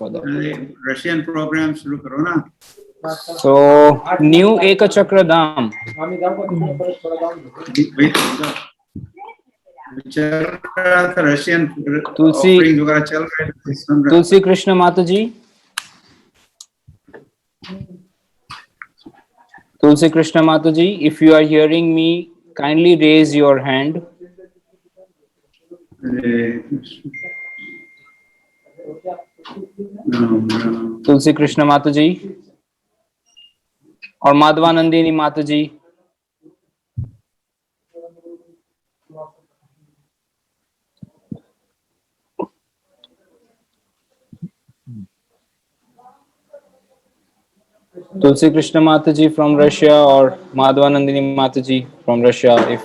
for that. Russian program shuru karo na. So new Eka Chakra Dham. Russian Tulsi, offering वगैरह चल रहे हैं. Tulsi Krishna Mataji. Tulsi Krishna Mataji, if you are hearing me, kindly raise your hand. Tulsi Krishna Mataji or Madhvanandini Mataji. Tulsi Krishna Mataji from Russia or Madhvanandini Mataji from Russia. If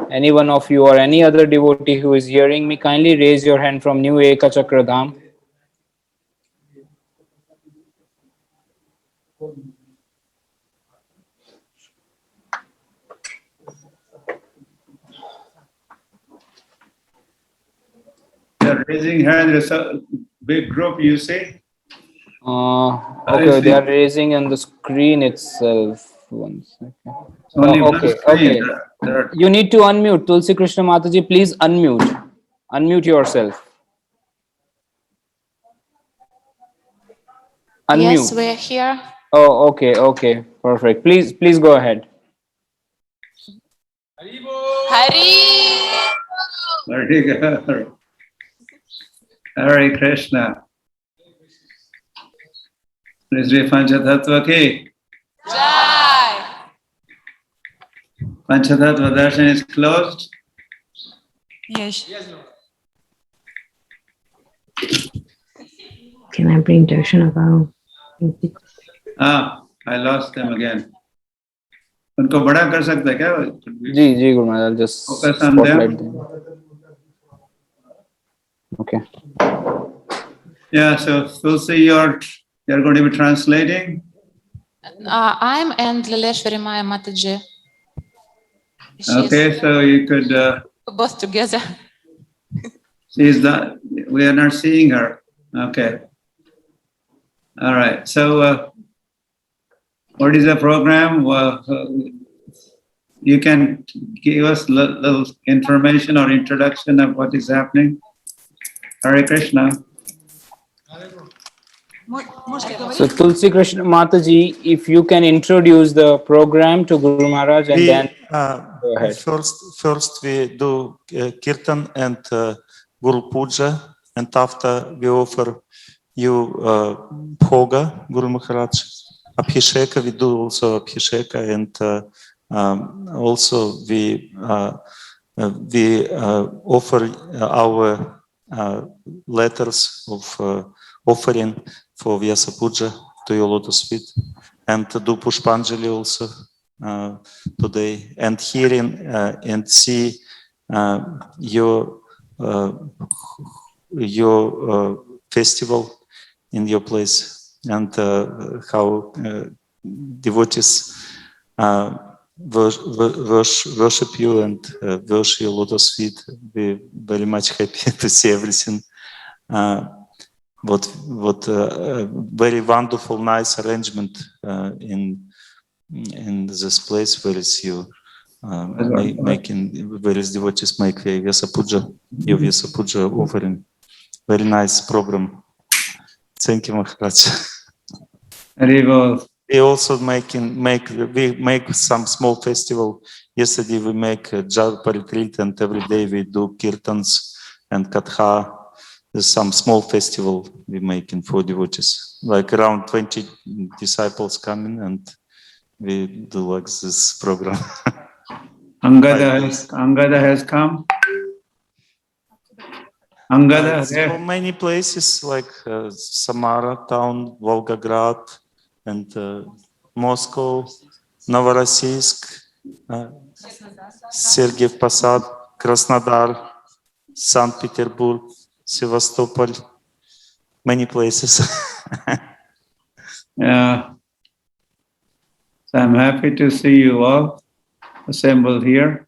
any one of you or any other devotee who is hearing me, kindly raise your hand from New Eka Chakra Dham. They're raising hand. There's a big group, you see. Okay, they are raising on the screen itself. One second. Only one Okay, screen. okay. You need to unmute. Tulsi Krishna Mataji, please unmute. Unmute yourself. Unmute. Yes, we're here. Oh, okay, okay, perfect. Please go ahead. Hari. Very good. Hare Krishna. Sri Panchatattva ki. Jai. Panchatattva darshan is closed. Yes. Can I bring darshan about? I lost them again. उनको बड़ा कर सकता है क्या? जी Guru Maharaj, just Focus on spotlight them. them. Okay. Yeah, so Tulsi, you're going to be translating. I'm and Lileshwari Maya Mataji. Okay, so you could. Both together. We are not seeing her. Okay. All right. So, what is the program? You can give us little information or introduction of what is happening. Hare Krishna. So Tulsi Krishna Mataji, if you can introduce the program to Guru Maharaj and then go ahead. First we do Kirtan and Guru Puja, and after we offer you Bhoga, Guru Maharaj, Abhisheka, we do also Abhisheka, and also we offer our letters of offering for Vyasa Puja to your lotus feet, and do Pushpanjali also today, and hearing and see your festival in your place, and how devotees worship you and worship your lotus feet. We're very much happy to see everything. What very wonderful, nice arrangement in this place where is you making various devotees make a Vyasa Puja, your Vyasa Puja offering. Very nice program. Thank you, Maharaj. We also make some small festival. Yesterday we make a Japa retreat, and every day we do kirtans and katha. There's some small festival we making for devotees, like around 20 disciples coming, and we do like this program. Angada has come. Angada from many places like Samara town, Volgograd, and Moscow, Novorossiysk, Sergiev Posad, Krasnodar, St. Petersburg, Sevastopol, many places. Yeah. So I'm happy to see you all assembled here.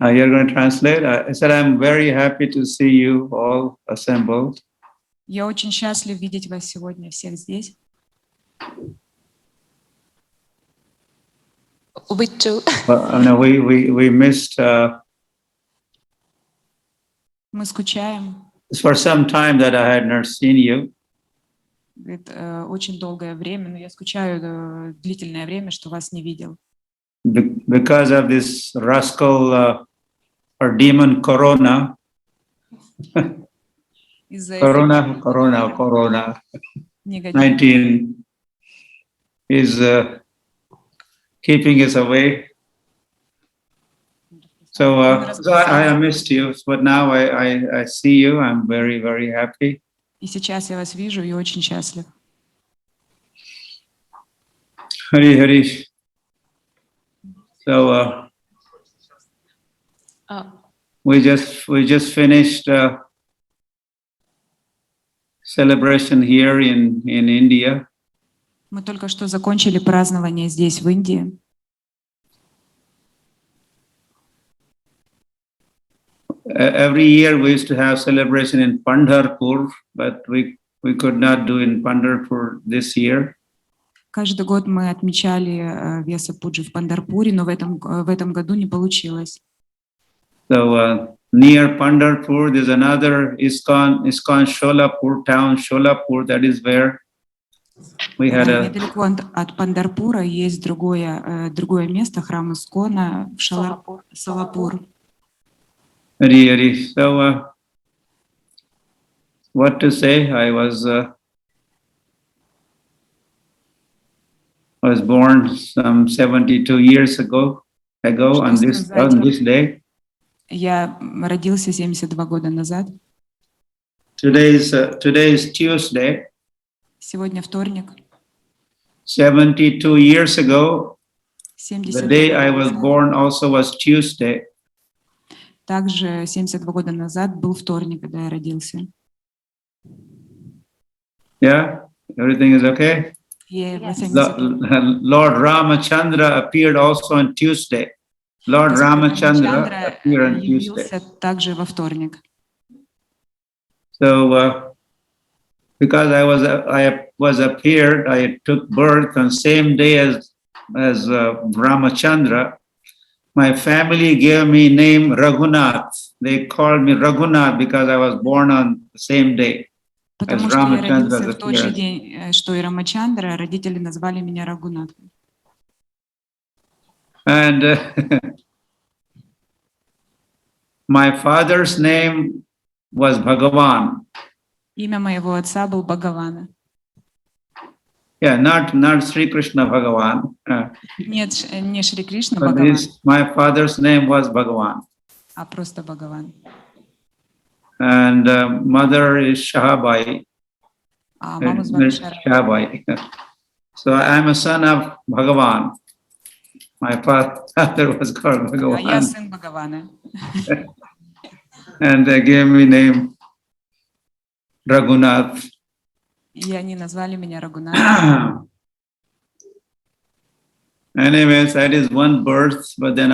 You're going to translate? I said, I'm very happy to see you all assembled. Я очень счастлив видеть вас сегодня всех здесь. We too. Well, no, we missed, Мы скучаем. for some time that I had not seen you. Говорит, очень долгое время, но я скучаю длительное время, что вас не видел. Because of this rascal or demon Corona. Из-за Corona. негатива. 19 is keeping us away. So I missed you, but now I see you. I'm very, very happy. И сейчас я вас вижу и очень счастлив. Hari. So we just finished celebration here in India. Мы только что закончили празднование здесь, в Индии. Every year we used to have celebration in Pandharpur, but we could not do in Pandharpur this year. Каждый год мы отмечали Вьяса Пуджи в Пандарпуре, но в этом году не получилось. So near Pandharpur, there's another ISKCON Sholapur town, Sholapur. That is where we had a. Недалеко от Пандарпура есть другое место, храм ИСККОНа в Солапур. Hari. So what to say? I was born some 72 years ago on this day. Я родился 72 года назад. Today is Tuesday. Сегодня вторник. 72 years ago, the 72 day I года was назад. born also was Tuesday. Также 72 года назад был вторник, когда я родился. Yeah, everything is okay. Lord Ramachandra appeared also on Tuesday. Lord Ramachandra appeared on Tuesday. Явился также во вторник. So, because I was appeared, I took birth on same day as Ramachandra. My family gave me name Raghunath. They called me Raghunath because I was born on the same day. Потому что я родился в тот же день, что и Рамачандра, родители назвали меня Рагунатхом. And my father's name was Bhagavan. Имя моего отца был Бхагавана. Yeah, not Sri Krishna Bhagavan. Нет, не Шри Кришна But Бхагаван, my father's name was Bhagavan. а просто Бхагаван. And mother is Shahabai. А маму звали Шара. Shahabai. So I'm a son of Bhagavan. My father was called А я Bhagavan. сын Бхагавана. And they gave me name Raghunath. И они назвали меня Рагунатхом. Anyways, that is one birth, but then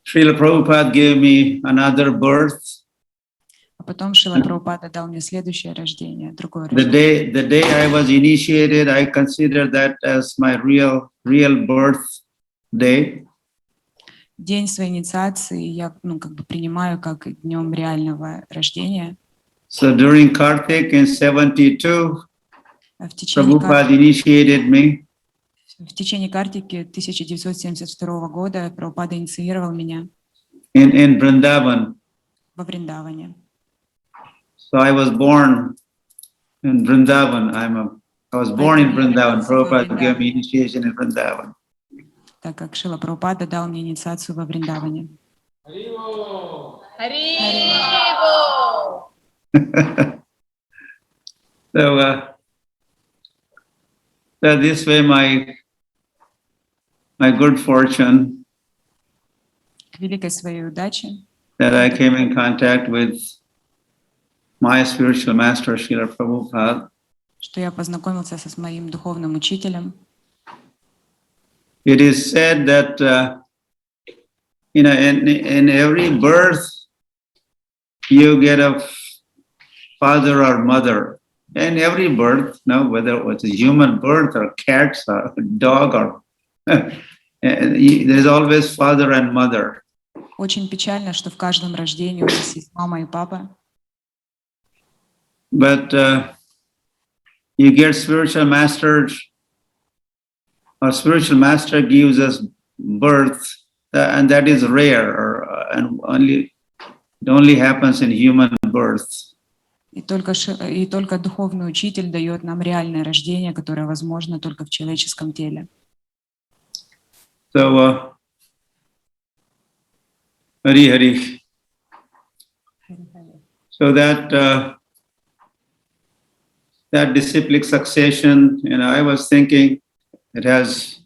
Srila Prabhupada gave me another birth. А потом Шрила Прабхупада дал мне следующее рождение, другое рождение. The day I was initiated, I consider that as my real birth day. День своей инициации я принимаю как днем реального рождения. So during Kartik in 72, Prabhupada initiated me. В течение Картики 1972 года Прабхупада инициировал меня in Vrindavan. во Вриндаване. So I was born in Vrindavan. I was born in Vrindavan. Prabhupada gave me initiation in Vrindavan. Так как Шрила Прабхупада дал мне инициацию во Вриндаване. So this way my good fortune К великой своей удаче, that I came in contact with my spiritual master Srila Prabhupada. что я познакомился со моим духовным учителем. It is said that in every birth, you get a father or mother. In every birth, now whether it's a human birth or cats or dog or there's always father and mother. Очень печально, что в каждом рождении у нас есть мама и папа. But you get spiritual masters, or spiritual master gives us birth, and that is rare, and it only happens in human birth. И только духовный учитель дает нам реальное рождение, которое возможно только в человеческом теле. So, Hari Hari. So that disciplic succession, I was thinking it has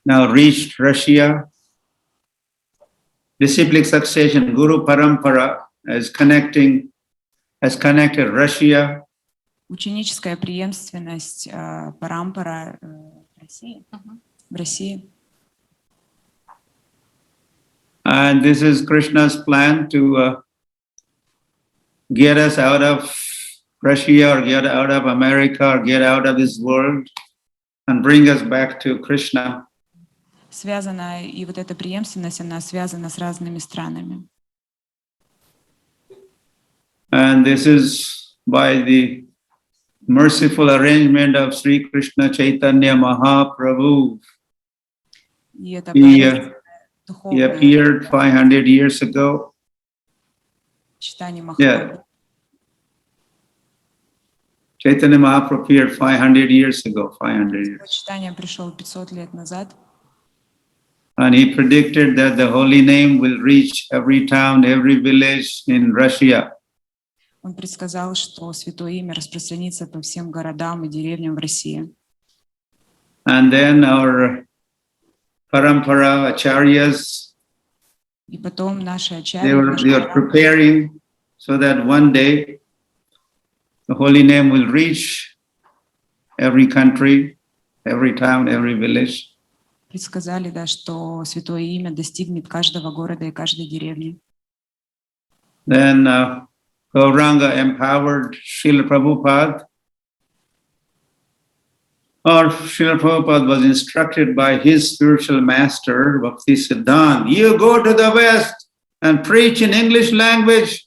now reached Russia. Disciplic succession, Guru Parampara has connected Russia. Ученическая преемственность парампара в России. And this is Krishna's plan to get us out of Russia or get out of America or get out of this world and bring us back to Krishna. Связана, и вот эта преемственность, она связана с разными странами. And this is by the merciful arrangement of Sri Krishna Chaitanya Mahaprabhu. И это He appeared 500 years ago. Yeah. Chaitanya Mahaprabhu appeared 500 years ago, 500 years. Читание пришел 500 лет назад. And he predicted that the holy name will reach every town, every village in Russia. Он предсказал, что святое имя распространится по всем городам и деревням в России. And then our Parampara Acharyas, И потом наши ачарьи, they were preparing so that one day the holy name will reach every country, every town, every village. предсказали, да, что святое имя достигнет каждого города и каждой деревни. Then Gauranga empowered Srila Prabhupada, or Srila Prabhupada was instructed by his spiritual master, Bhaktisiddhanta, you go to the West and preach in English language.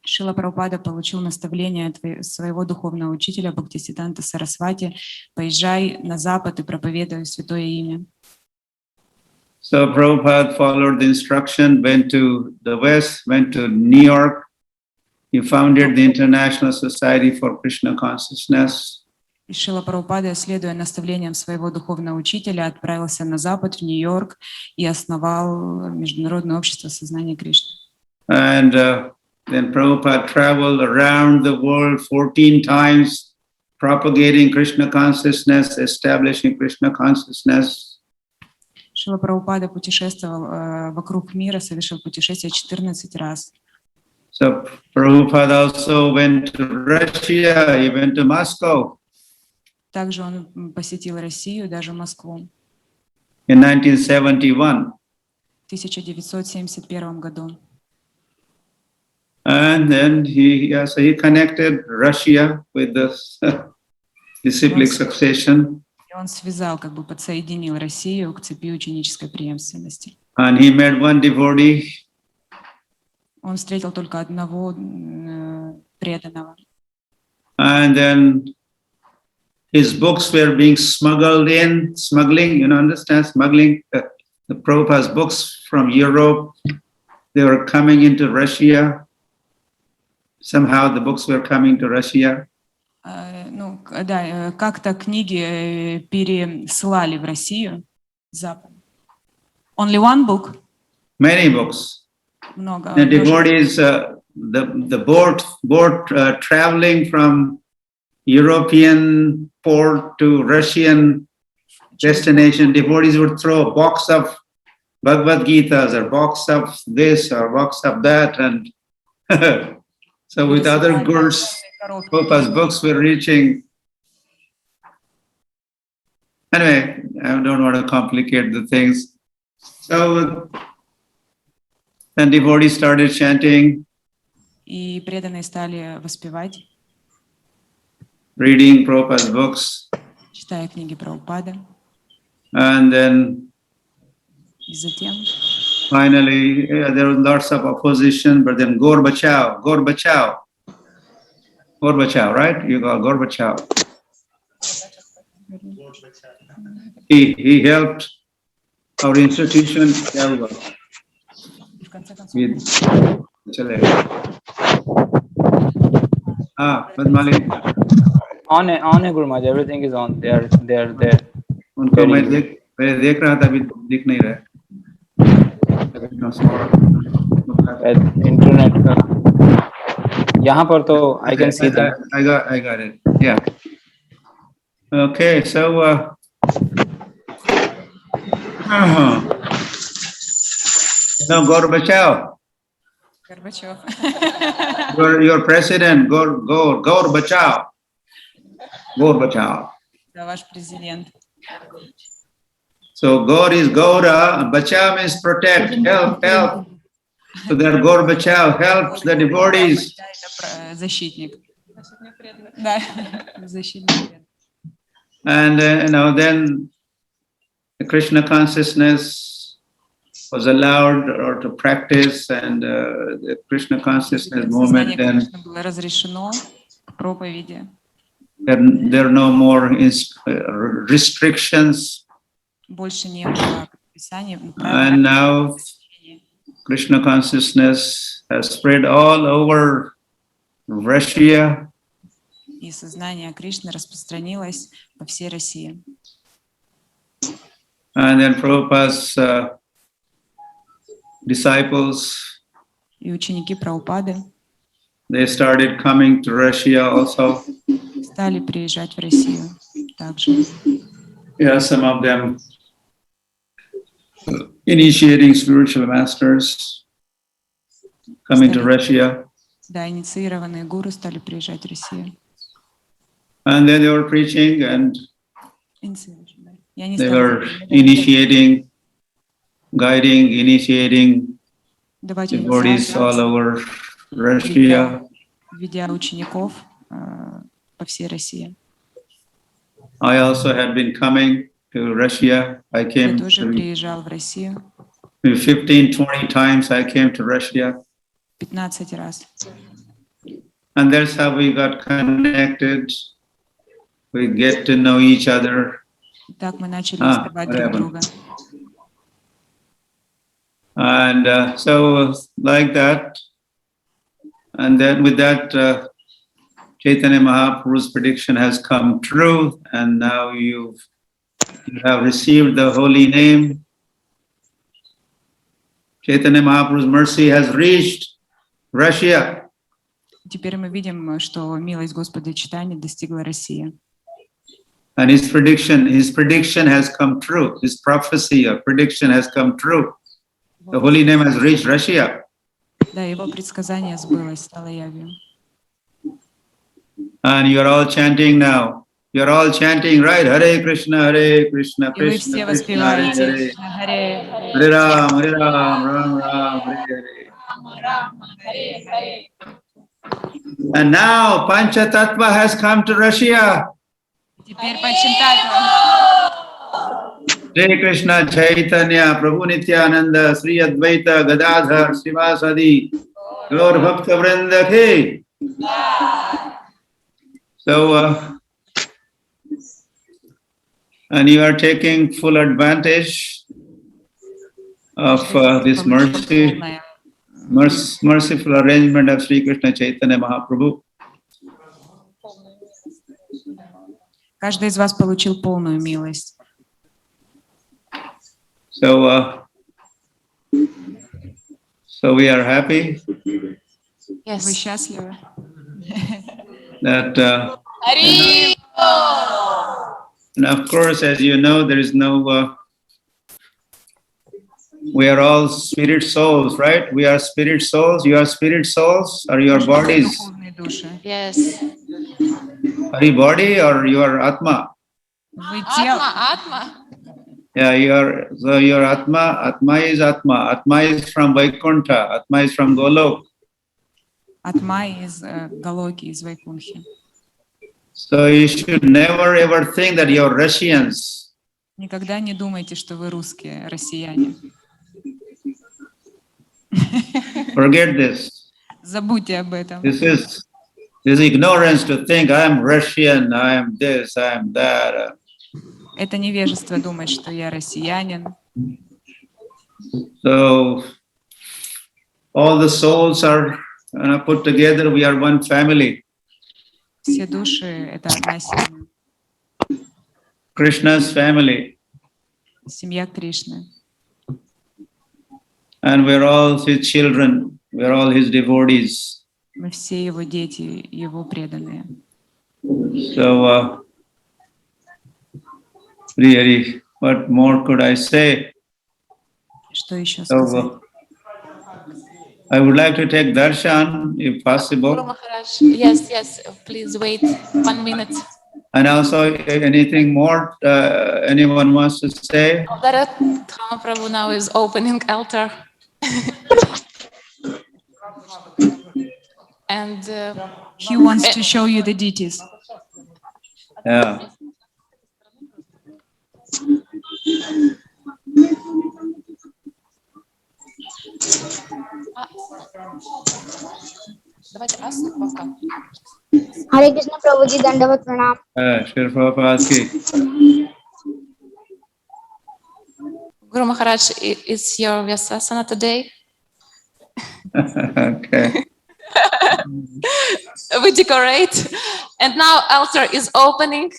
Шрила Прабхупада получил наставление от своего духовного учителя Бхактисиддханта Сарасвати: поезжай на Запад и проповедуй святое имя. So Prabhupada followed the instruction, went to the West, went to New York. He founded the International Society for Krishna Consciousness. И Шрила Прабхупада, следуя наставлениям своего духовного учителя, отправился на Запад, в Нью-Йорк, и основал Международное общество сознания Кришны. And then Prabhupada traveled around the world 14 times, propagating Krishna consciousness, establishing Krishna consciousness. Шрила Прабхупада путешествовал вокруг мира, совершил путешествие 14 раз. So Prabhupada also went to Russia, he went to Moscow. Также он посетил Россию, даже Москву. In 1971. В 1971 году. And then he connected Russia with the disciplic succession. И он связал, подсоединил Россию к цепи ученической преемственности. And he met one devotee. Он встретил только одного преданного. And then his books were being smuggling, understand, smuggling the Prabhupada's books from Europe. They were coming into Russia. Somehow the books were coming to Russia. Как-то книги пересылали в Россию, Запад. Only one book? Many books. Много. The devotees, the boat traveling from European port to Russian destination, devotees would throw a box of Bhagavad Gitas or box of this or box of that, and so with other goods, Prabhupada's books were reaching. Anyway, I don't want to complicate the things. So then devotees started chanting, И преданные стали воспевать, reading Prabhupada's books, читая книги Прабхупады. and then И затем finally there was lots of opposition, but then Gorbachev, right? You got Gorbachev. He helped our institution with On है Guru Maharaj, everything is on. They are there. उनको मैं देख रहा था, अभी दिख नहीं रहा है. इंटरनेट का यहाँ पर तो I can see them. I got it. Yeah. Okay, so Gorbachev, Горбачев. your president, Gorbachev. Да, ваш президент. So Gaur is Gaura, Bachav means protect, help. So that Gorbachev helps the devotees. Это защитник. Да, защитник. And then the Krishna consciousness was allowed or to practice, and the Krishna consciousness movement, then было разрешено проповеди. there are no more restrictions. Больше не было предписаний. And now Krishna consciousness has spread all over Russia. И сознание Кришны распространилось по всей России. And then Prabhupada's disciples, И ученики Прабхупады they started coming to Russia also. стали приезжать в Россию также. Yeah, some of them initiating spiritual masters coming to Russia. Да, инициированные гуру стали приезжать в Россию. And then they were preaching, and И они they стали were initiating, guiding, initiating давать devotees all инициацию, over Russia. ведя учеников по всей России. I also had been coming to Russia. I Я came тоже приезжал в Россию 15-20 times. I came to Russia. 15 раз. And that's how we got connected. We get to know each other. Так мы начали узнавать друг друга. And so like that. And then with that, Chaitanya Mahaprabhu's prediction has come true. And now you have received the holy name. Chaitanya Mahaprabhu's mercy has reached Russia. Теперь мы видим, что милость Господа Чайтаньи достигла России. And his prediction has come true. His prophecy or prediction has come true. The holy name has reached Russia. Да, его предсказание сбылось, стало явью. And you are all chanting now. You are all chanting, right? Hare Krishna, Krishna, И вы все воспеваете Харе, Hare Ram, Ram Ram, Hare Hare. And now Pancha Tattva has come to Russia. Теперь Панчататтва. Hare Krishna, Chaitanya, Prabhu Nityananda, Sri Advaita, Gadadhar, Srivasadi, Gaur Bhakta Vrinda Ki. So, and you are taking full advantage of this merciful arrangement of Sri Krishna Chaitanya Mahaprabhu. Каждый из вас получил полную милость. So we are happy Yes. Вы счастливы? that, and of course, as you know, there is no, we are all spirit souls, right? We are spirit souls. You are spirit souls, or your bodies? Духовные души. Yes. Are you body or you are Atma? Вы тело. Atma. Yeah, your Atma is Atma. Atma is from Vaikuntha. Atma is from Golok. Атма из Галоки, из Вайкунхи. So you should never ever think that you're Russians. Никогда не думайте, что вы русские, россияне. Forget this. Забудьте об этом. This is ignorance to think I'm Russian, I'm this, I'm that. Это невежество думать, что я россиянин. So all the souls are put together. We are one family. Все души — это одна семья. Krishna's family. Семья Кришны. And we're all his children. We're all his devotees. Мы все его дети, его преданные. So, really, what more could I say? Что еще сказать? So, I would like to take darshan, if possible. Guru Maharaj, yes, please wait 1 minute. And also, anything more anyone wants to say? Bharat Prabhu now is opening altar. And He wants to show you the deities. Yeah. давайте асу пока. Hare Krishna Prabhuji, Dandavat Pranam. Shri Prabhupada ki. Guru Maharaj, it's your Vyasasana today. Okay. We decorate, and now altar is opening.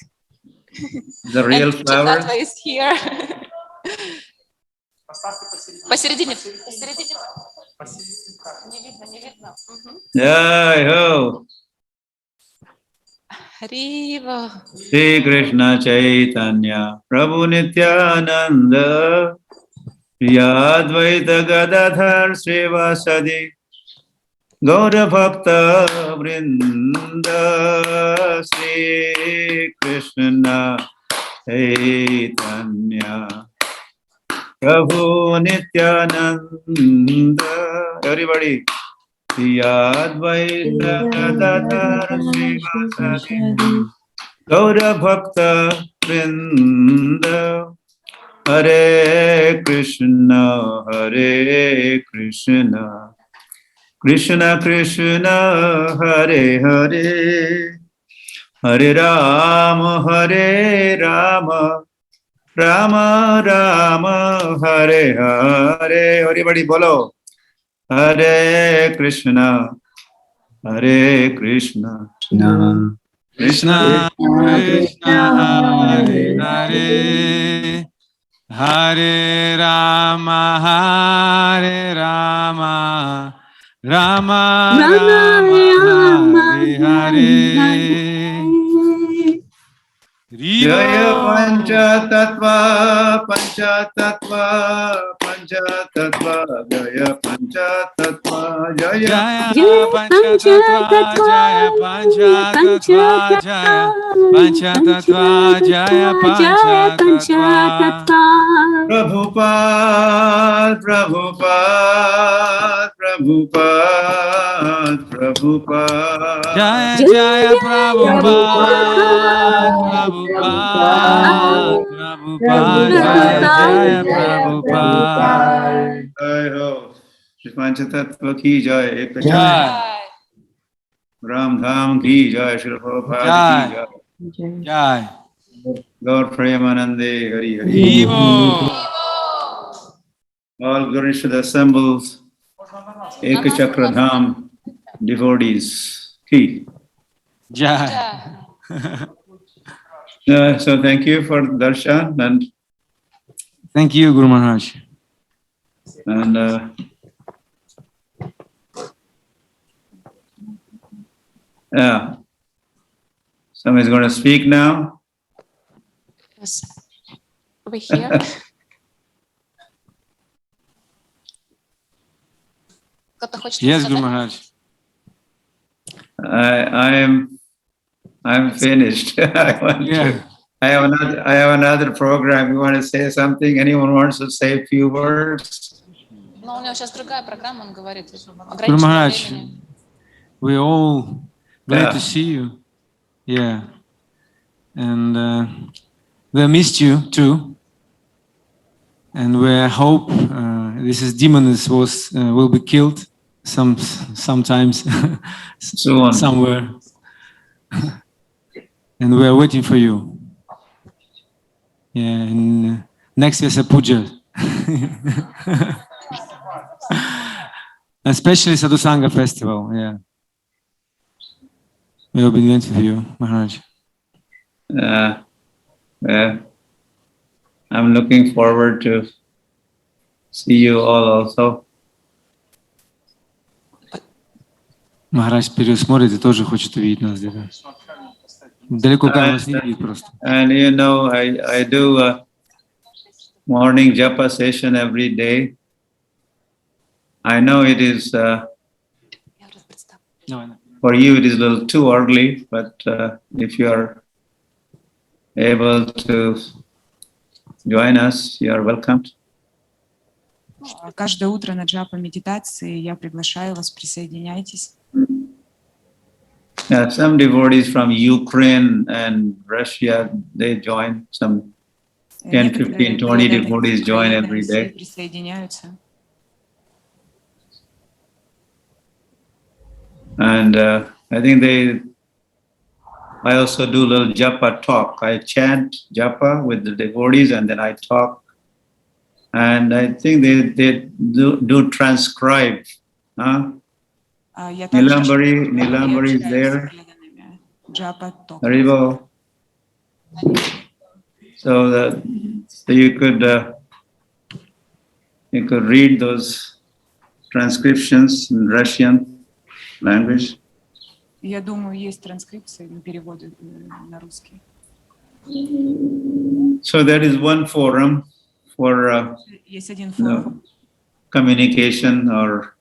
The real And flower. Japa is here. Посередине. Не видно. Jai Ho. Харива. Shri Krishna Chaitanya Prabhu Nityananda Yadvaita Gadadhar Srivasadi Gaura Bhakta Vrinda Shri Krishna Chaitanya Prabhu Nityananda. Everybody. Yadvaita Gadadhar Srivasadi Gaura Bhakta Vrinda. Hare Krishna, Krishna Krishna, Hare Hare, Hare Rama, Rama Rama, Hare Hare. Everybody bolo. Hare Krishna, Krishna Krishna, Krishna Hare Hare, Hare Rama, Rama Rama, Hare Hare. Jaya Panchatattva, Jaya Panchatattva, Jaya Panchatattva, Jaya Panchatattva. Prabhupada. Jaya Prabhupada, Jaya Prabhupada. Jai Ho. Shri Panchatattva ki jai. Jai. Ram Dham ki jai. Shri Prabhupada ki jai. Jai. Gaur Premanande Hari Hari. Evo. All Ganesh assembles Ekachakra Dham devotees. Ki. Jai. So thank you for darshan and Thank you, Guru Maharaj. Yeah. Somebody's going to speak now. Yes. Over here. Кто-то хочет Yes, Guru сказать? Maharaj. I'm finished. I want Yeah. to. I have another program. You want to say something? Anyone wants to say a few words? Но у него сейчас другая программа, он говорит, Guru ограниченное Maharaj, времени. we're all glad Yeah. to see you. Yeah. And we missed you too. And we hope this is demons will be killed sometimes Soon. somewhere. And we are waiting for you. Yeah, and next is a Puja. Especially Sadhusanga festival, yeah. We will be waiting for you, Maharaj. I'm looking forward to see you all also. Махарадж вперед смотрит и тоже хочет увидеть нас где-то. Далеко камера нас не видит просто. And you know, I do a morning Japa session every day. I know it is, for you it is a little too early, but if you are able to join us, you are welcome. Каждое утро на джапа медитации я приглашаю вас, присоединяйтесь. Yeah, some devotees from Ukraine and Russia, they join. Some 10, 15, 20 devotees join every day. Присоединяются. And I think I also do a little Japa talk. I chant Japa with the devotees and then I talk. And I think they do transcribe. Nilambari is there. Haribo. So you could read those transcriptions in Russian language. Я думаю, есть транскрипции на переводы на русский. So there is one forum for Есть один форум. Communication or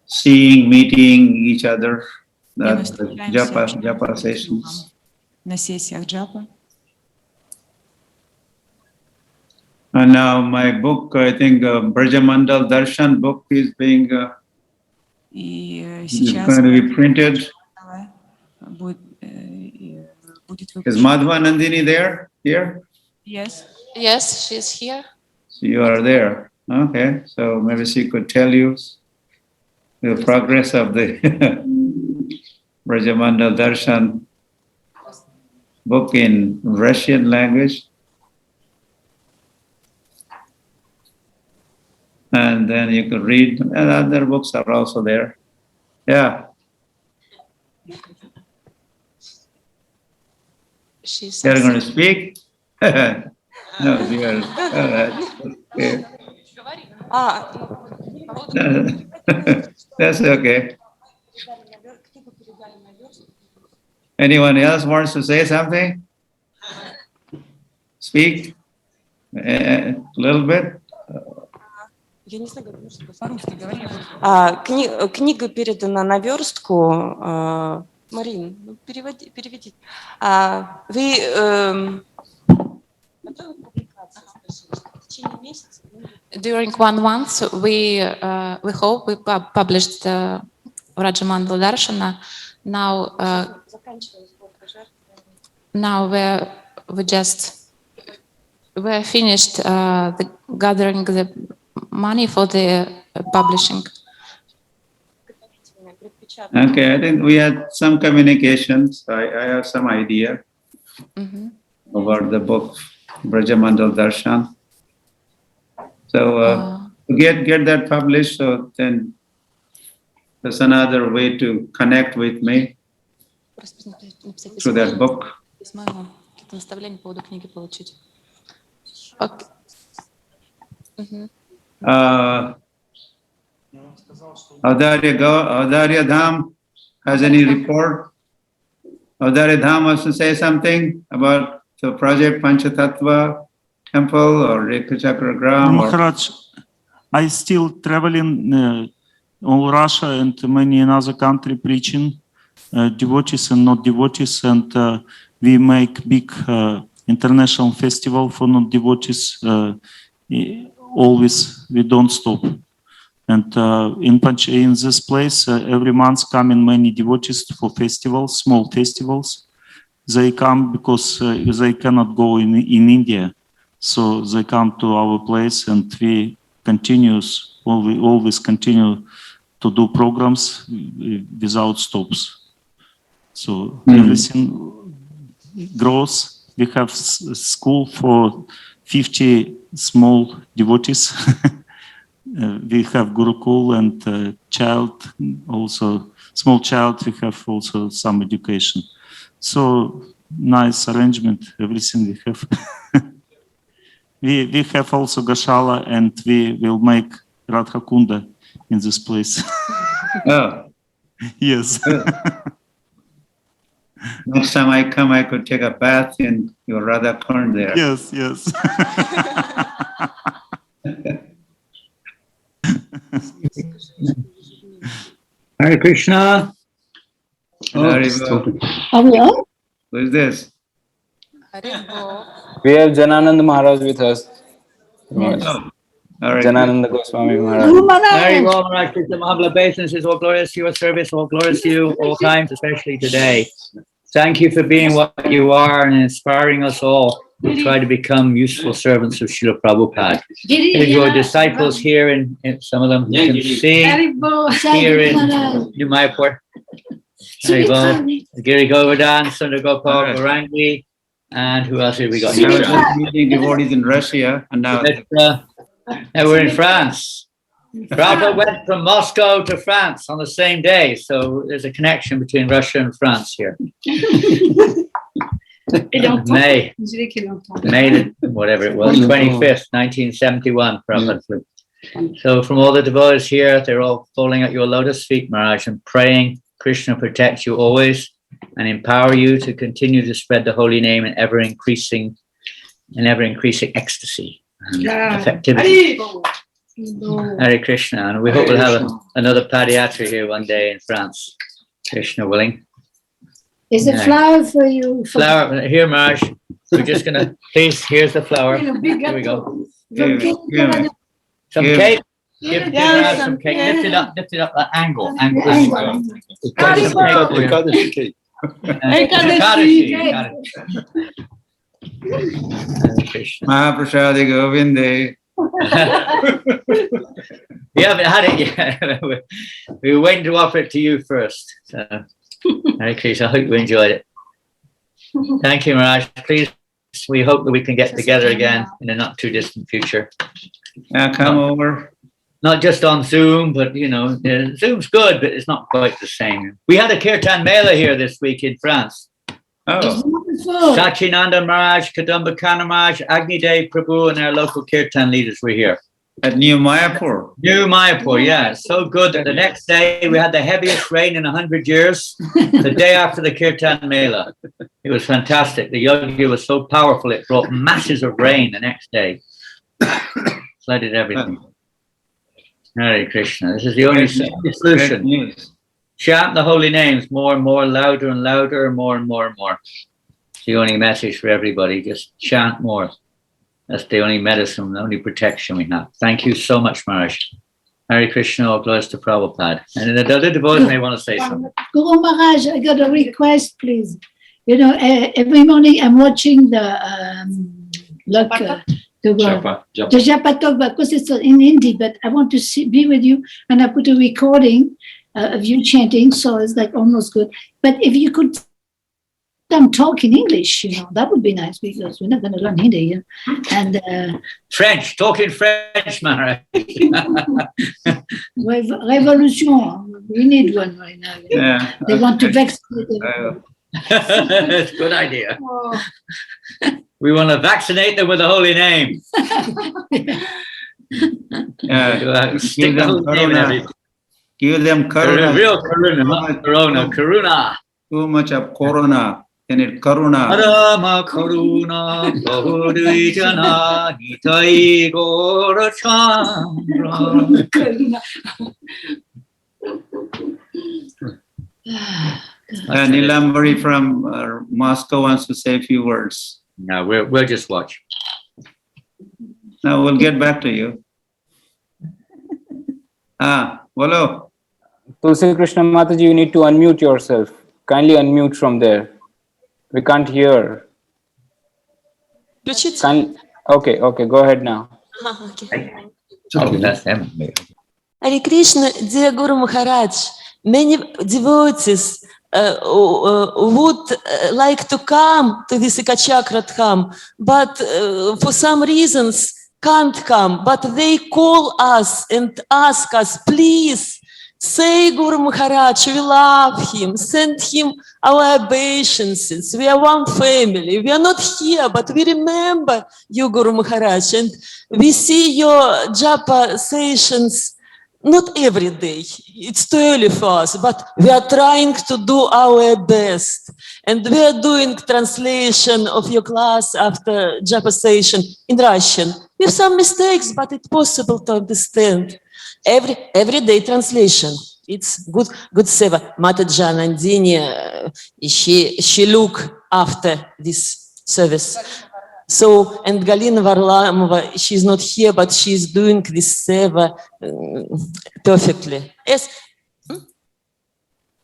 seeing, meeting each other, the Japa sessions. На сессиях джапа. And now my book, I think Brajamandal Darshan book is being is going to be printed. Is Madhva Nandini there? Here? Yes. Yes, she's here. So you are there. Okay. So maybe she could tell you the progress of the Brajamandal Darshan book in Russian language. And then you could read, and other books are also there. Yeah. You're going to speak? No, you are. Okay. That's okay. Anyone else wants to say something? Speak a little bit. Я не знаю, книга передана на верстку. Марин, переведи. Вы During 1 month, we hope we published the Rajamandal Darshana. Now we're finished the gathering the money for the publishing. Okay, I think we had some communications. I have some idea about the book Brajamandal Darshan. So get that published. So then there's another way to connect with me through that book. Audarya Dham has any report? Audarya Dham wants to say something about the project Panchatattva temple or Rekachakragram? Maharaj, I still traveling all Russia and many another country preaching, devotees and not devotees, and we make big international festival for non-devotees. Always we don't stop. And in this place, every month come in many devotees for festivals, small festivals. They come because they cannot go in India. So they come to our place and we always continue to do programs without stops. So everything grows. We have school for 50 small devotees. We have Gurukul and child, also small child. We have also some education. So nice arrangement, everything we have. We have also Gashala and we will make Radha Kunda in this place. Oh. Yes. Next time I come, I could take a bath in your Radha Kund there. Yes, yes. Hare Krishna. Hello? Who is this? We have Jananand Maharaj with us. Oh. All right. Janananda Goswami Maharaj. Very well, Maharaj Krishna Mahabla obeisances, all glorious to your service, all glorious to you, all times, especially today. Thank you for being what you are and inspiring us all to try to become useful servants of Srila Prabhupada. If your disciples here, and some of them you can see here in New Mayapur, Giri Govardhan, Sundar Gopal, Varangi, and who else have we got? I was just meeting devotees in Russia, and now we're in France. Prabhupada went from Moscow to France on the same day, so there's a connection between Russia and France here. May, whatever it was, 25th, 1971, Prabhupada. So from all the devotees here, they're all falling at your lotus feet, Maharaj, and praying Krishna protect you always and empower you to continue to spread the holy name in ever-increasing ecstasy and effectivity. Hare Krishna, and we hope we'll have another Padayatra here one day in France, Krishna willing. Is a flower for you? Flower, here, Maharaj. We're just going to, please, here's the flower. Here we go. Some cake. Give Maharaj some cake. Lift it up, that angle. Mahaprasadi Govinde. We haven't had it yet. We were waiting to offer it to you first. So, Hare Krishna, I hope you enjoyed it. Thank you, Maharaj. Please, we hope that we can get together again in a not too distant future. Come over. Not just on Zoom, but Zoom's good, but it's not quite the same. We had a Kirtan Mela here this week in France. Oh. Sachinanda Maharaj, Kadamba Kana Maharaj, Agni Dev Prabhu, and our local Kirtan leaders were here. At New Mayapur. New Mayapur, yeah. So good that the next day we had the heaviest rain in 100 years, the day after the Kirtan Mela. It was fantastic. The yogi was so powerful, it brought masses of rain the next day. Flooded everything. Hare Krishna. This is the only solution. Chant the holy names more and more, louder and louder, more and more and more. It's the only message for everybody. Just chant more. That's the only medicine, the only protection we have. Thank you so much, Maharaj. Hare Krishna, all glories to Prabhupada. And the other devotees may want to say something. Guru Maharaj, I got a request, please. Every morning I'm watching the Japa talk, because it's in Hindi, but I want to be with you, and I put a recording of you chanting, so it's like almost good. But if you could talk in English, that would be nice, because we're not going to learn Hindi. And French, talk in French, Maharaj. Revolution, we need one right now. Yeah. They want to vaccinate. That's a good idea. Oh. We want to vaccinate them with the holy name. Stick the holy name in everything. Give them karuna. Real karuna, not corona. Karuna. Too much of corona. And it karuna. Adama karuna, bahudui jana, nitai gora chandra. Nilambari from Moscow wants to say a few words. No, we'll just watch. Now we'll get back to you. Bolo. Tulsi Krishna Mataji, you need to unmute yourself. Kindly unmute from there. We can't hear. Okay, go ahead now. That's him. Hare Krishna, dear Guru Maharaj, many devotees would like to come to this Ekachakra Dham, but for some reasons can't come. But they call us and ask us, please, say Guru Maharaj, we love him, send him our obeisances. We are one family. We are not here, but we remember you, Guru Maharaj, and we see your Japa sessions not every day. It's too early for us, but we are trying to do our best. And we are doing translation of your class after Japa session in Russian. With some mistakes, but it's possible to understand. Every day translation. It's good seva. Mataji Nandini, she look after this service. So, and Galina Varlamova, she's not here, but she's doing this seva perfectly. Yes.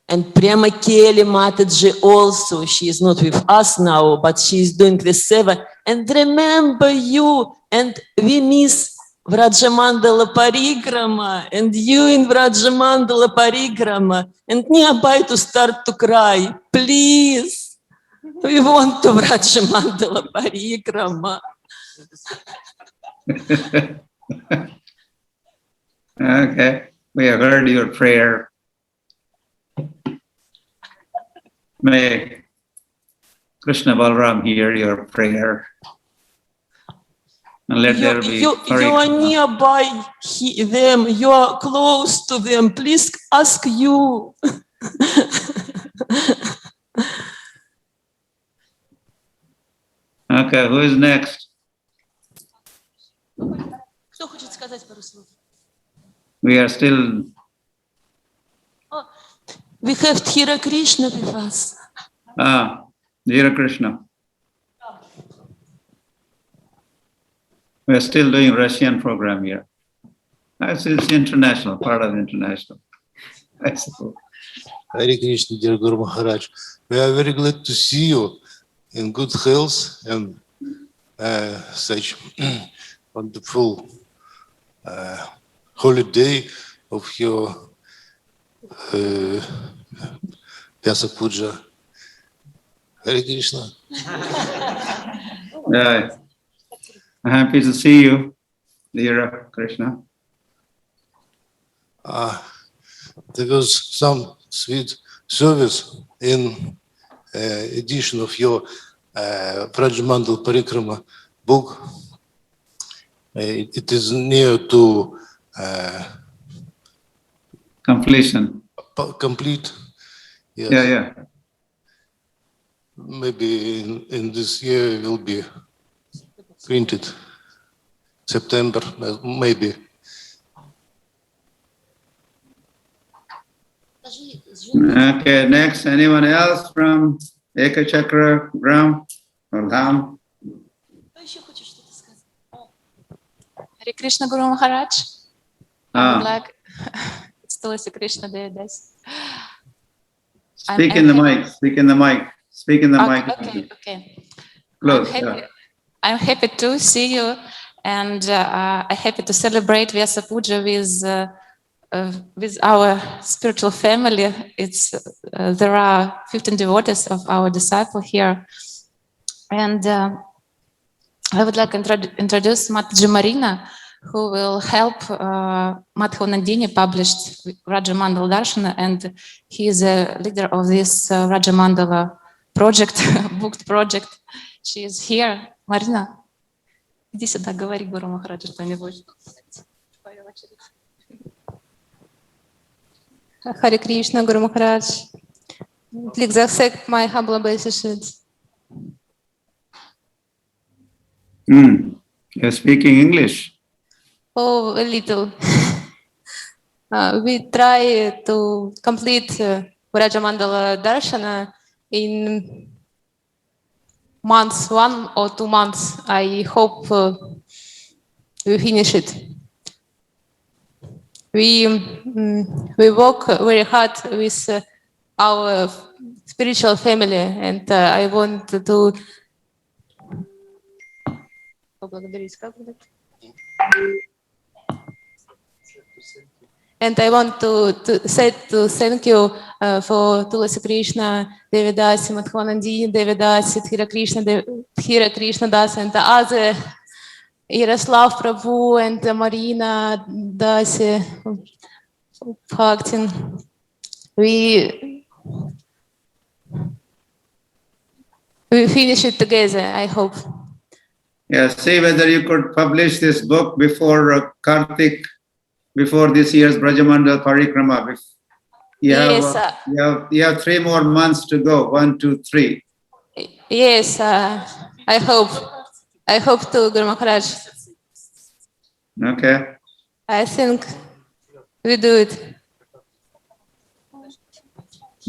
And Prema Kelly Mataji also, she is not with us now, but she's doing this seva. And remember you, and we miss Vrajamandala Parikrama, and you in Vrajamandala Parikrama, and nearby to start to cry. Please. We want to Vrajamandala Parikrama. Okay, we have heard your prayer. May Krishna Balram hear your prayer. And let there be. You are nearby them, you are close to them. Please ask you. Okay, who is next? We are still. We have Hira Krishna with us. Hira Krishna. We are still doing Russian program here. It's international, part of international, I suppose. Hare Krishna, dear Guru Maharaj. We are very glad to see you in good health and such wonderful holiday of your Vyasa Puja. Hare Krishna. Yeah, I'm happy to see you, dear Krishna. There was some sweet service in edition of your Vrajamandala Parikrama book. It is near to completion. Complete. Yes. Yeah. Maybe in this year it will be printed. September, maybe. Okay, next, anyone else from Ekachakra Gram or Dham? Hare Krishna Guru Maharaj. I would like, it's Tulsi Krishna Devadas. Speak in the mic. Okay. Close. I'm happy to see you, and I'm happy to celebrate Vyasa Puja with our spiritual family. There are 15 devotees of our disciple here, and I would like to introduce Mataji Marina, who will help Madhava Nandini published Rajamandala Darshana, and he is a leader of this Rajamandala project, booked project. She is here. Марина, иди сюда, говори Гуру Махараджу что-нибудь. Hare Krishna, Guru Maharaj. Please accept my humble obeisances. You're speaking English. Oh, a little. We try to complete Vraja Mandala Darshana in months, 1 or 2 months. I hope we finish it. We work very hard with our spiritual family, and I want to say thank you for Tulasi Krishna, Devidasi, Madhvanandini Devidasi, Thira Krishna Das, and the other Yaroslav Prabhu and Marina Dasi, Bhaktin. We finish it together, I hope. Yeah, see whether you could publish this book before Kartik, before this year's Brajamandal Parikrama. You have 3 more months to go, 1, 2, 3. Yes, I hope to, Guru Maharaj. Okay. I think we do it.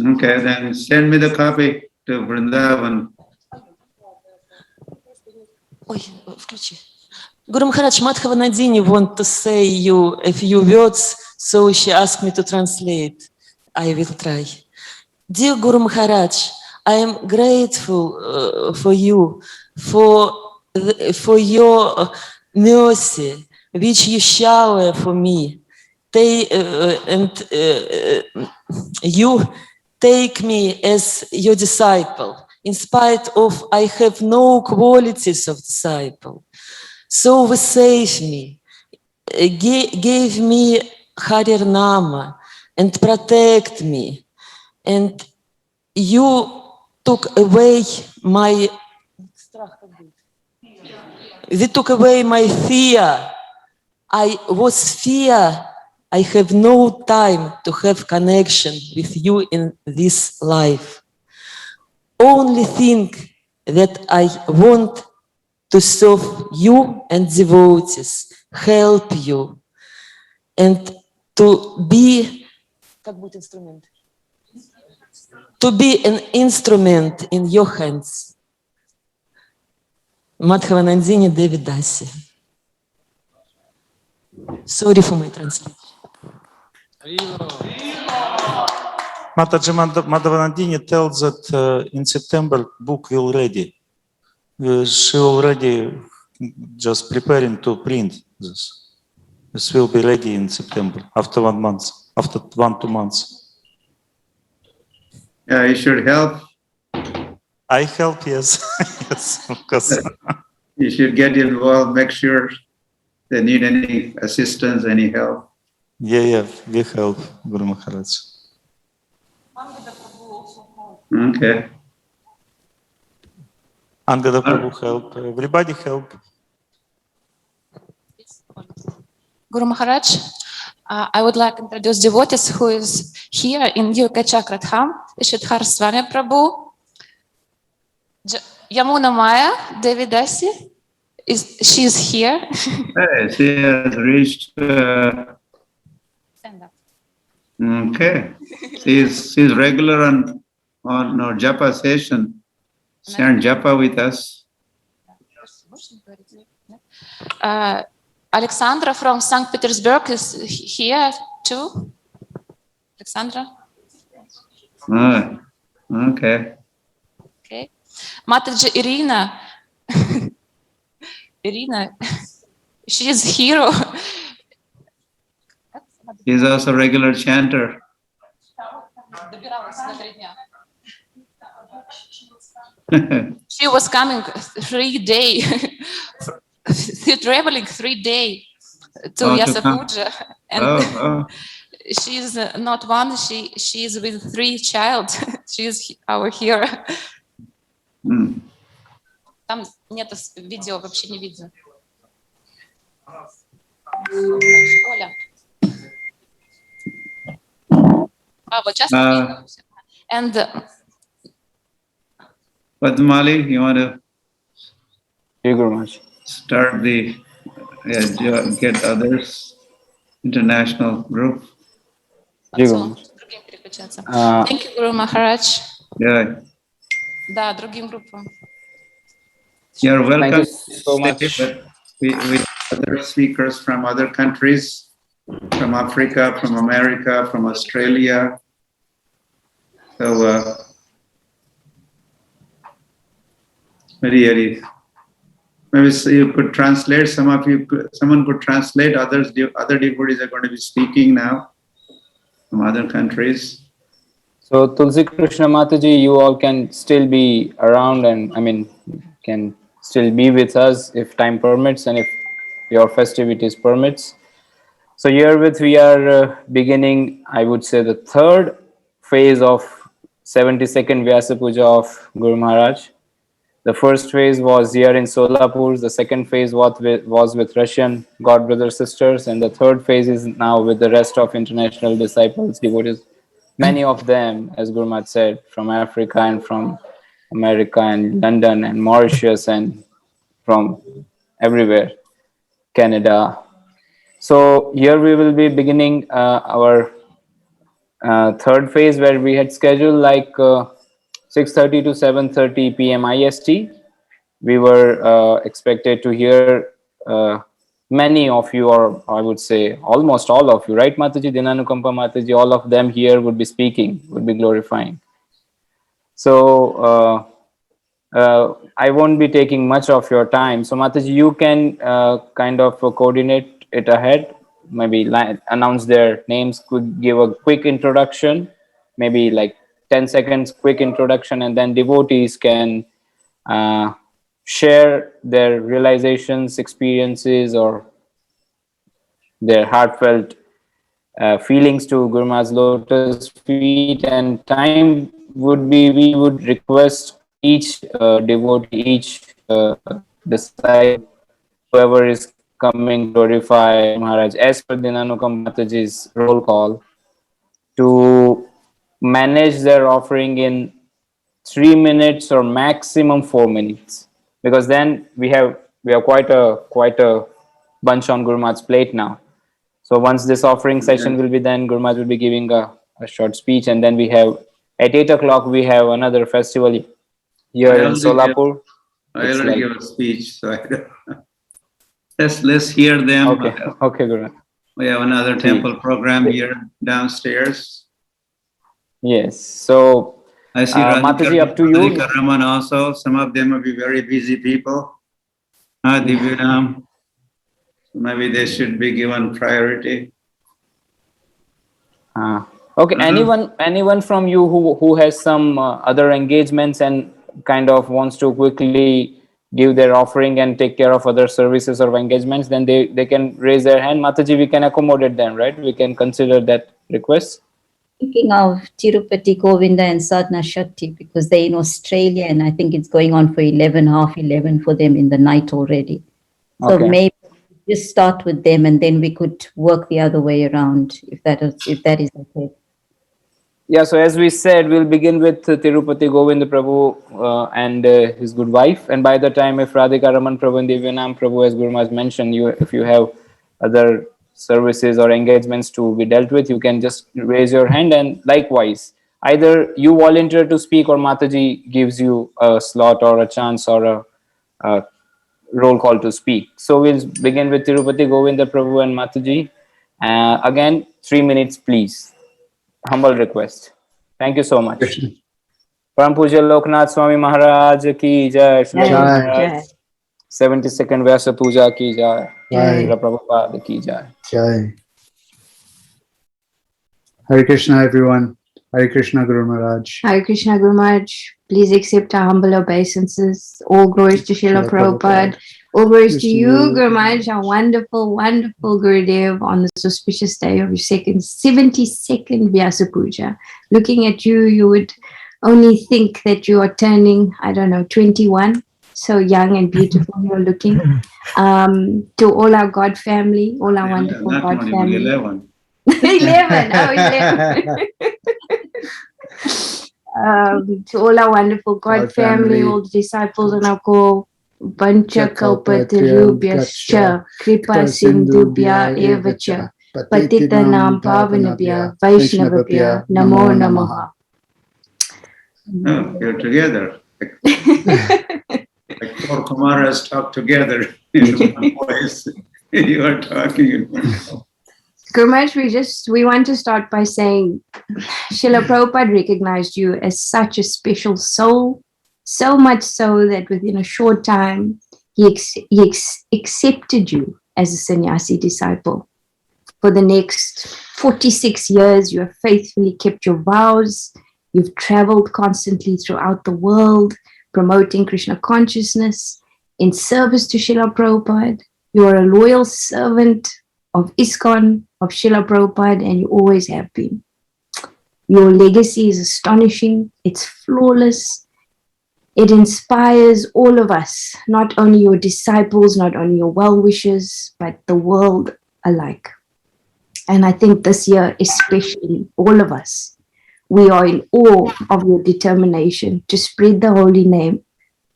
Okay, then send me the copy to Vrindavan. Guru Maharaj, Madhavanandini want to say you a few words, so she asked me to translate. I will try. Dear Guru Maharaj, I am grateful for you, for your mercy, which you shower for me. You take me as your disciple, in spite of I have no qualities of disciple. So you save me, gave me Harir Nama, and protect me. And you took away my fear. I was fear. I have no time to have connection with you in this life. Only thing that I want to serve you and devotees, help you, and to be an instrument in your hands. Madhavanandini Devidasi. Sorry for my translation. Mataji Madhavanandini tells that in September book will ready. She already just preparing to print this. This will be ready in September, after 1 month, after 1-2 months. Yeah, you should help. I help, yes. Yes, of course. You should get involved, make sure they need any assistance, any help. Yeah, we help, Guru Maharaj. Okay. Angada Prabhu help, everybody help. Guru Maharaj, I would like to introduce devotees who is here in UK Chakratham, Ishidhar Swami Prabhu, Yamuna Maya Devidasi, she is here. Hey, she has reached. Okay, she's regular on our Japa session. Chant Japa with us. Alexandra from St. Petersburg is here too. Alexandra. Okay. Okay. Mataji Irina. Irina, she is hero. She's also a regular chanter. She was coming 3 days, traveling 3 days to Vyasa Puja, and she's not one. She is with 3 child. She is our hero. Там нет видео, вообще не видно. Оля. Вот сейчас видно. And Padmali, you want to start the get others international group? переключаться. Thank you, Guru Maharaj. Yeah. Да, другим группам. You're welcome. Thank you so much. But we other speakers from other countries, from Africa, from America, from Australia. So, maybe you could translate. Someone could translate. Other devotees are going to be speaking now from other countries. So Tulsi Krishna Mataji, you all can still be around, and can still be with us if time permits and if your festivities permits. So herewith we are beginning, I would say, the third phase of 72nd Vyasa Puja of Guru Maharaj. The first phase was here in Solapur. The second phase was with Russian God brothers sisters, and the third phase is now with the rest of international disciples, devotees. Many of them, as Guru Maharaj said, from Africa and from America and London and Mauritius and from everywhere, Canada. So here we will be beginning our third phase, where we had scheduled like 6:30 to 7:30 p.m. IST. We were expected to hear many of you, or I would say almost all of you, right, Mataji, Dinanukampa Mataji, all of them here would be speaking, would be glorifying. So I won't be taking much of your time. So Mataji, you can kind of coordinate it ahead, maybe announce their names, could give a quick introduction, maybe like 10 seconds quick introduction, and then devotees can share their realizations, experiences, or their heartfelt feelings to Guru Maharaj's lotus feet. And time would be, we would request each devotee, each disciple, whoever is coming to glorify Maharaj, as per Dinanukam Mataji's roll call, to manage their offering in 3 minutes or maximum 4 minutes, because then we have quite a bunch on Guru Maharaj's plate now. So once this offering session will be done, Guru Maharaj will be giving a short speech, and then we have at 8 o'clock we have another festival here in Solapur. I already gave a speech, so let's hear them. Okay, Guru. We have another temple program here downstairs. Yes. So I see Mataji, up to you. Radhika Raman also. Some of them will be very busy people. Divyanam. Maybe they should be given priority. Okay. Anyone from you who has some other engagements and kind of wants to quickly give their offering and take care of other services or engagements, then they can raise their hand. Mataji, we can accommodate them, right? We can consider that request. Speaking of Tirupati, Govinda and Sadhana Shakti, because they're in Australia and I think it's going on for 11 for them in the night already. So maybe just start with them and then we could work the other way around if that is okay. Yeah, so as we said, we'll begin with Tirupati Govinda Prabhu and his good wife. And by the time, if Radhika Raman Prabhu and Divyanam Prabhu, as Guru Maharaj mentioned, if you have other services or engagements to be dealt with, you can just raise your hand. And likewise, either you volunteer to speak or Mataji gives you a slot or a chance or a roll call to speak. So we'll begin with Tirupati Govinda Prabhu and Mataji. Again, 3 minutes, please. Humble request. Thank you so much. Param Puja Lokanath Swami Maharaj ki jai. 72nd Vyasa Puja ki jai. Srila Prabhupada ki jai. Jai. Hare Krishna, everyone. Hare Krishna, Guru Maharaj. Hare Krishna, Guru Maharaj. Please accept our humble obeisances. All glories to Srila Prabhupada. All glories to you, Guru Maharaj, our wonderful, wonderful Gurudev, on this auspicious day of your 72nd Vyasa Puja. Looking at you, you would only think that you are turning, 21. So young and beautiful you're looking. To all our God family, all our wonderful God family. 11. 11. To all our wonderful God family, all the disciples on our call. Vancha kalpatarubhyascha kripa sindhubhya evacha Patitanam Pavanabhya Vaishnavabhya Namo Namaha. Oh, you're together. Like four Kumaras talk together in one voice. You are talking in one voice. Guru Maharaj, we want to start by saying Srila Prabhupada recognized you as such a special soul, so much so that within a short time, he accepted you as a sannyasi disciple. For the next 46 years, you have faithfully kept your vows. You've traveled constantly throughout the world, promoting Krishna consciousness in service to Srila Prabhupada. You are a loyal servant of ISKCON, of Srila Prabhupada, and you always have been. Your legacy is astonishing. It's flawless. It inspires all of us, not only your disciples, not only your well-wishers, but the world alike. And I think this year, especially, all of us, we are in awe of your determination to spread the holy name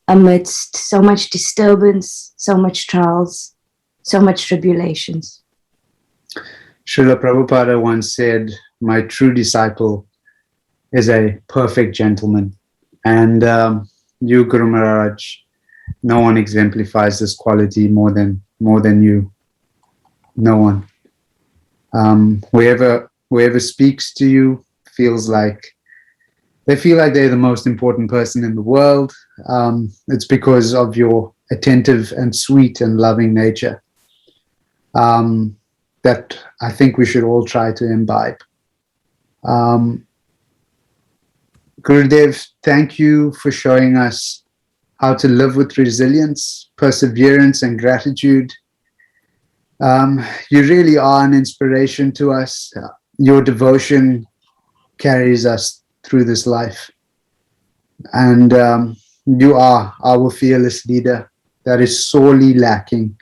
amidst so much disturbance, so much trials, so much tribulations. Srila Prabhupada once said, "My true disciple is a perfect gentleman." And you, Guru Maharaj, no one exemplifies this quality more than you. No one. Whoever speaks to you feels like they're the most important person in the world. It's because of your attentive and sweet and loving nature that I think we should all try to imbibe. Gurudev, thank you for showing us how to live with resilience, perseverance, and gratitude. You really are an inspiration to us. Your devotion carries us through this life. And you are our fearless leader that is sorely lacking.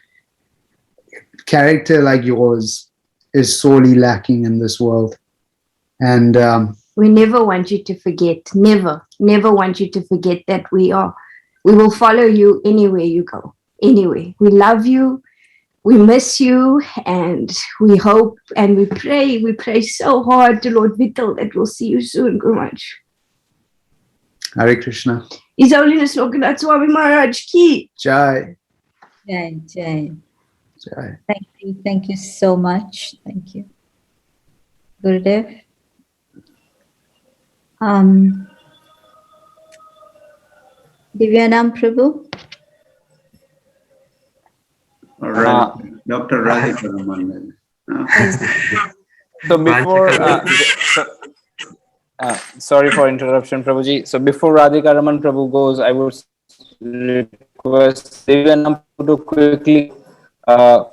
Character like yours is sorely lacking in this world. And we never want you to forget, never want you to forget that we will follow you anywhere you go, anywhere. We love you, we miss you, and we hope and we pray so hard to Lord Vittal that we'll see you soon, Guru Maharaj. Hare Krishna. His Holiness Lokanath Swami Maharaj ki Jai. Jai, Jai. Jai. Thank you so much. Thank you. Gurudev. Divyanam Prabhu. All right. Dr. Radhika Raman. So before, sorry for interruption, Prabhuji. So before Radhika Raman Prabhu goes, I would request Divyanam to quickly,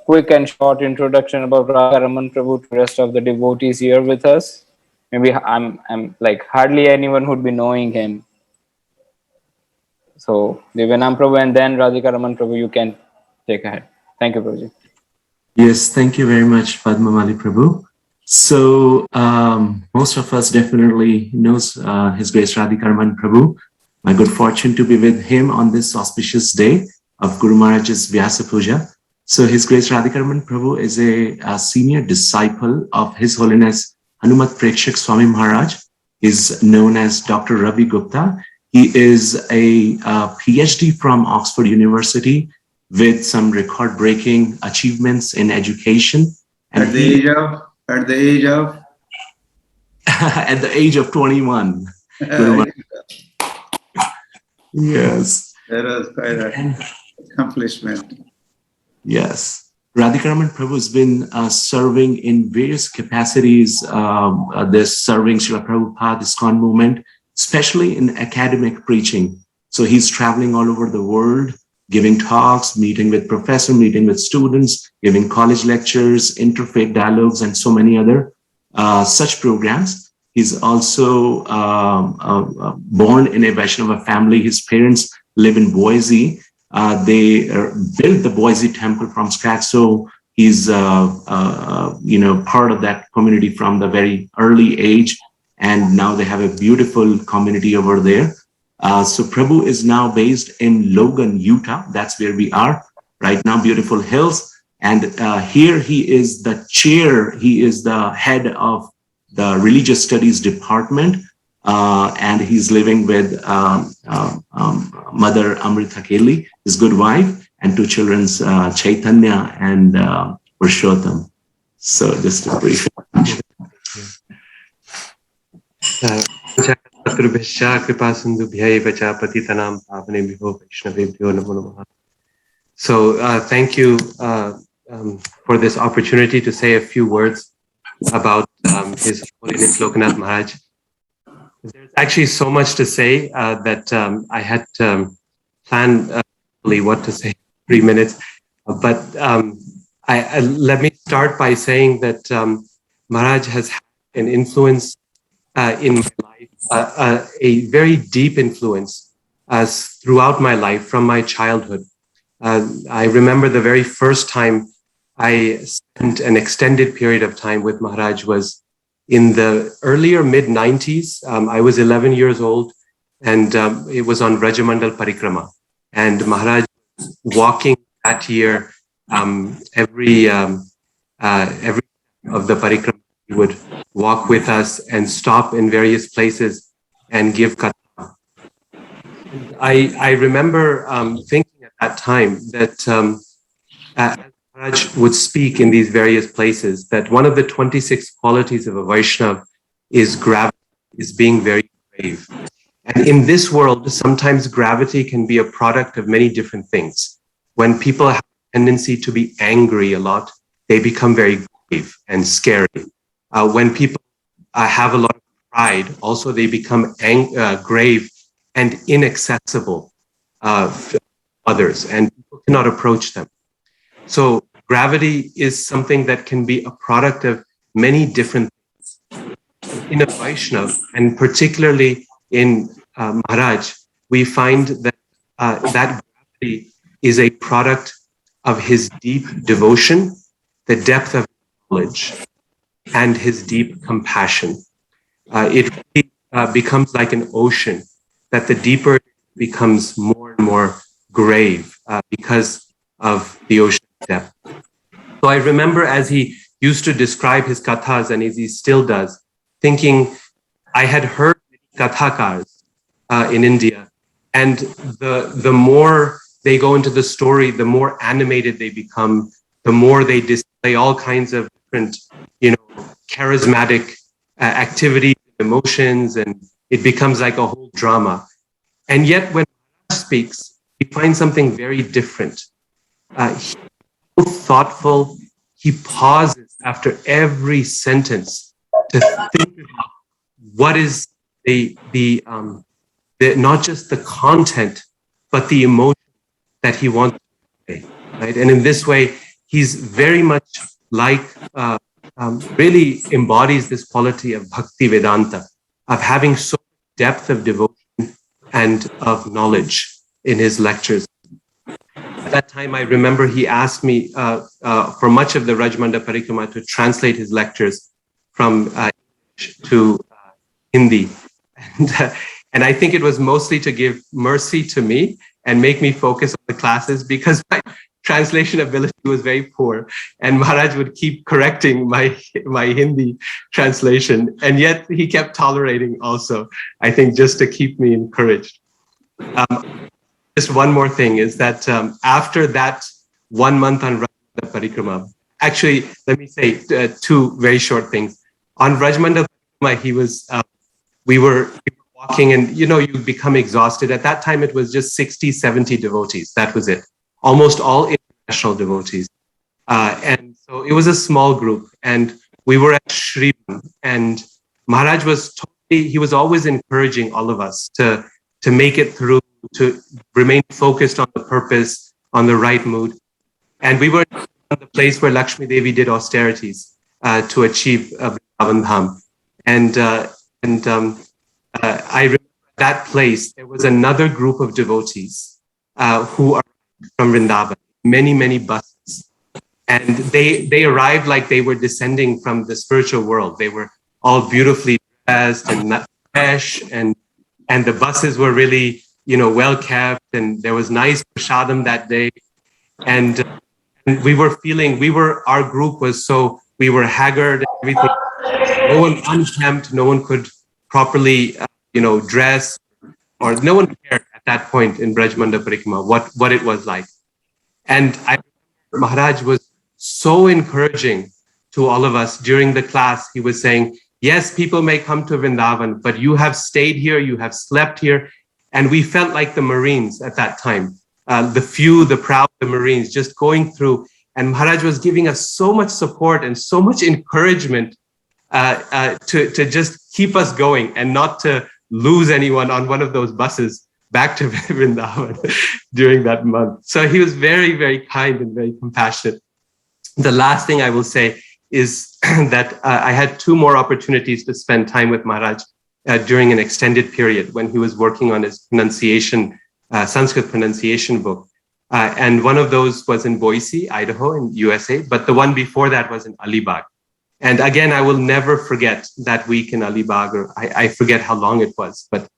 quick and short introduction about Radhika Raman Prabhu to the rest of the devotees here with us. Maybe I'm like hardly anyone would be knowing him. So Divyanam Prabhu and then Radhika Raman Prabhu, you can take ahead. Thank you, Prabhuji. Yes, thank you very much, Padmamali Prabhu. So most of us definitely knows His Grace Radhika Raman Prabhu. My good fortune to be with him on this auspicious day of Guru Maharaj's Vyasa Puja. So His Grace Radhika Raman Prabhu is a senior disciple of His Holiness Hanumat Prekshak Swami Maharaj. Is known as Dr. Ravi Gupta. He is a PhD from Oxford University with some record-breaking achievements in education. And at the age of 21. Yes. That was quite an accomplishment. Yes. Radhika Raman Prabhu has been serving in various capacities, serving Srila Prabhupada, ISKCON movement, especially in academic preaching. So he's traveling all over the world, giving talks, meeting with professors, meeting with students, giving college lectures, interfaith dialogues, and so many other such programs. He's also born in a Vaishnava family. His parents live in Boise. They built the Boise temple from scratch. So he's, part of that community from the very early age. And now they have a beautiful community over there. So Prabhu is now based in Logan, Utah. That's where we are right now, beautiful hills. And here he is the chair, he is the head of the religious studies department, and he's living with Mother Amrita Keli, his good wife, and two children, Chaitanya and Purushottam. So just a brief. So thank you for this opportunity to say a few words about His Holiness Lokanath Maharaj. There's actually so much to say that I had planned what to say in 3 minutes, but let me start by saying that Maharaj has had an influence in my life, a very deep influence throughout my life from my childhood. I remember the very first time I spent an extended period of time with Maharaj was in the earlier mid-90s. I was 11 years old, and it was on Rajamandal Parikrama. And Maharaj was walking that year, every of the Parikrama, he would walk with us and stop in various places and give katha. I remember thinking at that time that as Maharaj would speak in these various places, that one of the 26 qualities of a Vaishnava is gravity, is being very grave. And in this world, sometimes gravity can be a product of many different things. When people have a tendency to be angry a lot, they become very grave and scary. When people have a lot of pride, also they become grave and inaccessible to others, and people cannot approach them. So gravity is something that can be a product of many different things. In a Vaishnava, and particularly in Maharaj, we find that that gravity is a product of his deep devotion, the depth of knowledge, and his deep compassion. It really becomes like an ocean, that the deeper it becomes more and more grave because of the ocean depth. So I remember as he used to describe his kathas, and as he still does, thinking, I had heard kathakars in India, and the more they go into the story, the more animated they become, the more they display all kinds of different, charismatic activities, emotions, and it becomes like a whole drama. And yet when Maharaj speaks, we find something very different. He's so thoughtful. He pauses after every sentence to think about what is the not just the content, but the emotion that he wants to say, right? And in this way, he's very much like, really embodies this quality of Bhakti Vedanta, of having so much depth of devotion and of knowledge in his lectures. At that time, I remember he asked me for much of the Rajmanda Parikrama to translate his lectures from English to Hindi. And I think it was mostly to give mercy to me and make me focus on the classes, because my translation ability was very poor, and Maharaj would keep correcting my Hindi translation, and yet he kept tolerating also, I think, just to keep me encouraged. Just one more thing is that after that 1 month on Rajmanda Parikrama, actually, let me say two very short things. On Rajmanda Parikrama, we were walking, and you become exhausted. At that time, it was just 60, 70 devotees. That was it. Almost all international devotees. And so it was a small group, and we were at Shrivan, and Maharaj he was always encouraging all of us to make it through, to remain focused on the purpose, on the right mood. And we were in the place where Lakshmi Devi did austerities to achieve Vrindavan Dham. And I remember that place, there was another group of devotees who are from Vrindavan, many, many buses. And they arrived like they were descending from the spiritual world. They were all beautifully dressed and fresh, and the buses were really, well kept, and there was nice prasadam that day. And And our group was we were haggard and everything. No one unkempt, no one could properly, dress, or no one cared at that point in Brajmanda Parikrama what it was like. And Maharaj was so encouraging to all of us during the class. He was saying, yes, people may come to Vrindavan, but you have stayed here, you have slept here. And we felt like the Marines at that time, the few, the proud, the Marines just going through. And Maharaj was giving us so much support and so much encouragement to just keep us going and not to lose anyone on one of those buses back to Vrindavan during that month. So he was very, very kind and very compassionate. The last thing I will say is that I had 2 more opportunities to spend time with Maharaj during an extended period when he was working on his pronunciation, Sanskrit pronunciation book. And one of those was in Boise, Idaho, in USA, but the one before that was in Alibag. And again, I will never forget that week in Alibag, or I forget how long it was, but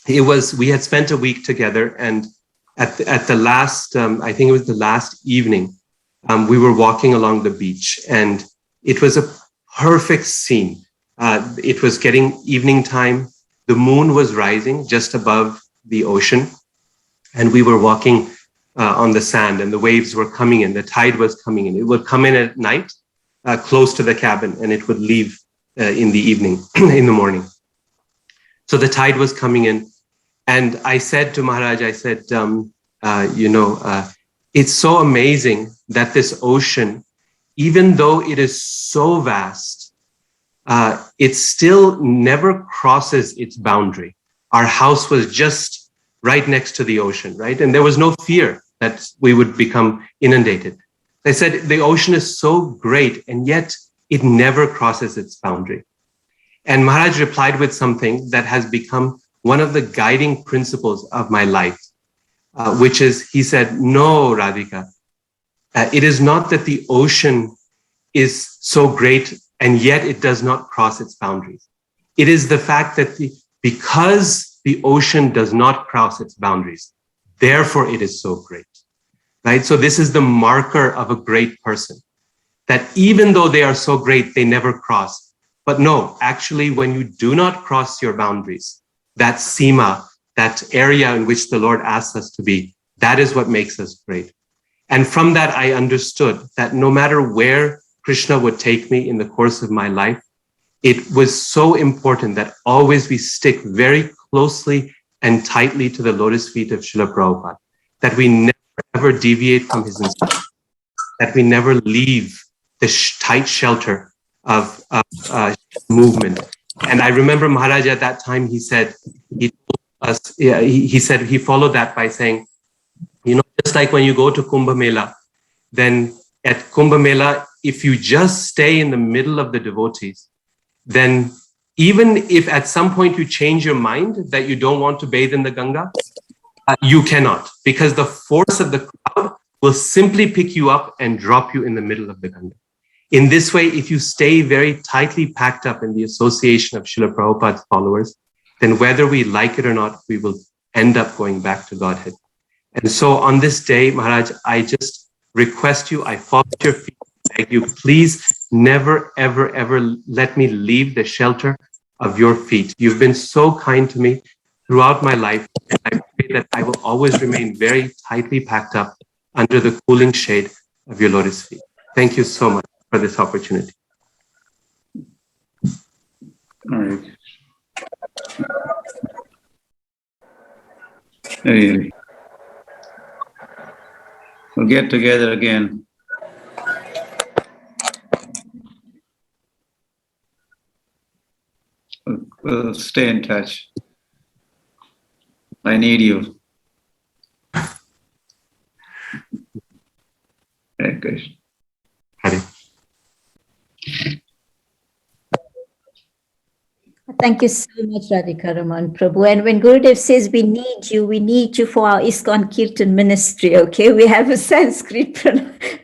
we had spent a week together, and at the last, I think it was the last evening, we were walking along the beach, and it was a perfect scene. It was getting evening time. The moon was rising just above the ocean, and we were walking on the sand, and the waves were coming in. The tide was coming in. It would come in at night, close to the cabin, and it would leave in the evening, in the morning. So the tide was coming in, and I said to Maharaj, I said, it's so amazing that this ocean, even though it is so vast, it still never crosses its boundary. Our house was just right next to the ocean, right? And there was no fear that we would become inundated. I said, the ocean is so great, and yet it never crosses its boundary. And Maharaj replied with something that has become one of the guiding principles of my life, which is, he said, no, Radhika, it is not that the ocean is so great and yet it does not cross its boundaries. It is the fact that because the ocean does not cross its boundaries, therefore it is so great, right? So this is the marker of a great person, that even though they are so great, they never cross. But no, actually, when you do not cross your boundaries, that sima, that area in which the Lord asks us to be, that is what makes us great. And from that, I understood that no matter where Krishna would take me in the course of my life, it was so important that always we stick very closely and tightly to the lotus feet of Srila Prabhupada, that we never ever deviate from his instruction, that we never leave the tight shelter of movement. And I remember Maharaj at that time, he said, he followed that by saying, just like when you go to Kumbh Mela, then at Kumbh Mela, if you just stay in the middle of the devotees, then even if at some point you change your mind that you don't want to bathe in the Ganga, you cannot, because the force of the crowd will simply pick you up and drop you in the middle of the Ganga. In this way, if you stay very tightly packed up in the association of Srila Prabhupada's followers, then whether we like it or not, we will end up going back to Godhead. And so on this day, Maharaj, I just request you, I fall at your feet, beg you, please never, ever, ever let me leave the shelter of your feet. You've been so kind to me throughout my life, and I pray that I will always remain very tightly packed up under the cooling shade of your lotus feet. Thank you so much for this opportunity. All right. Hey. We'll get together again. We'll stay in touch. I need you. Hare Krishna. Hare. Thank you so much, Radhika Raman Prabhu. And when Gurudev says we need you for our ISKCON Kirtan ministry, okay? We have a Sanskrit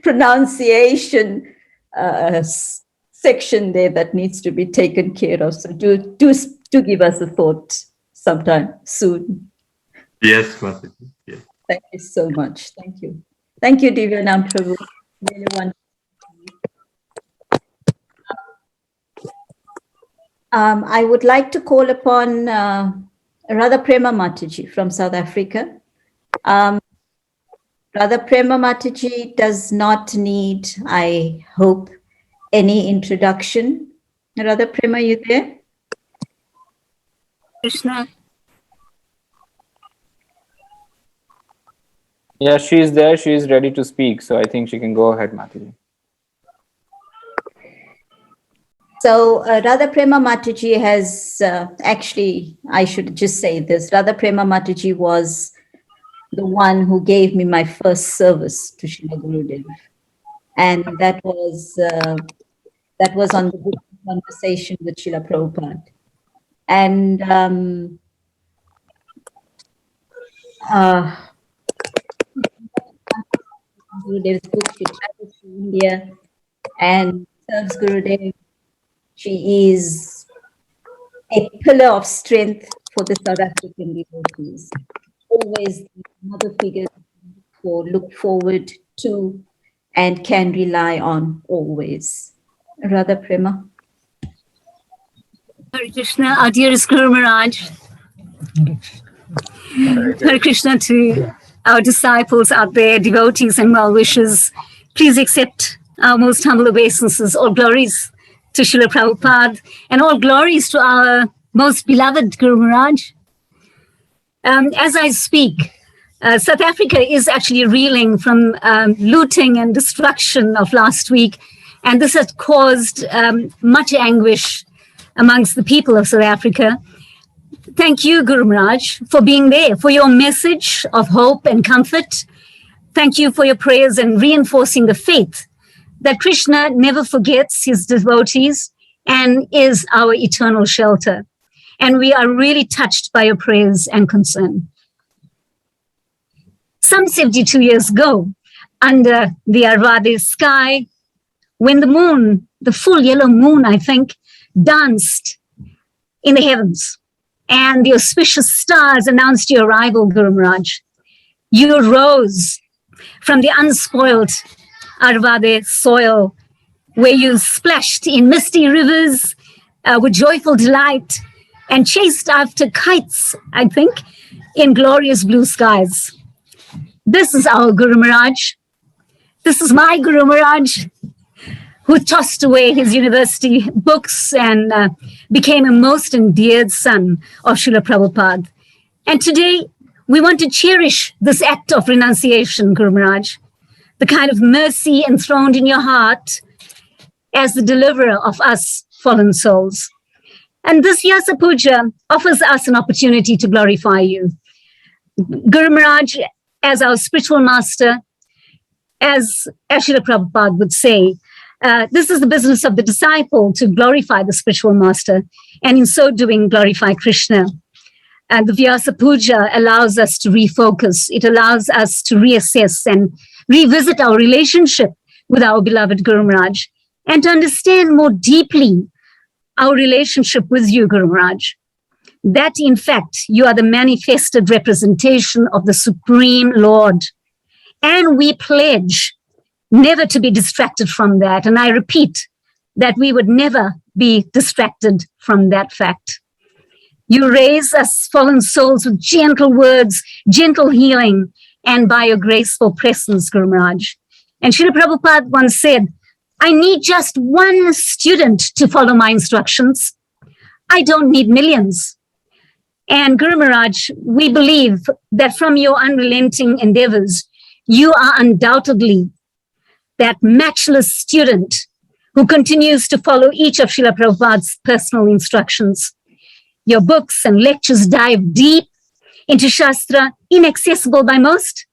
pronunciation section there that needs to be taken care of. So do give us a thought sometime soon. Yes, Mataji. Yes. Thank you so much. Thank you. Thank you, Divyanam Prabhu. Really wonderful. I would like to call upon Radha Prema Mataji from South Africa. Radha Prema Mataji does not need, I hope, any introduction. Radha Prema, you there? Krishna. Yeah, she is there. She is ready to speak. So I think she can go ahead, Mataji. So Radha Prema Mataji has actually, I should just say this, Radha Prema Mataji was the one who gave me my first service to Srila Gurudev. And that was on the book Conversation with Srila Prabhupada. And Gurudev's book, she travels to India and serves Gurudev. She is a pillar of strength for the South African devotees. Always another figure to look forward to and can rely on always. Radha Prema. Hare Krishna, our dearest Guru Maharaj. Hare Krishna to our disciples out there, devotees and well-wishers. Please accept our most humble obeisances. All glories to Srila Prabhupada and all glories to our most beloved Guru Maharaj. As I speak, South Africa is actually reeling from looting and destruction of last week, and this has caused much anguish amongst the people of South Africa. Thank you, Guru Maharaj, for being there, for your message of hope and comfort. Thank you for your prayers and reinforcing the faith that Krishna never forgets his devotees and is our eternal shelter. And we are really touched by your prayers and concern. Some 72 years ago, under the Arvade sky, when the moon, the full yellow moon, I think, danced in the heavens, and the auspicious stars announced your arrival, Guru Maharaj, you rose from the unspoiled Arvade soil, where you splashed in misty rivers with joyful delight and chased after kites, I think, in glorious blue skies. This is our Guru Maharaj. This is my Guru Maharaj, who tossed away his university books and became a most endeared son of Srila Prabhupada. And today, we want to cherish this act of renunciation, Guru Maharaj, the kind of mercy enthroned in your heart as the deliverer of us fallen souls. And this Vyasa Puja offers us an opportunity to glorify you. Guru Maharaj, as our spiritual master, as Srila Prabhupada would say, this is the business of the disciple to glorify the spiritual master, and in so doing, glorify Krishna. And the Vyasa Puja allows us to refocus. It allows us to reassess and revisit our relationship with our beloved Guru Maharaj and to understand more deeply our relationship with you, Guru Maharaj. That, in fact, you are the manifested representation of the Supreme Lord. And we pledge never to be distracted from that. And I repeat that we would never be distracted from that fact. You raise us fallen souls with gentle words, gentle healing, and by your graceful presence, Guru Maharaj. And Srila Prabhupada once said, I need just one student to follow my instructions. I don't need millions. And Guru Maharaj, we believe that from your unrelenting endeavors, you are undoubtedly that matchless student who continues to follow each of Srila Prabhupada's personal instructions. Your books and lectures dive deep into Shastra, inaccessible by most.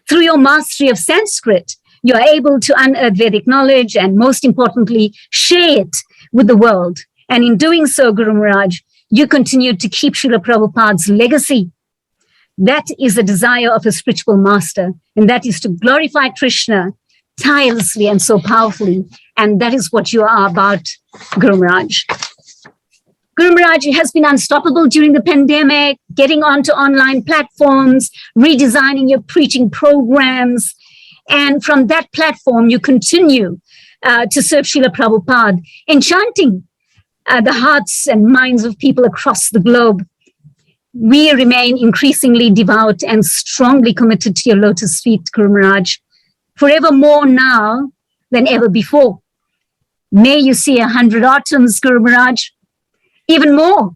Through your mastery of Sanskrit, you are able to unearth Vedic knowledge and, most importantly, share it with the world. And in doing so, Guru Maharaj, you continue to keep Srila Prabhupada's legacy. That is the desire of a spiritual master, and that is to glorify Krishna tirelessly and so powerfully. And that is what you are about, Guru Maharaj. Guru Maharaj has been unstoppable during the pandemic, getting onto online platforms, redesigning your preaching programs, And from that platform, you continue to serve Srila Prabhupada, enchanting the hearts and minds of people across the globe. We remain increasingly devout and strongly committed to your lotus feet, Guru Maharaj, forever more now than ever before. May you see 100 autumns, Guru Maharaj, even more.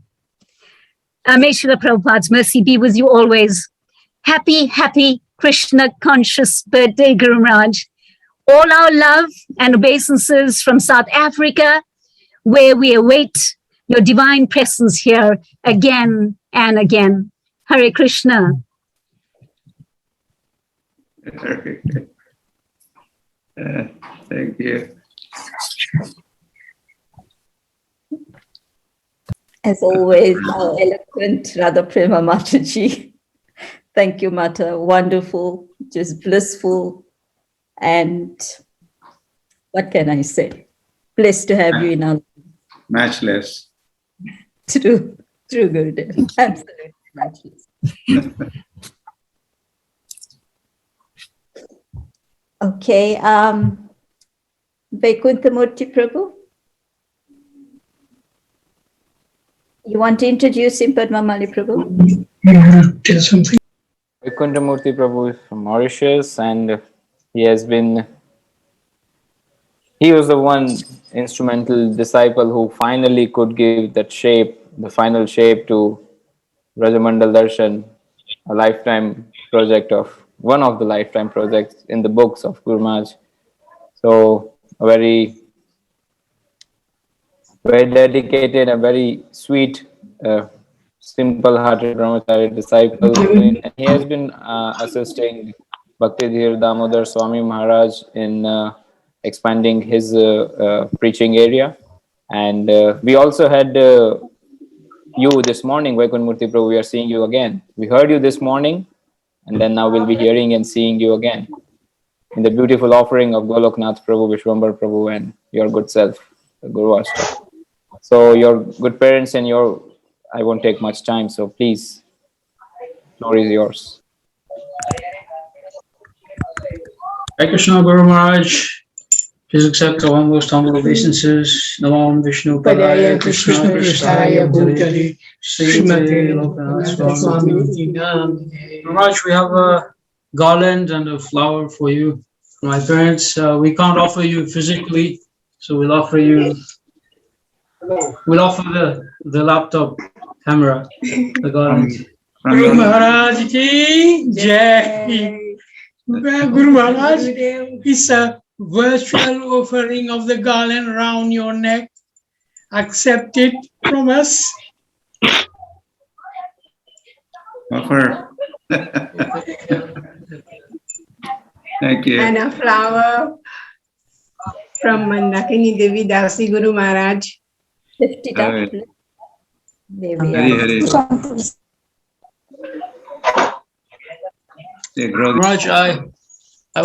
May Srila Prabhupada's mercy be with you always. Happy, happy Krishna conscious birthday, Guru Maharaj. All our love and obeisances from South Africa, where we await your divine presence here again and again. Hare Krishna. Thank you. As always, our eloquent Radha Prema Mataji. Thank you, Mata. Wonderful, just blissful. And what can I say? Blessed to have you in our Matchless. True, Gurudev. Absolutely matchless. Okay, Vaikunthamurti Prabhu. You want to introduce him, Padmamali Prabhu? Tell something. Vaikunthamurti Prabhu is from Mauritius, and he was the one instrumental disciple who finally could give that shape, the final shape to Rajamandal Darshan, a lifetime project one of the lifetime projects in the books of Guru Maharaj. So a very, very dedicated and very sweet, simple-hearted Brahmachari disciple. And he has been assisting Bhakti Dhir Damodar Swami Maharaj in expanding his preaching area. And we also had you this morning, Vaikunthamurti Prabhu. We are seeing you again. We heard you this morning, and then now we'll be hearing and seeing you again in the beautiful offering of Goloknath Prabhu, Vishwambar Prabhu, and your good self, Guru Ashtak. So your good parents and I won't take much time, so please, floor is yours. Hare Krishna, Guru Maharaj. Please accept our most humble obeisances. Namam Vishnu Padaya Krishna Krishnaya Bhutale Srimate Lokanath Swami. Guru Maharaj, we have a garland and a flower for you. My parents, we can't offer you physically, so we'll offer the laptop camera, the garland. Guru Maharaj ki Jai. Guru Maharaj, it's a virtual offering of the garland around your neck. Accept it from us. Offer. Thank you. And a flower from Mandakini Devi Dasi Guru Maharaj. Lift it up. There we are. Raj, I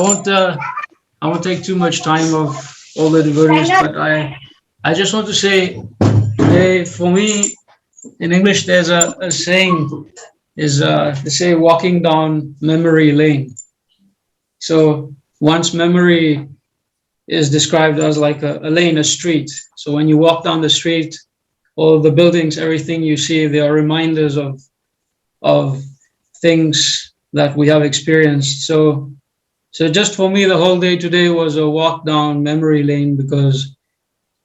won't take too much time of all the devotees, but I just want to say, for me, in English, there's a saying, they say walking down memory lane. So once memory is described as like a lane, a street. So when you walk down the street, all the buildings, everything you see, they are reminders of things that we have experienced. So just for me, the whole day today was a walk down memory lane, because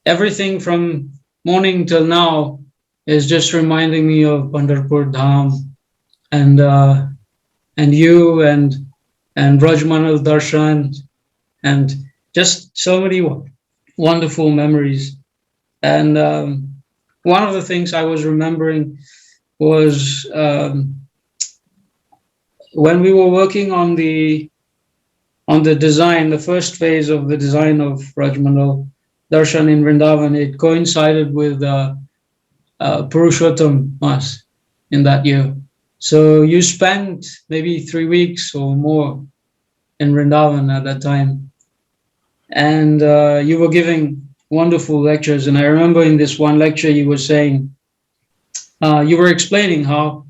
everything from morning till now is just reminding me of Pandharpur Dham and you and Rajmanal Darshan, and just so many wonderful memories. And one of the things I was remembering was when we were working on the design, the first phase of the design of Rajmanal Darshan in Vrindavan, it coincided with Purushottam Mas in that year. So you spent maybe 3 weeks or more in Vrindavan at that time. And you were giving wonderful lectures. And I remember in this one lecture you were saying, you were explaining how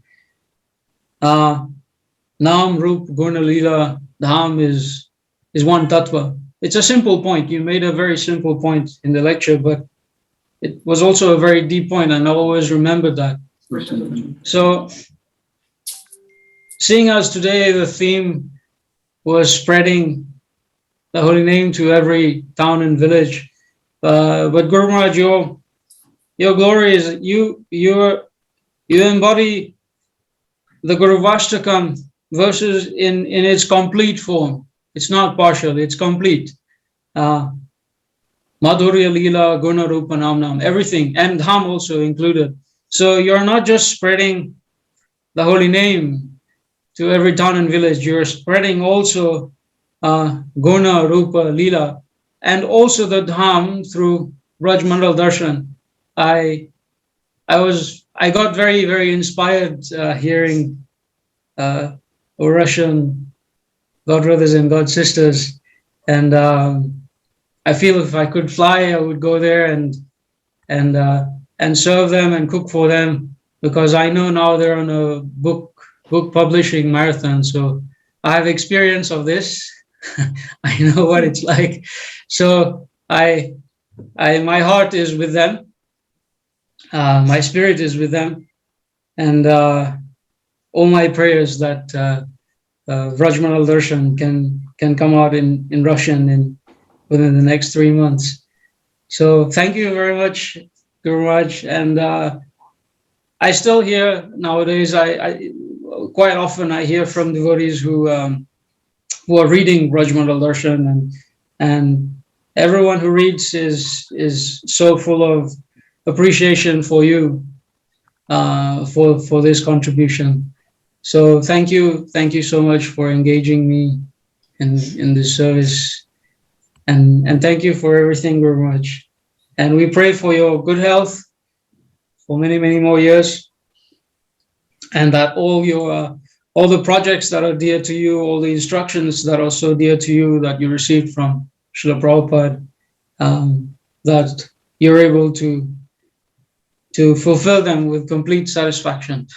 Nam, Rup, Guna, Lila, Dham is is one tattva. It's a simple point. You made a very simple point in the lecture, but it was also a very deep point, and I always remember that. So, seeing as today the theme was spreading the holy name to every town and village, but Guru Maharaj, your glory is you embody the Guru Vastakam verses in its complete form. It's not partial, it's complete. Madhurya Leela, Guna Rupa Namnam, everything, and Dham also included. So you're not just spreading the holy name to every town and village, you're spreading also Guna, Rupa, Leela, and also the Dham through Braj Mandal Darshan. I got very, very inspired hearing Russian God brothers and God sisters, and I feel if I could fly, I would go there and serve them and cook for them, because I know now they're on a book publishing marathon. So I have experience of this. I know what it's like. So my heart is with them. My spirit is with them, and all my prayers that Vrajmanal Darshan can come out in Russian within the next 3 months. So thank you very much, Guru Maharaj. And I still hear nowadays, I quite often I hear from devotees who are reading Vrajmanal Darshan, and everyone who reads is so full of appreciation for you for this contribution. So thank you so much for engaging me in this service, and thank you for everything very much. And we pray for your good health for many, many more years, and that all the projects that are dear to you, all the instructions that are so dear to you that you received from Srila Prabhupada, that you're able to fulfill them with complete satisfaction,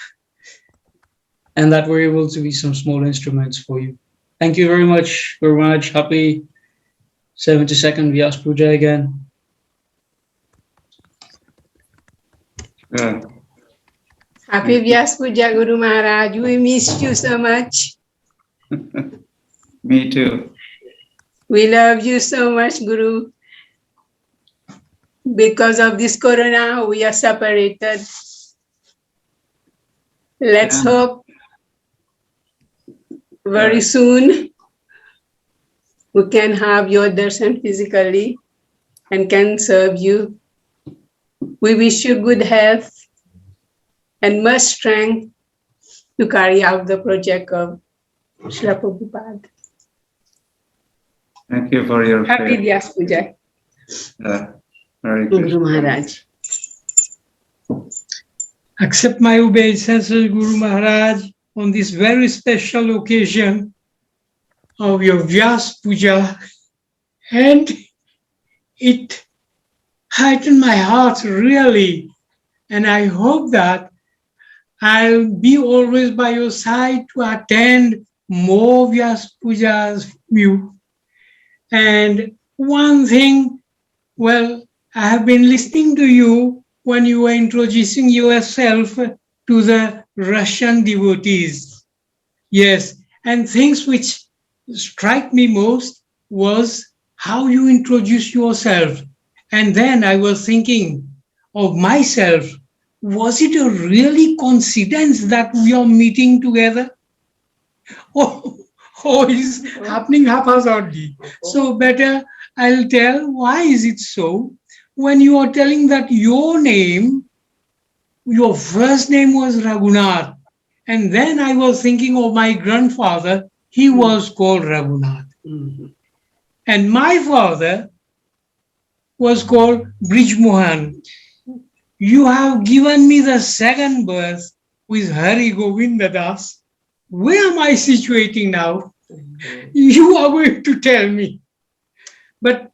and that we're able to be some small instruments for you. Thank you very much, Guru Maharaj. Happy 72nd Vyasa Puja again. Happy Vyasa Puja, Guru Maharaj. We missed you so much. Me too. We love you so much, Guru. Because of this corona, we are separated. Let's hope very soon we can have your darshan physically and can serve you. We wish you good health and much strength to carry out the project of Srila Prabhupada. Thank you for your Happy prayer. Vyasa Puja. Very good. Guru Maharaj. Accept my obeisances, Guru Maharaj, on this very special occasion of your Vyasa Puja, and it heightened my heart really, and I hope that I'll be always by your side to attend more Vyasa Pujas from you. And one thing, well, I have been listening to you when you were introducing yourself to the Russian devotees. Yes, and things which strike me most was how you introduced yourself. And then I was thinking of myself, was it a really coincidence that we are meeting together? Or it's happening haphazardly? So better I'll tell, why is it so? When you are telling that your name, your first name was Raghunath, and then I was thinking of my grandfather, he was called Raghunath. And my father was called Brijmohan. You have given me the second birth with Hari Govinda Das. Where am I situating now? You are going to tell me. But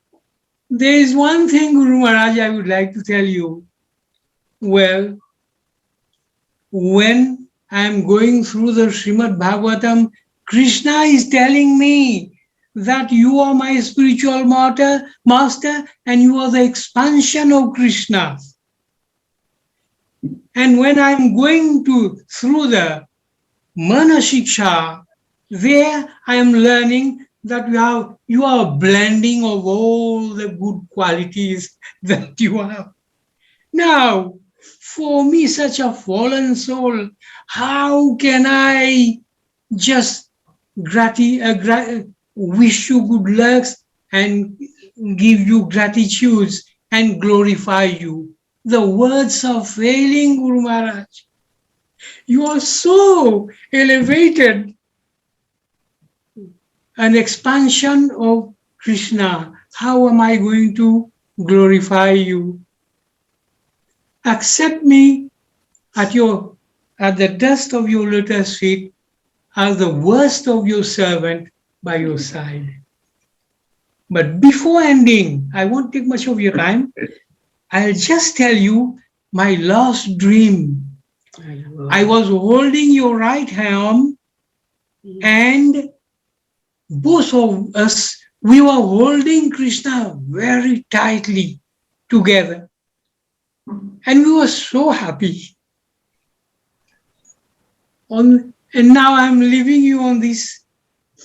there is one thing, Guru Maharaj, I would like to tell you. Well, when I am going through the Srimad Bhagavatam, Krishna is telling me that you are my spiritual master and you are the expansion of Krishna. And when I'm going through the Mana Shiksha, there I am learning that you are a blending of all the good qualities that you have. Now, for me, such a fallen soul, how can I just wish you good lucks and give you gratitudes and glorify you? The words are failing, Guru Maharaj. You are so elevated, an expansion of Krishna. How am I going to glorify you? Accept me at the dust of your lotus feet as the worst of your servant by your side. But before ending, I won't take much of your time. I'll just tell you my last dream. I was holding your right hand and both of us, we were holding Krishna very tightly together. And we were so happy. And now I'm leaving you on this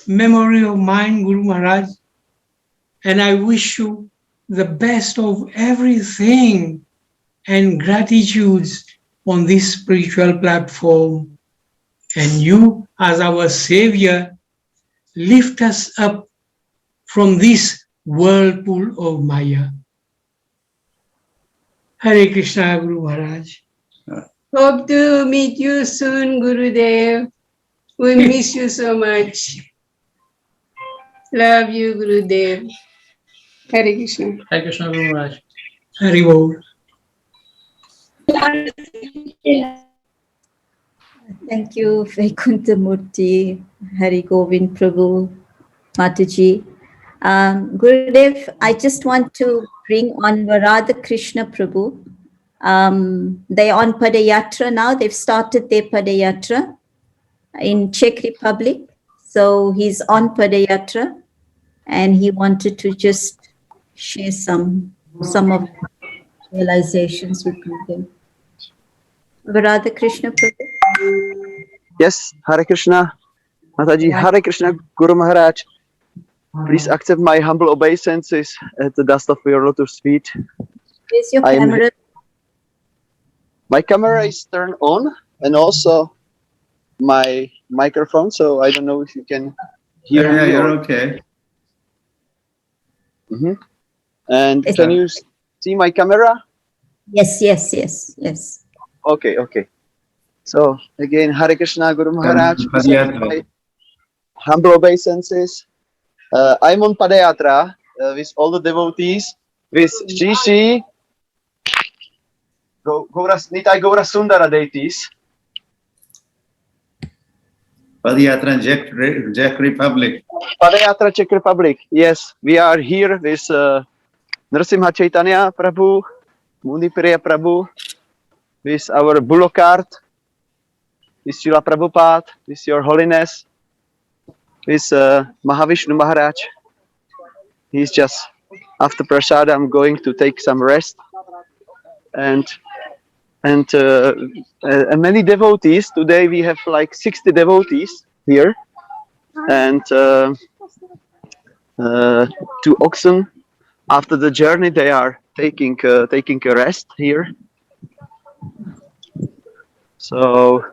memory of mine, Guru Maharaj. And I wish you the best of everything and gratitudes on this spiritual platform. And you, as our Savior, lift us up from this whirlpool of Maya. Hare Krishna, Guru Maharaj. Hope to meet you soon, Gurudev. We miss you so much. Love you, Gurudev. Hare Krishna. Hare Krishna, Guru Maharaj. Hari Bol. Thank you, Vaikuntha Murti, Hari Govind Prabhu, Mataji. Gurudev, I just want to bring on Radha Krishna Prabhu. They're on Padayatra now. They've started their Padayatra in Czech Republic. So he's on Padayatra and he wanted to just share some of the realizations with you. Radha Krishna Prabhu. Yes, Hare Krishna. Mataji, Hare Krishna, Guru Maharaj. Please accept my humble obeisances at the dust of your lotus feet. Where's your camera? My camera is turned on and also my microphone, so I don't know if you can hear me. Yeah, you're okay. And can you see my camera? Yes. Okay. So again, Hare Krishna, Guru Maharaj. My humble obeisances. I'm on Padayatra with all the devotees, with Shri Nitai Gaura Sundara deities. Padayatra in Czech Republic. Padayatra Czech Republic. Yes, we are here with Nrsimha Chaitanya Prabhu, Munipriya Prabhu, with our bullock cart, with Srila Prabhupada, with Your Holiness, with Mahavishnu Maharaj. He's just after prasad. I'm going to take some rest, and many devotees. Today we have like 60 devotees here, and 2 oxen. After the journey, they are taking a rest here. So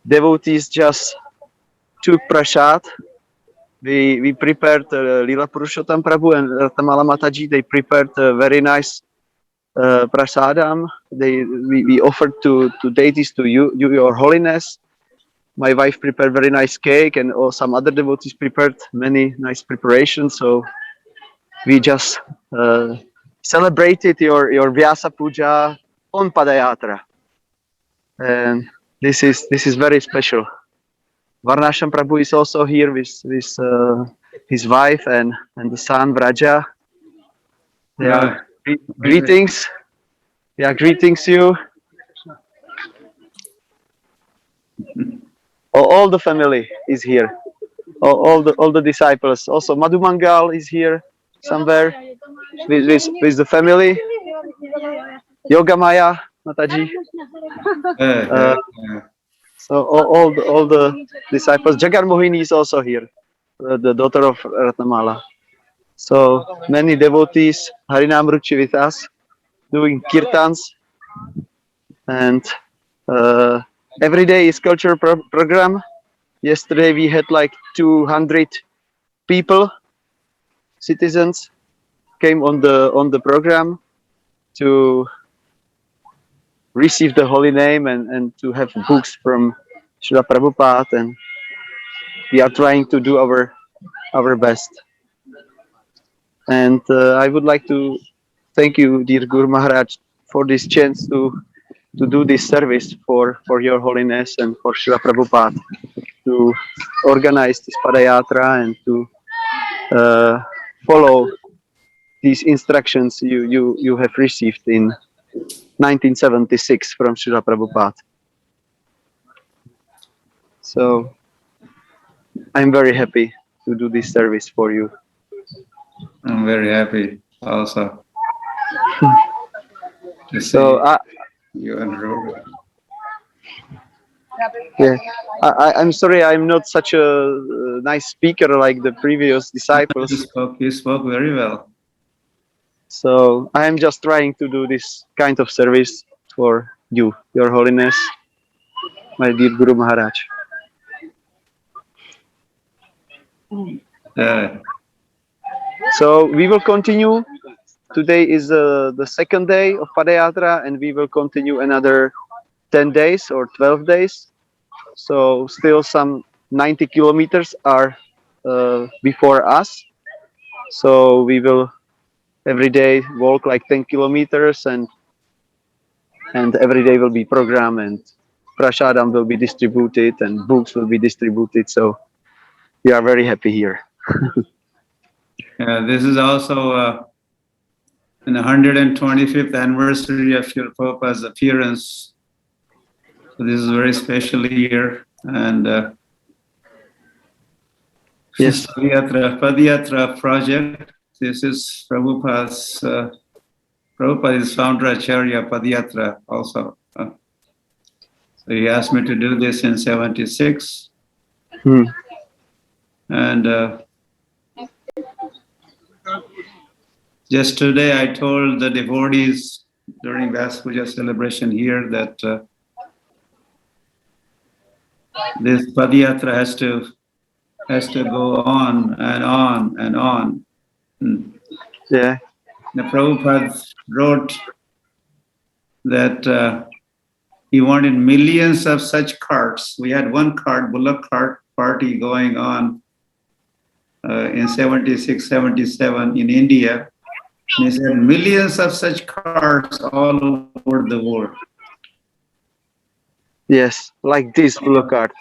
devotees just took prasad. We prepared Lila Purushottam Prabhu and Japa-mala Mataji. They prepared a very nice prasadam. We offered to deities, to you, Your Holiness. My wife prepared very nice cake, and some other devotees prepared many nice preparations. So we just celebrated your Vyasa Puja on Padayatra, and this is very special. Varnashram Prabhu is also here with his wife and the son Vraja. They are greetings. Yeah, greetings you. All the family is here. all the disciples. Also, Madhumangal is here somewhere with the family. Yogamaya Mataji. So all the disciples. Jagar Mohini is also here, the daughter of Ratnamala. So many devotees, Harinam Ruchi with us, doing kirtans, and every day is culture program. Yesterday we had like 200 people, citizens, came on the program to receive the holy name and to have books from Srila Prabhupada, and we are trying to do our best. And I would like to thank you, dear Guru Maharaj, for this chance to do this service for your holiness and for Srila Prabhupada, to organize this Padayatra and to follow these instructions you have received in 1976 from Srila Prabhupada. So I'm very happy to do this service for you. I'm very happy also. So you enrolled. Yeah, I'm sorry, I'm not such a nice speaker like the previous disciples. You spoke very well. So I am just trying to do this kind of service for you, Your Holiness, my dear Guru Maharaj. So we will continue. Today is the second day of Padayatra, and we will continue another 10 days or 12 days. So still some 90 kilometers are before us. So we will every day walk like 10 kilometers, and every day will be program, and prasadam will be distributed and books will be distributed. So we are very happy here. This is also an 125th anniversary of your Prabhupada's appearance. So this is a very special year, and yes, Padayatra project. This is Prabhupada's. Prabhupada is founder Acharya Padayatra also. So he asked me to do this in 76. And just today I told the devotees during Vyasa Puja celebration here that this Padayatra has to go on and on and on. Yeah. The Prabhupada wrote that he wanted millions of such carts. We had one cart, bullock cart party going on in 76, 77 in India. And he said millions of such carts all over the world. Yes, like this bullock cart.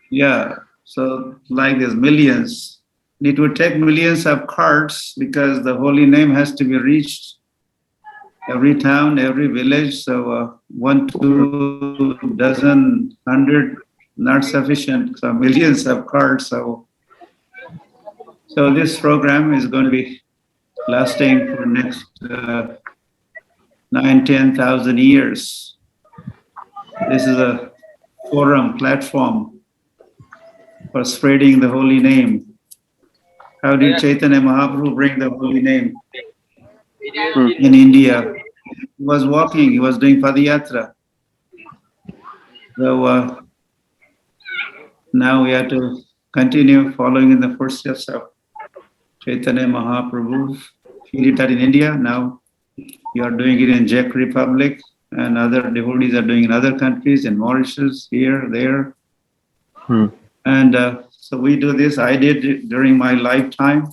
Yeah, so like this, millions. It would take millions of carts because the holy name has to be reached every town, every village. So 1, 2 dozen, 100, not sufficient. So millions of carts. So this program is going to be lasting for next 9,000-10,000 years. This is a forum, platform for spreading the holy name. How did Chaitanya Mahaprabhu bring the holy name in India? He was walking, he was doing Padayatra. So now we have to continue following in the footsteps of Chaitanya Mahaprabhu. He did that in India. Now you are doing it in Czech Republic, and other devotees are doing in other countries, in Mauritius, here, there. And so we do this. I did it during my lifetime.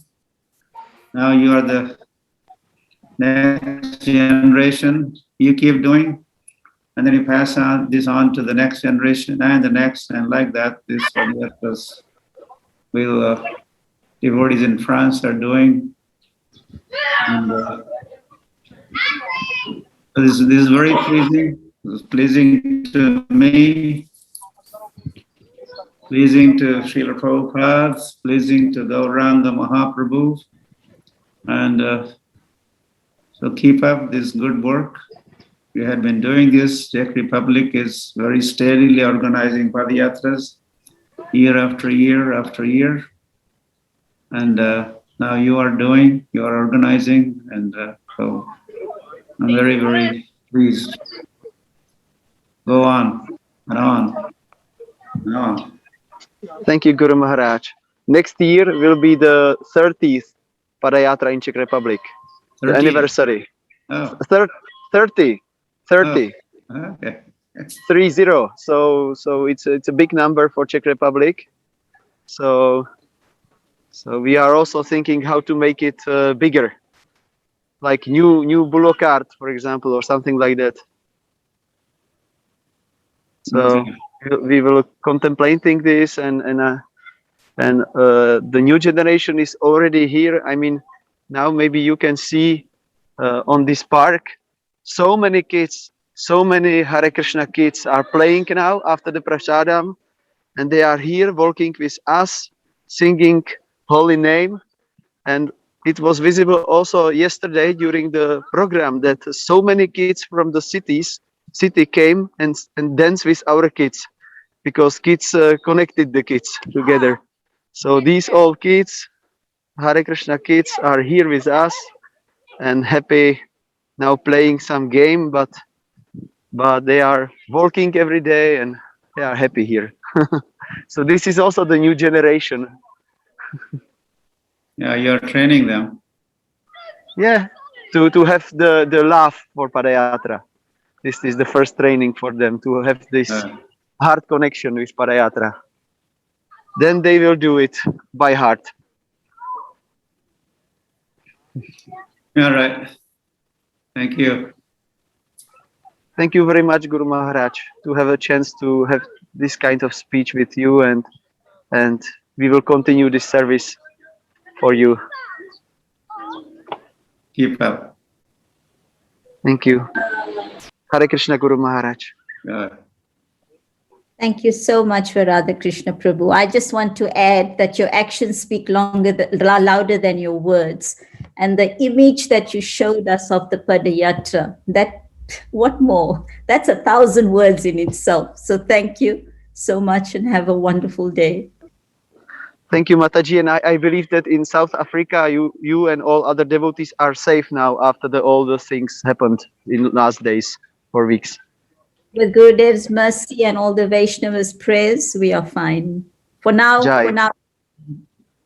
Now you are the next generation. You keep doing, and then you pass on this on to the next generation and the next, and like that. This Padayatras will devotees in France are doing. And this is very pleasing. It's pleasing to me. pleasing to Srila Prabhupada, pleasing to Gauranga Mahaprabhu. And so keep up this good work. You had been doing this. Czech Republic is very steadily organizing Padayatras year after year after year. And now you are organizing, and so I'm very, very pleased. Go on and on and on. Thank you, Guru Maharaj. Next year will be the 30th Padayatra in Czech Republic, 30. the anniversary. Oh. 30. Okay. 30. So it's a big number for Czech Republic. So we are also thinking how to make it bigger, like new Bulokart, for example, or something like that. So we will contemplating this, and the new generation is already here. I mean, now maybe you can see on this park, so many kids, so many Hare Krishna kids are playing now after the prasadam, and they are here working with us, singing holy name. And it was visible also yesterday during the program that so many kids from the city came and danced with our kids, because kids connected the kids together. So these all kids, Hare Krishna kids, are here with us and happy now playing some game, but they are working every day and they are happy here. So this is also the new generation. Yeah, you're training them. Yeah, to have the love for Padayatra. This is the first training for them, to have this heart connection with Padayatra. Then they will do it by heart. All right. Thank you. Thank you very much, Guru Maharaj, to have a chance to have this kind of speech with you, and we will continue this service for you. Keep up. Thank you. Hare Krishna, Guru Maharaj. Thank you so much for Radha Krishna Prabhu. I just want to add that your actions speak louder than your words. And the image that you showed us of the Padayatra, what more? That's 1,000 words in itself. So thank you so much and have a wonderful day. Thank you, Mataji. And I believe that in South Africa, you and all other devotees are safe now after all the things happened in last days or weeks. With Gurudev's mercy and all the Vaishnavas' prayers, we are fine. For now,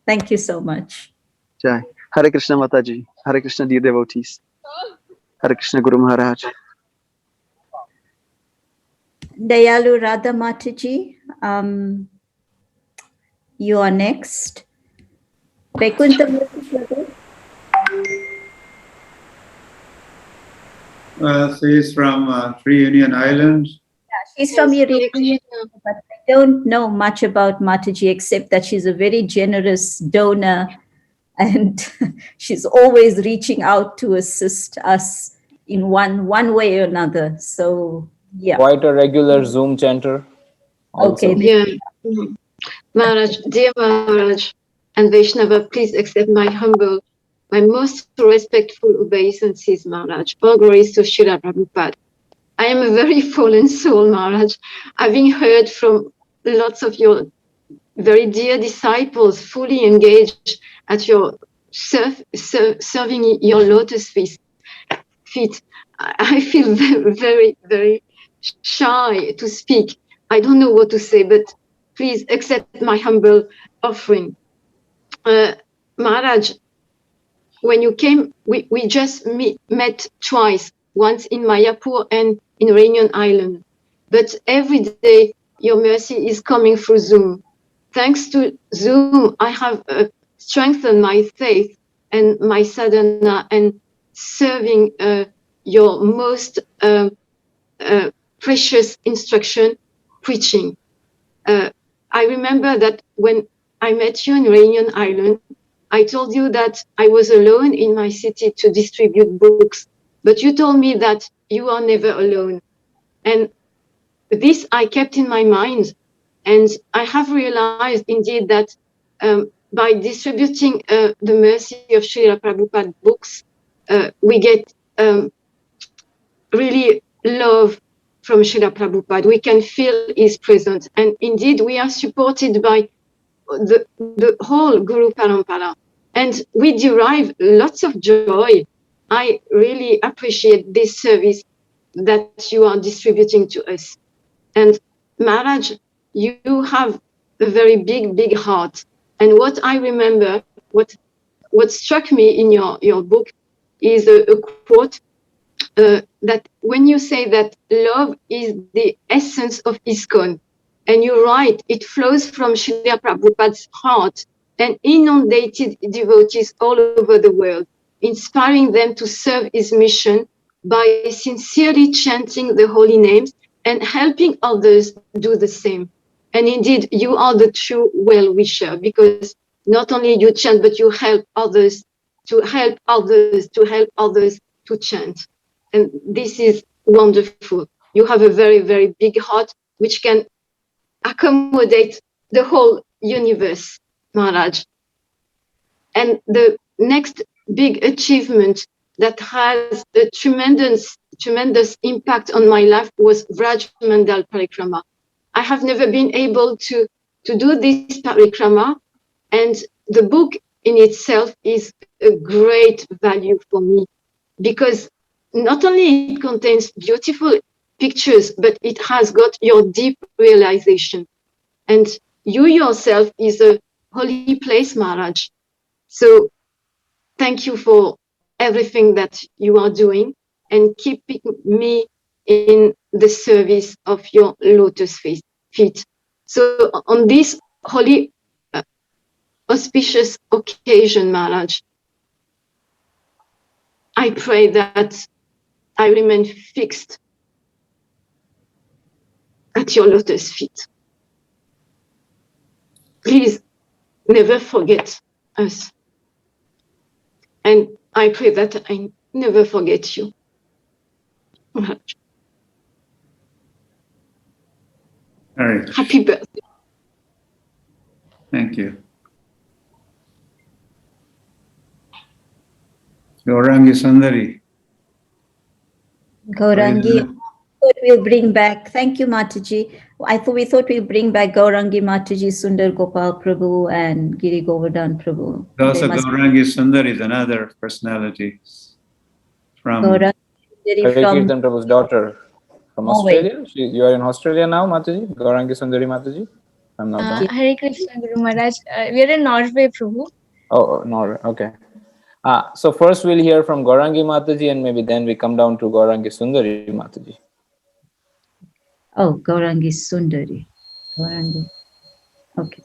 thank you so much. Jai. Hare Krishna, Mataji. Hare Krishna, dear devotees. Hare Krishna, Guru Maharaj. Dayalu Radha Mataji, you are next. Vaikuntha. She's from Reunion Island. Yeah, she's from Reunion, but I don't know much about Mataji except that she's a very generous donor, and she's always reaching out to assist us in one way or another. So yeah, quite a regular Zoom chanter. Also. Okay. Yeah. Maharaj, dear Maharaj and Vaishnava, please accept my most respectful obeisances, Maharaj. All glories to Srila Prabhupada. I am a very fallen soul, Maharaj, having heard from lots of your very dear disciples fully engaged at your serving your lotus feet. I feel very, very, very shy to speak. I don't know what to say, but please accept my humble offering. Maharaj, when you came, we just met twice, once in Mayapur and in Reunion Island. But every day, your mercy is coming through Zoom. Thanks to Zoom, I have strengthened my faith and my sadhana and serving your most precious instruction, preaching. I remember that when I met you in Reunion Island, I told you that I was alone in my city to distribute books, but you told me that you are never alone. And this I kept in my mind. And I have realized indeed that by distributing the mercy of Srila Prabhupada books, we get really love from Srila Prabhupada. We can feel his presence. And indeed, we are supported by the whole Guru Parampara. And we derive lots of joy. I really appreciate this service that you are distributing to us. And Maharaj, you have a very big heart. And what I remember, what struck me in your book is a quote that when you say that love is the essence of ISKCON, and you're right, it flows from Srila Prabhupada's heart and inundated devotees all over the world, inspiring them to serve his mission by sincerely chanting the holy names and helping others do the same. And indeed, you are the true well-wisher, because not only you chant, but you help others to help others to help others to chant. And this is wonderful. You have a very big heart, which can accommodate the whole universe, Maharaj. And the next big achievement that has a tremendous impact on my life was Vraj Mandal Parikrama. I have never been able to do this parikrama, and the book in itself is a great value for me, because not only it contains beautiful pictures, but it has got your deep realization. And you yourself is a holy place, Maharaj. So thank you for everything that you are doing and keeping me in the service of your lotus feet. So on this holy, auspicious occasion, Maharaj, I pray that I remain fixed at your lotus feet. Please never forget us. And I pray that I never forget you. Very happy birthday. Thank you. Gaurangi Sundari. Gaurangi, we'll bring back. Thank you, Mataji. We thought we'll bring back Gaurangi Mataji, Sundar Gopal Prabhu, and Giri Govardhan Prabhu. Also, Gaurangi Sundari is another personality from Hare Kirtan Prabhu's daughter from Australia. You are in Australia now, Mataji? Gaurangi Sundari Mataji? I'm not wrong. Hare Krishna Guru Maharaj. We are in Norway, Prabhu. Oh, Norway. Okay. So first we'll hear from Gaurangi Mataji, and maybe then we come down to Gaurangi Sundari Mataji. Oh, Gaurangi Sundari. Gaurangi. Okay.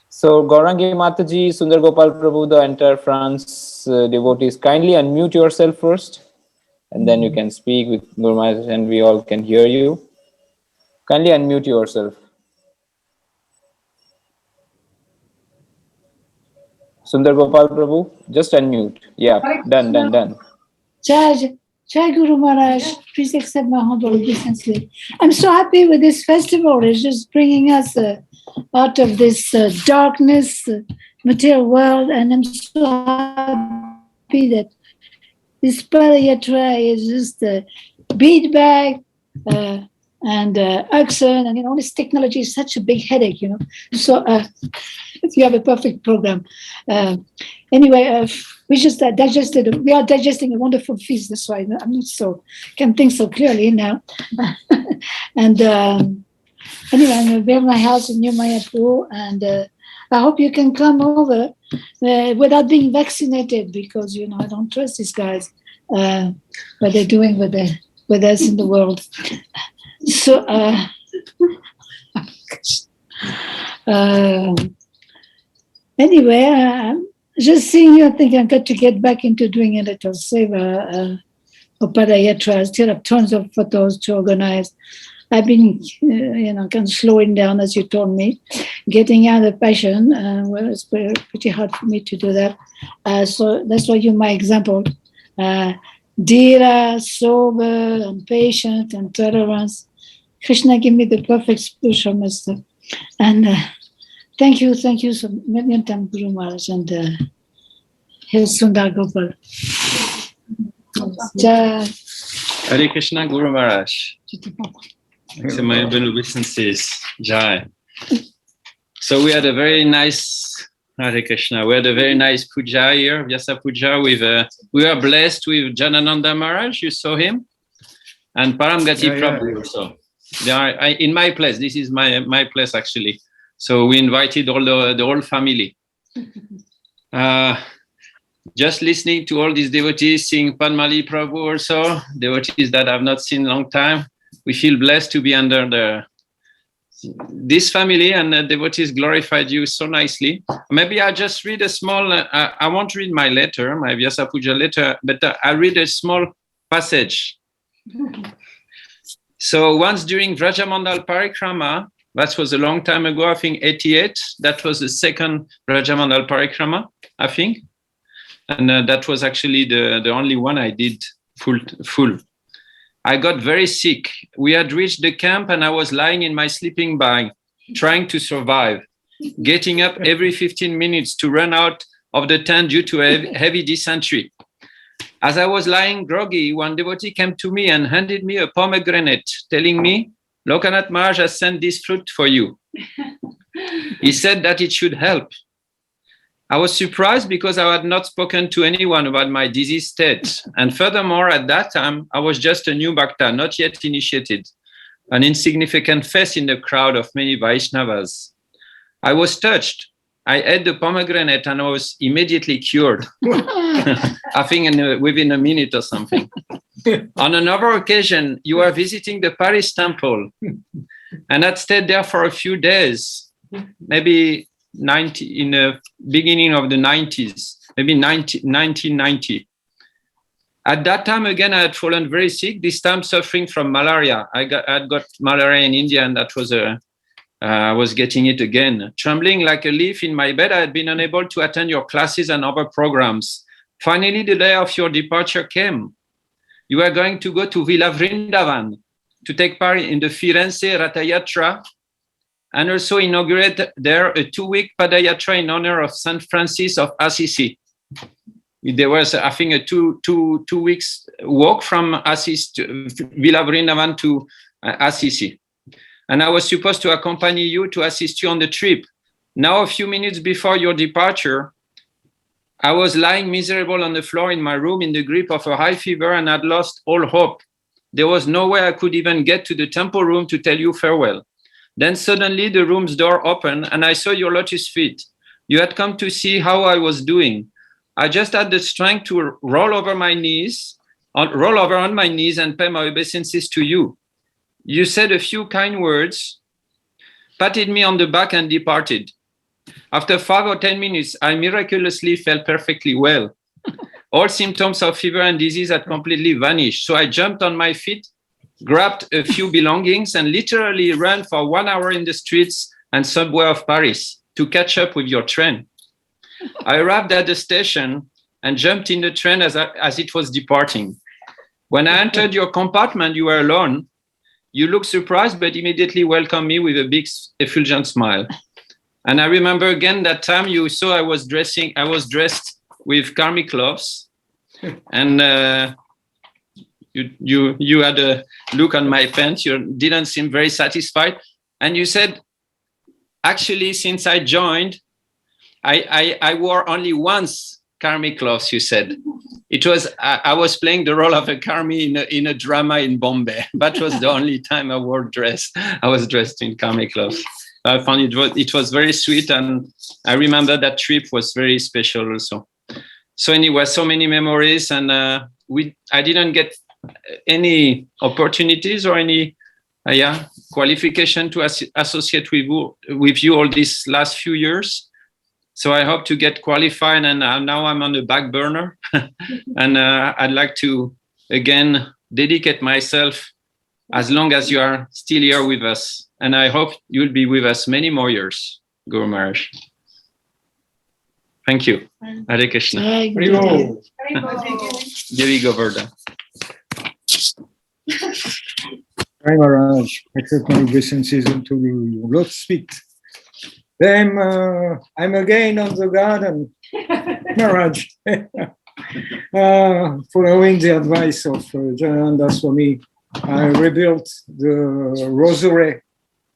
So Gaurangi Mataji, Sundar Gopal Prabhu, the entire France devotees, kindly unmute yourself first, and then you can speak with Guru Maharaj and we all can hear you. Kindly unmute yourself. Sundar Gopal Prabhu, just unmute. Yeah, done. Jai Guru Maharaj, please accept my humble obeisances. I'm so happy with this festival. It's just bringing us out of this darkness, material world, and I'm so happy that this Padayatra is just bead bag and oxen, and all this technology is such a big headache, So you have a perfect program. Anyway, we just we are digesting a wonderful feast. That's why I'm not can think so clearly now. And anyway, I'm going to build my house in New Mayapur, and I hope you can come over without being vaccinated, because I don't trust these guys, what they're doing with us in the world. So anyway, just seeing you, I think I've got to get back into doing a little seva or Padayatra. I still have tons of photos to organize. I've been, kind of slowing down, as you told me, getting out of passion. Well, it's pretty hard for me to do that. So that's why you're my example. Dhira, sober, and patient, and tolerance. Krishna, give me the perfect spiritual master. And thank you so much, Guru Maharaj and his Sundar Gopal. Hare Krishna, Guru Maharaj. My obeisances. Jai. So we had a very nice Hare Krishna. We had a very nice puja here, Vyasa Puja. We were blessed with Janananda Maharaj. You saw him, and Paramgati Prabhu also. They are in my place. This is my place actually. So we invited all the whole family. Just listening to all these devotees, seeing Padmali Prabhu also, devotees that I've not seen in a long time. We feel blessed to be under this family, and the devotees glorified you so nicely. Maybe I'll just read a small, I won't read my letter, my Vyasa Puja letter, but I'll read a small passage. So once during Vrajamandal Parikrama, that was a long time ago, I think 88, that was the second Vrajamandal Parikrama, I think. And that was actually the only one I did full. I got very sick. We had reached the camp and I was lying in my sleeping bag, trying to survive, getting up every 15 minutes to run out of the tent due to a heavy dysentery. As I was lying groggy, one devotee came to me and handed me a pomegranate, telling me, Lokanath Maharaj has sent this fruit for you. He said that it should help. I was surprised because I had not spoken to anyone about my disease state. And furthermore, at that time, I was just a new bhakta, not yet initiated, an insignificant face in the crowd of many Vaishnavas. I was touched. I ate the pomegranate and I was immediately cured. I think within a minute or something. On another occasion, you were visiting the Paris temple and I'd stayed there for a few days, maybe in the beginning of the 90s, maybe 1990. At that time, again, I had fallen very sick, this time suffering from malaria. I had got malaria in India, and that was I was getting it again. Trembling like a leaf in my bed, I had been unable to attend your classes and other programs. Finally, the day of your departure came. You were going to go to Villa Vrindavan to take part in the Firenze Ratayatra, and also inaugurate there a 2-week Padayatra in honor of St. Francis of Assisi. There was, I think, a two weeks walk from Assisi to Villa Vrindavan to Assisi. And I was supposed to accompany you to assist you on the trip. Now, a few minutes before your departure, I was lying miserable on the floor in my room in the grip of a high fever and had lost all hope. There was no way I could even get to the temple room to tell you farewell. Then suddenly the room's door opened and I saw your lotus feet. You had come to see how I was doing. I just had the strength to roll over on my knees and pay my obeisances to you. You said a few kind words, patted me on the back and departed. After 5 or 10 minutes, I miraculously felt perfectly well. All symptoms of fever and disease had completely vanished. So I jumped on my feet, grabbed a few belongings and literally ran for 1 hour in the streets and subway of Paris to catch up with your train. I arrived at the station and jumped in the train as it was departing. When I entered your compartment, you were alone. You looked surprised, but immediately welcomed me with a big effulgent smile. And I remember again that time you saw I was dressed with karmic clothes, and you had a look on my pants. You didn't seem very satisfied. And you said, actually, since I joined, I wore only once karmic clothes, you said. It was, I was playing the role of a karmi in a drama in Bombay. That was the only time I wore dress. I was dressed in karmic clothes. I found it was very sweet. And I remember that trip was very special also. So anyway, so many memories. And I didn't get any opportunities or any qualification to associate with you all these last few years. So I hope to get qualified, and now I'm on the back burner. And I'd like to, again, dedicate myself as long as you are still here with us. And I hope you'll be with us many more years, Guru Maharaj. Thank you. Hare Krishna. Devi Govardhan. Hi Maharaj, accept my obeisances unto you. Lord speak. I'm again on the garden, Maharaj. Following the advice of Lokanath Swami, I rebuilt the rosary,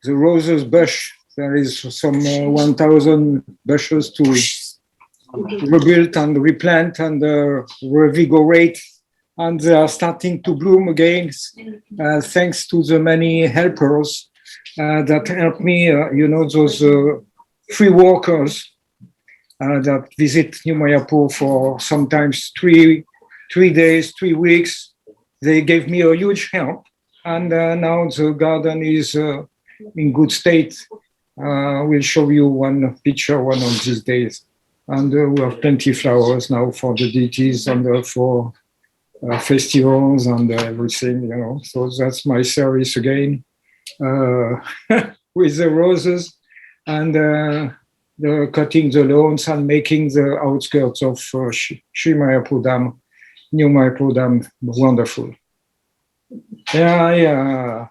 the roses bush. There is some 1,000 bushes to rebuild and replant and revigorate, and they are starting to bloom again, thanks to the many helpers that help me, those free workers that visit New Mayapur for sometimes three days, 3 weeks. They gave me a huge help, and now the garden is in good state. We'll show you one picture one of these days. And we have plenty of flowers now for the deities and for festivals and everything, So that's my service again with the roses and the cutting the lawns and making the outskirts of Sri Mayapur Dam, New Mayapur Dam, wonderful. I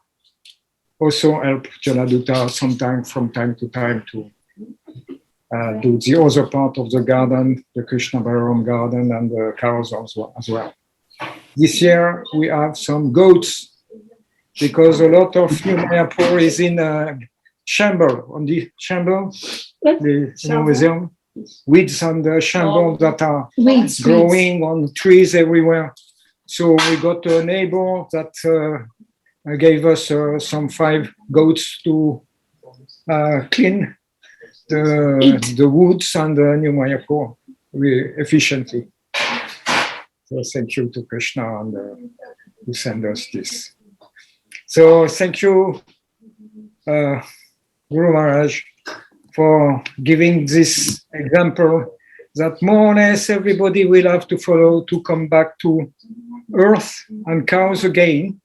also help Jaladuta sometimes from time to time to do the other part of the garden, the Krishna Balaram garden and the cows as well. This year we have some goats because a lot of New Mayapur is in a chamber, on the chamber, the museum, weeds and the chamber that are growing on trees everywhere. So we got a neighbor that gave us some 5 goats to clean the woods and the New Mayapur efficiently. So thank you to Krishna and who sent us this. So thank you, Guru Maharaj, for giving this example that more or less everybody will have to follow to come back to earth and cows again,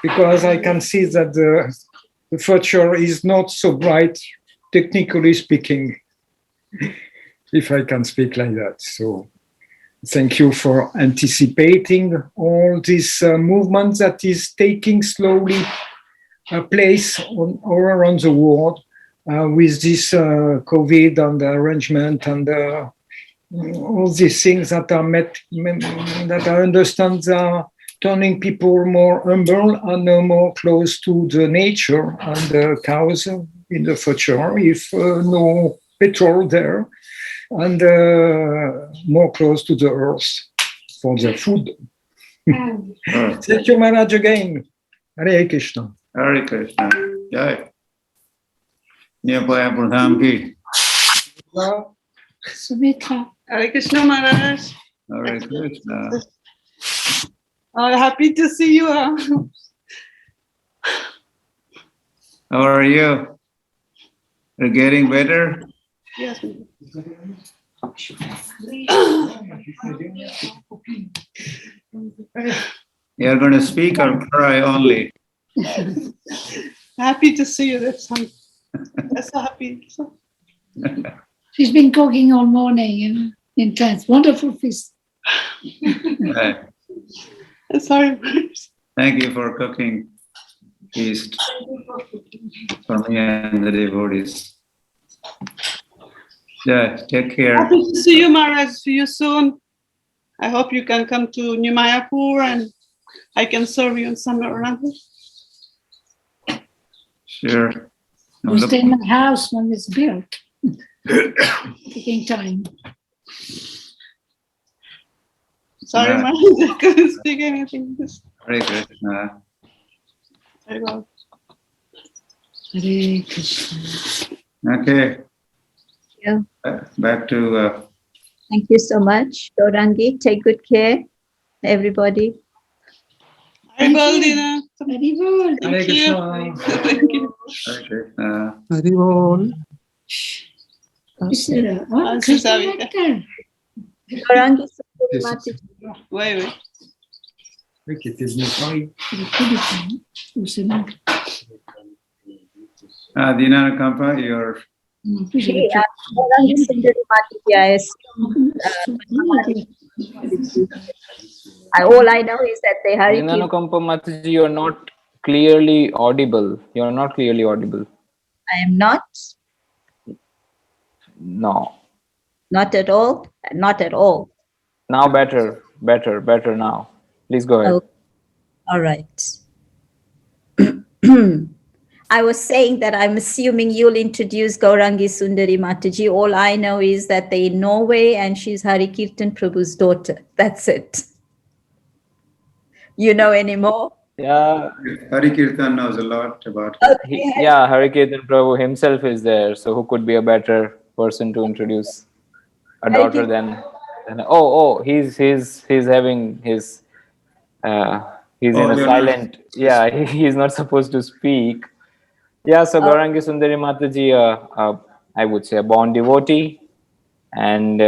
because I can see that the future is not so bright, technically speaking, if I can speak like that. So thank you for anticipating all this movement that is taking slowly place all around the world with this COVID and the arrangement and all these things that are that I understand are turning people more humble and more close to the nature and the cows in the future, if no petrol there, and more close to the earth for the food. Thank you, Maharaj, again. Hare Krishna. Hare Krishna. Jai. Nyapaya Pradham ki. Sumitra. Hare Krishna Maharaj. Hare Krishna. Happy to see you. How are you? You're getting better? Yes. You're going to speak or cry only? Happy to see you. That's so happy. She's been cooking all morning in trance. Wonderful feast. Right. Sorry. Thank you for cooking feast for me and the devotees. Yeah, take care. Happy to see you, Maharaj. See you soon. I hope you can come to New Mayapur and I can serve you in somewhere around here. Sure. We'll stay in my house when it's built. Taking time. Sorry, Yeah. Maharaj. I couldn't speak anything. Hare Krishna. Very well. Hare Krishna. Okay. Yeah. Back to. Thank you so much, Gaurangi. Take good care, everybody. Haribol, Dina. Haribol. Thank you. Thank you. Hare Krishna. Haribol. Gaurangi, wait. Dina Kampa, you're. All I know is that they hurry. Mataji, you're not clearly audible. You're not clearly audible. I am not. No. Not at all. Not at all. Now better now. Please go ahead. Okay. All right. I was saying that I'm assuming you'll introduce Gaurangi Sundari Mataji. All I know is that they're in Norway and she's Hari Kirtan Prabhu's daughter. That's it. You know any more? Yeah. Hari Kirtan knows a lot about it. Yeah, Hari Kirtan Prabhu himself is there. So who could be a better person to introduce a daughter than he's having his he's in a silent, he's not supposed to speak. Yeah, so Gaurangi Sundari Mataji, I would say a born devotee, and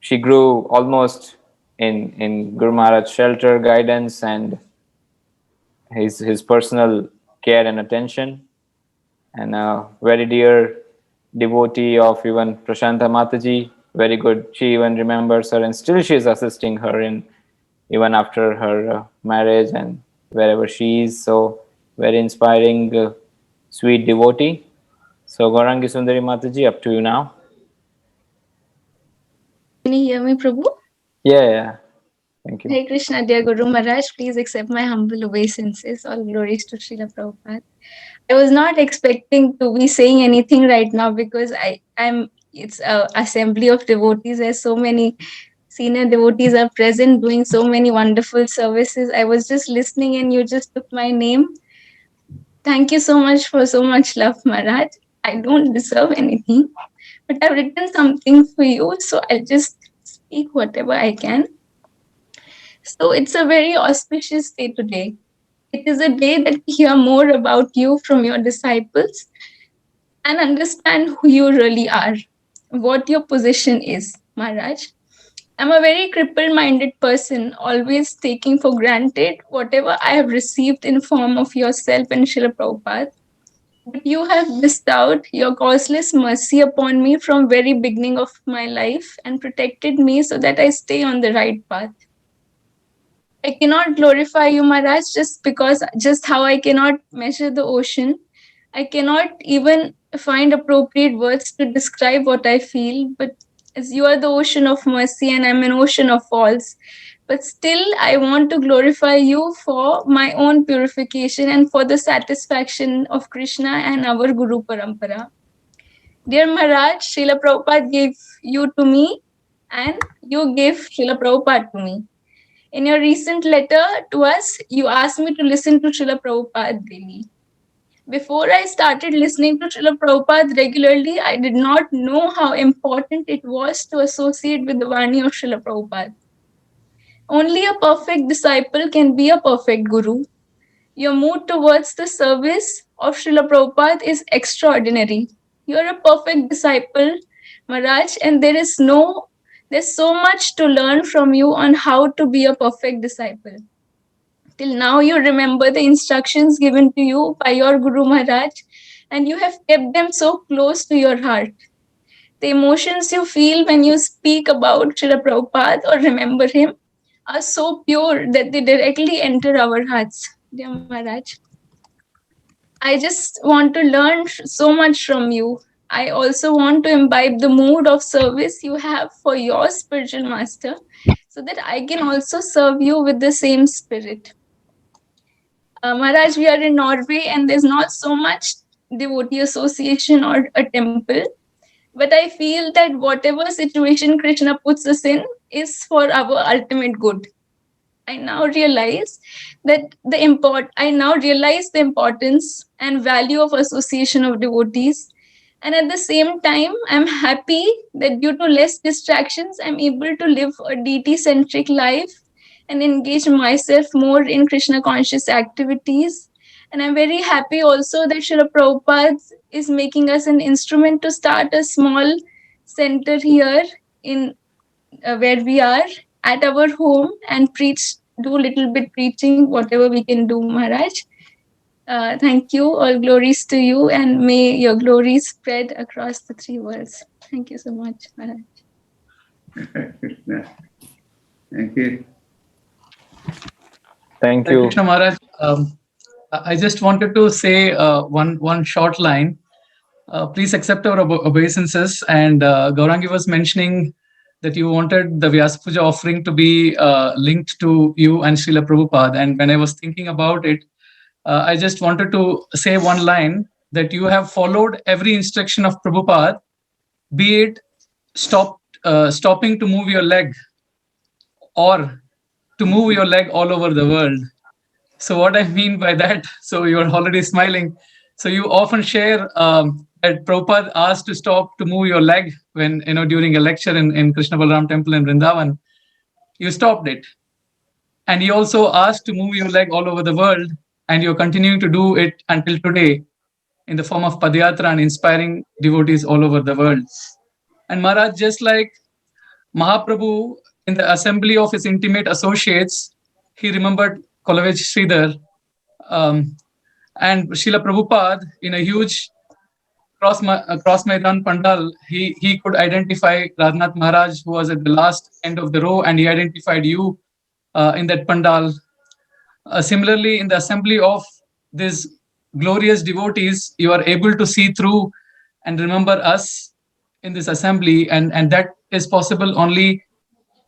she grew almost in Guru Maharaj's shelter, guidance, and his personal care and attention, and a very dear devotee of even Prashanta Mataji, very good. She even remembers her, and still she is assisting her in even after her marriage and wherever she is. So very inspiring, sweet devotee. So Gaurangi Sundari Mataji, up to you now. Can you hear me, Prabhu? Yeah. Thank you. Hey Krishna, dear Guru Maharaj, please accept my humble obeisances. All glories to Srila Prabhupada. I was not expecting to be saying anything right now because it's an assembly of devotees. There's so many senior devotees are present doing so many wonderful services. I was just listening and you just took my name. Thank you so much for so much love, Maharaj. I don't deserve anything, but I've written something for you, so I'll just speak whatever I can. So it's a very auspicious day today. It is a day that we hear more about you from your disciples and understand who you really are, what your position is, Maharaj. I'm a very crippled-minded person, always taking for granted whatever I have received in form of yourself and Srila Prabhupada. But you have bestowed your causeless mercy upon me from very beginning of my life and protected me so that I stay on the right path. I cannot glorify you, Maharaj, just how I cannot measure the ocean. I cannot even find appropriate words to describe what I feel, but as you are the ocean of mercy and I'm an ocean of faults. But still, I want to glorify you for my own purification and for the satisfaction of Krishna and our Guru Parampara. Dear Maharaj, Srila Prabhupada gave you to me and you gave Srila Prabhupada to me. In your recent letter to us, you asked me to listen to Srila Prabhupada daily. Before I started listening to Srila Prabhupada regularly, I did not know how important it was to associate with the Vani of Srila Prabhupada. Only a perfect disciple can be a perfect guru. Your mood towards the service of Srila Prabhupada is extraordinary. You are a perfect disciple, Maharaj, and there's so much to learn from you on how to be a perfect disciple. Till now, you remember the instructions given to you by your Guru Maharaj, and you have kept them so close to your heart. The emotions you feel when you speak about Srila Prabhupada or remember him are so pure that they directly enter our hearts. Dear Maharaj, I just want to learn so much from you. I also want to imbibe the mood of service you have for your spiritual master so that I can also serve you with the same spirit. Maharaj, we are in Norway and there's not so much devotee association or a temple, but I feel that whatever situation Krishna puts us in is for our ultimate good. I now realize the importance and value of association of devotees. And at the same time, I'm happy that due to less distractions, I'm able to live a deity-centric life and engage myself more in Krishna conscious activities. And I'm very happy also that Srila Prabhupada is making us an instrument to start a small center here in where we are at our home and do a little bit preaching, whatever we can do, Maharaj. Thank you. All glories to you, and may your glories spread across the three worlds. Thank you so much, Maharaj. Thank you. Thank you. Krishna Maharaj, I just wanted to say one short line. Please accept our obeisances. And Gaurangi was mentioning that you wanted the Vyasa Puja offering to be linked to you and Srila Prabhupada. And when I was thinking about it, I just wanted to say one line, that you have followed every instruction of Prabhupada, be it stopping to move your leg or to move your leg all over the world. So what I mean by that, so you're already smiling. So you often share that Prabhupada asked to stop to move your leg when, during a lecture in Krishna Balaram temple in Vrindavan, you stopped it. And he also asked to move your leg all over the world, and you're continuing to do it until today in the form of Padayatra and inspiring devotees all over the world. And Maharaj, just like Mahaprabhu in the assembly of his intimate associates, he remembered Kolavech Sridhar, and Srila Prabhupada in a huge cross Maidan Pandal, he could identify Radhanath Maharaj, who was at the last end of the row, and he identified you in that Pandal. Similarly, in the assembly of these glorious devotees, you are able to see through and remember us in this assembly, and that is possible only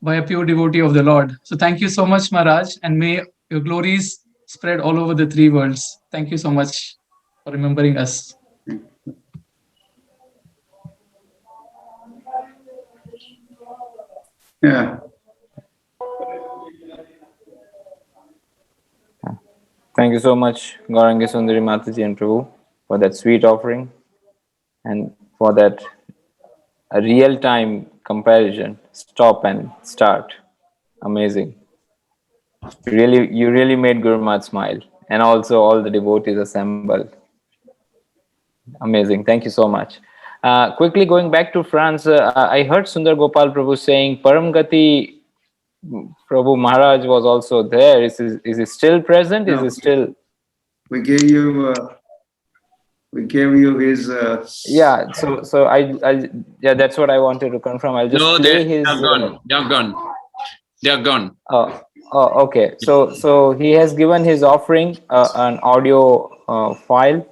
by a pure devotee of the Lord. So thank you so much, Maharaj, and may your glories spread all over the three worlds. Thank you so much for remembering us. Yeah. Thank you so much, Gaurangi Sundari Mataji and Prabhu, for that sweet offering and for that a real-time comparison, stop and start. Amazing. You really made Guru Mahat smile, and also all the devotees assembled. Amazing. Thank you so much. Quickly going back to France, I heard Sundar Gopal Prabhu saying Paramgati Prabhu Maharaj was also there. Is he still present? No. Is he still? We gave you his. Yeah. So I yeah, that's what I wanted to confirm. I'll just play his. They're gone. They're gone. They're gone. Oh, okay. So he has given his offering an audio file.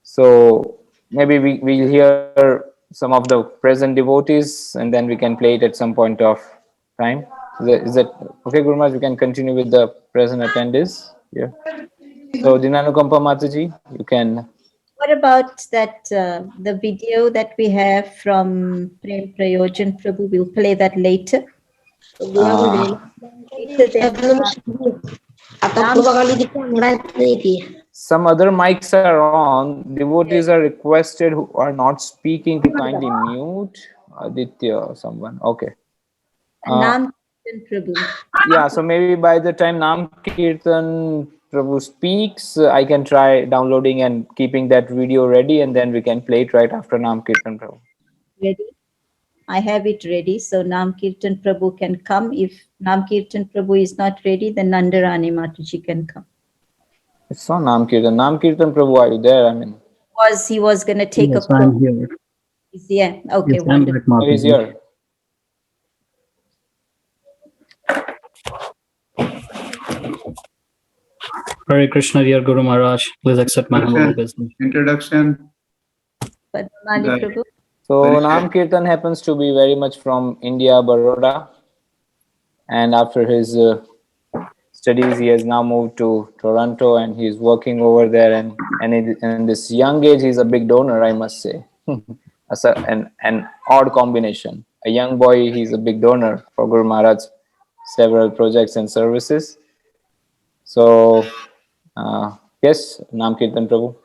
So maybe we'll hear some of the present devotees, and then we can play it at some point of time. Is that okay, Guru Maharaj? We can continue with the present attendees. Yeah. So Dinanukampa Mataji, you can. What about that, the video that we have from Prem Prayojan Prabhu? We'll play that later. Some other mics are on. Devotees are requested who are not speaking to kindly mute. Aditya or someone. Okay. Nam Kirtan Prabhu. Yeah, so maybe by the time Nam Kirtan Prabhu speaks, I can try downloading and keeping that video ready, and then we can play it right after Nam Kirtan Prabhu. Ready? I have it ready, so Nam Kirtan Prabhu can come. If Nam Kirtan Prabhu is not ready, then Nandarani Mataji can come. It's not Nam Kirtan. Nam Kirtan Prabhu, are you there? I mean, He was going to take yes, a call. I'm here. Yeah, okay, Yes, wonderful. He's here. Hare Krishna, dear Guru Maharaj. Please accept my humble obeisance. Introduction. Prabhu. So Nam Kirtan happens to be very much from India, Baroda, and after his studies, he has now moved to Toronto, and he's working over there. And in this young age, he's a big donor, I must say. an odd combination. A young boy, he's a big donor for Guru Maharaj's several projects and services. So, yes, Nam Kirtan Prabhu.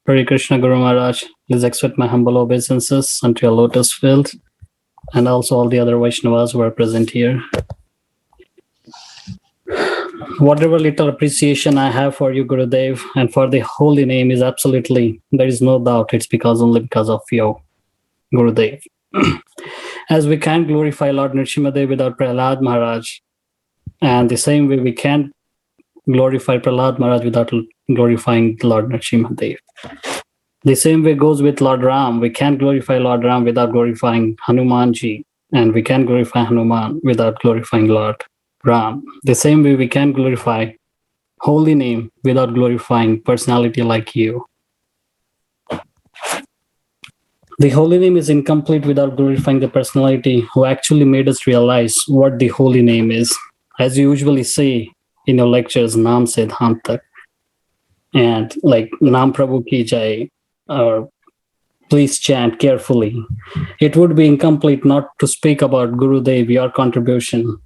Hare Krishna, Guru Maharaj. Please accept my humble obeisances unto your lotus field, and also all the other Vaishnavas who are present here. Whatever little appreciation I have for you, Gurudev, and for the holy name is absolutely, there is no doubt, it's only because of you, Gurudev. As we can't glorify Lord Nrsimhadev without Prahlad Maharaj, and the same way we can't glorify Prahlad Maharaj without glorifying Lord Nrsimhadev. The same way goes with Lord Ram. We can't glorify Lord Ram without glorifying Hanumanji, and we can't glorify Hanuman without glorifying Lord Ram. The same way we can glorify holy name without glorifying personality like you. The holy name is incomplete without glorifying the personality who actually made us realize what the holy name is. As you usually say in your lectures, Naam se Dham tak, and like Naam Prabhu ki jai, or please chant carefully. It would be incomplete not to speak about Gurudev, your contribution.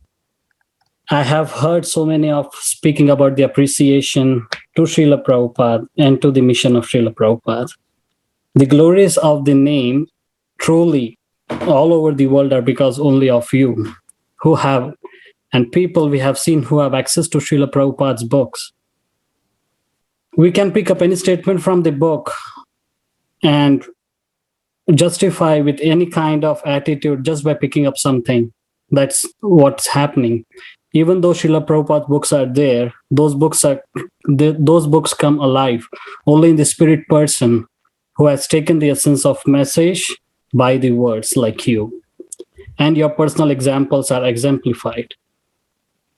I have heard so many of speaking about the appreciation to Srila Prabhupada and to the mission of Srila Prabhupada. The glories of the name truly all over the world are because only of you who have, and people we have seen who have access to Srila Prabhupada's books. We can pick up any statement from the book and justify with any kind of attitude just by picking up something. That's what's happening. Even though Srila Prabhupada's books are there, those books come alive only in the spirit person who has taken the essence of message by the words like you. And your personal examples are exemplified.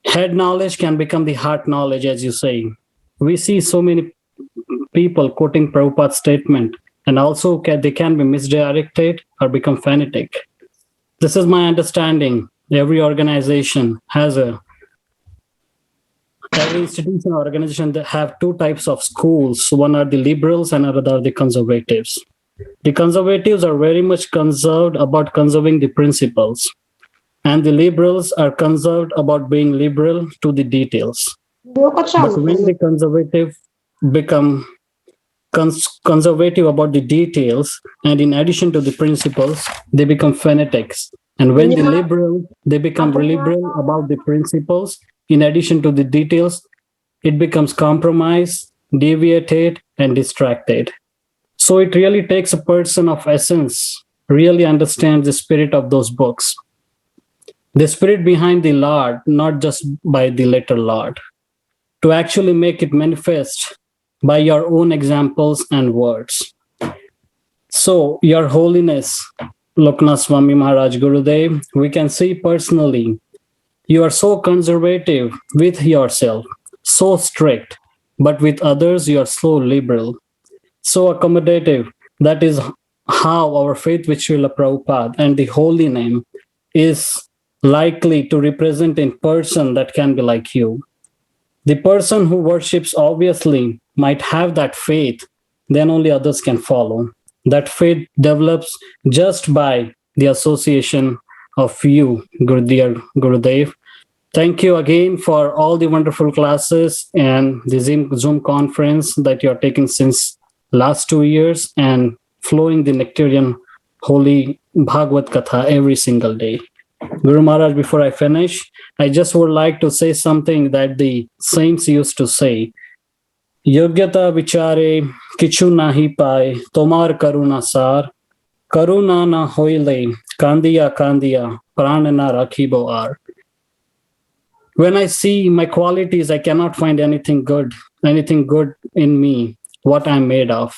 Head knowledge can become the heart knowledge, as you say. We see so many people quoting Prabhupada's statement, and also they can be misdirected or become fanatic. This is my understanding. Every organization has every institution or organization that have two types of schools. One are the liberals and other are the conservatives. The conservatives are very much conserved about conserving the principles, and the liberals are conserved about being liberal to the details. But when the conservative become conservative about the details, and in addition to the principles, they become fanatics. And when the liberal, they become liberal about the principles, in addition to the details, it becomes compromised, deviated, and distracted. So it really takes a person of essence, really understands the spirit of those books. The spirit behind the Lord, not just by the letter Lord, to actually make it manifest by your own examples and words. So, Your Holiness, Lokanath Swami Maharaj Gurudev, we can see personally, you are so conservative with yourself, so strict, but with others you are so liberal, so accommodative. That is how our faith with Srila Prabhupada and the holy name is likely to represent in person that can be like you. The person who worships obviously might have that faith, then only others can follow. That faith develops just by the association of you, dear Gurudev. Thank you again for all the wonderful classes and the Zoom conference that you're taking since last 2 years and flowing the nectarian holy Bhagavad Katha every single day. Guru Maharaj, before I finish, I just would like to say something that the saints used to say. Yogyata vichare kichu nahi pae, tomar karuna sar, karuna na hoile, kandiya kandiya, prana na rakhibo ar. When I see my qualities, I cannot find anything good in me, what I'm made of.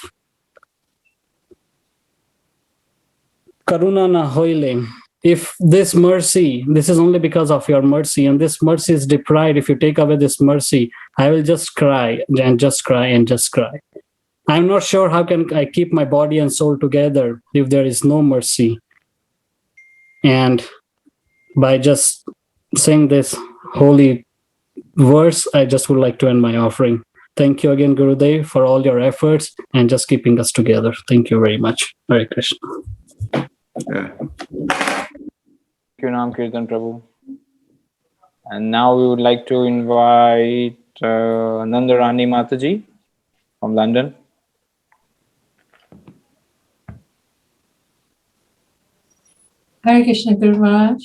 Karuna na hoile. If this mercy, this is only because of your mercy, and this mercy is deprived, if you take away this mercy, I will just cry and just cry and just cry. I'm not sure how can I keep my body and soul together if there is no mercy. And by just saying this holy verse, I just would like to end my offering. Thank you again, Gurudev, for all your efforts and just keeping us together. Thank you very much. Hare Krishna. Yeah. Thank you, Naam Kirtan Prabhu. And now we would like to invite Nandarani Mataji from London. Hare Krishna, Guru Maharaj.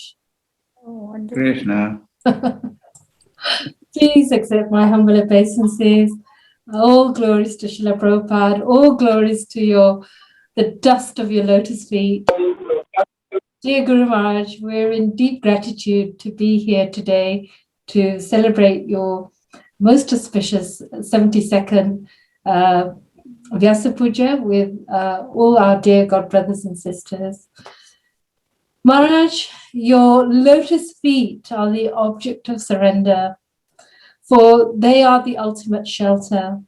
Krishna. Please accept my humble obeisances. All glories to Srila Prabhupada. All glories to the dust of your lotus feet. Dear Guru Maharaj, we're in deep gratitude to be here today to celebrate your most auspicious 72nd Vyasa Puja with all our dear God brothers and sisters. Maharaj, your lotus feet are the object of surrender. for they are the ultimate shelter.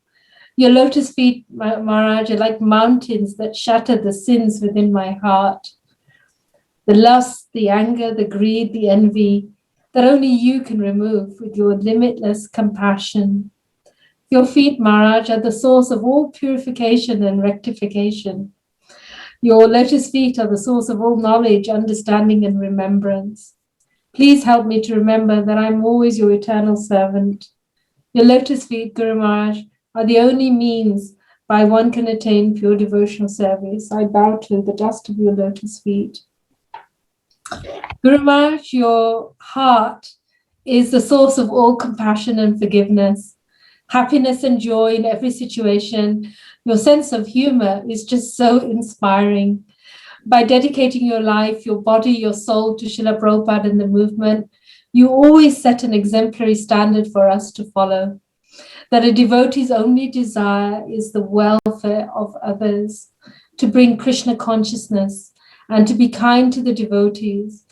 Your lotus feet, Maharaj, are like mountains that shatter the sins within my heart. The lust, the anger, the greed, the envy, that only you can remove with your limitless compassion. Your feet, Maharaj, are the source of all purification and rectification. Your lotus feet are the source of all knowledge, understanding, and remembrance. Please help me to remember that I'm always your eternal servant. Your lotus feet, Guru Maharaj, are the only means by one can attain pure devotional service. I bow to the dust of your lotus feet. Guru Maharaj, your heart is the source of all compassion and forgiveness, happiness and joy in every situation. Your sense of humor is just so inspiring. By dedicating your life, your body, your soul to Srila Prabhupada and the movement, you always set an exemplary standard for us to follow. That a devotee's only desire is the welfare of others, to bring Krishna consciousness, and to be kind to the devotees.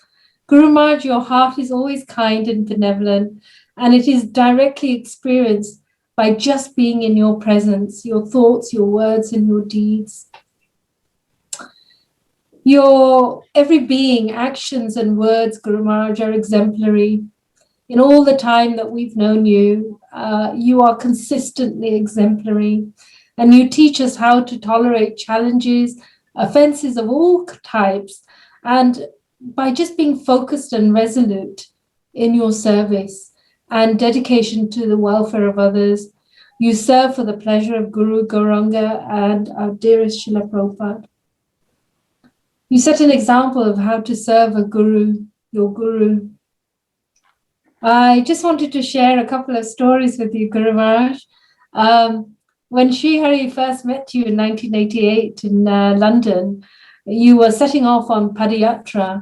Guru Maharaj, your heart is always kind and benevolent, and it is directly experienced by just being in your presence, your thoughts, your words, and your deeds. Your every being, actions, and words, Guru Maharaj, are exemplary. In all the time that we've known you, you are consistently exemplary, and you teach us how to tolerate challenges, offenses of all types, and by just being focused and resolute in your service and dedication to the welfare of others, you serve for the pleasure of Guru Gauranga and our dearest Srila Prabhupada. You set an example of how to serve a guru, your guru. I just wanted to share a couple of stories with you, Guru Maharaj. When Sri Hari first met you in 1988 in London, you were setting off on Padayatra.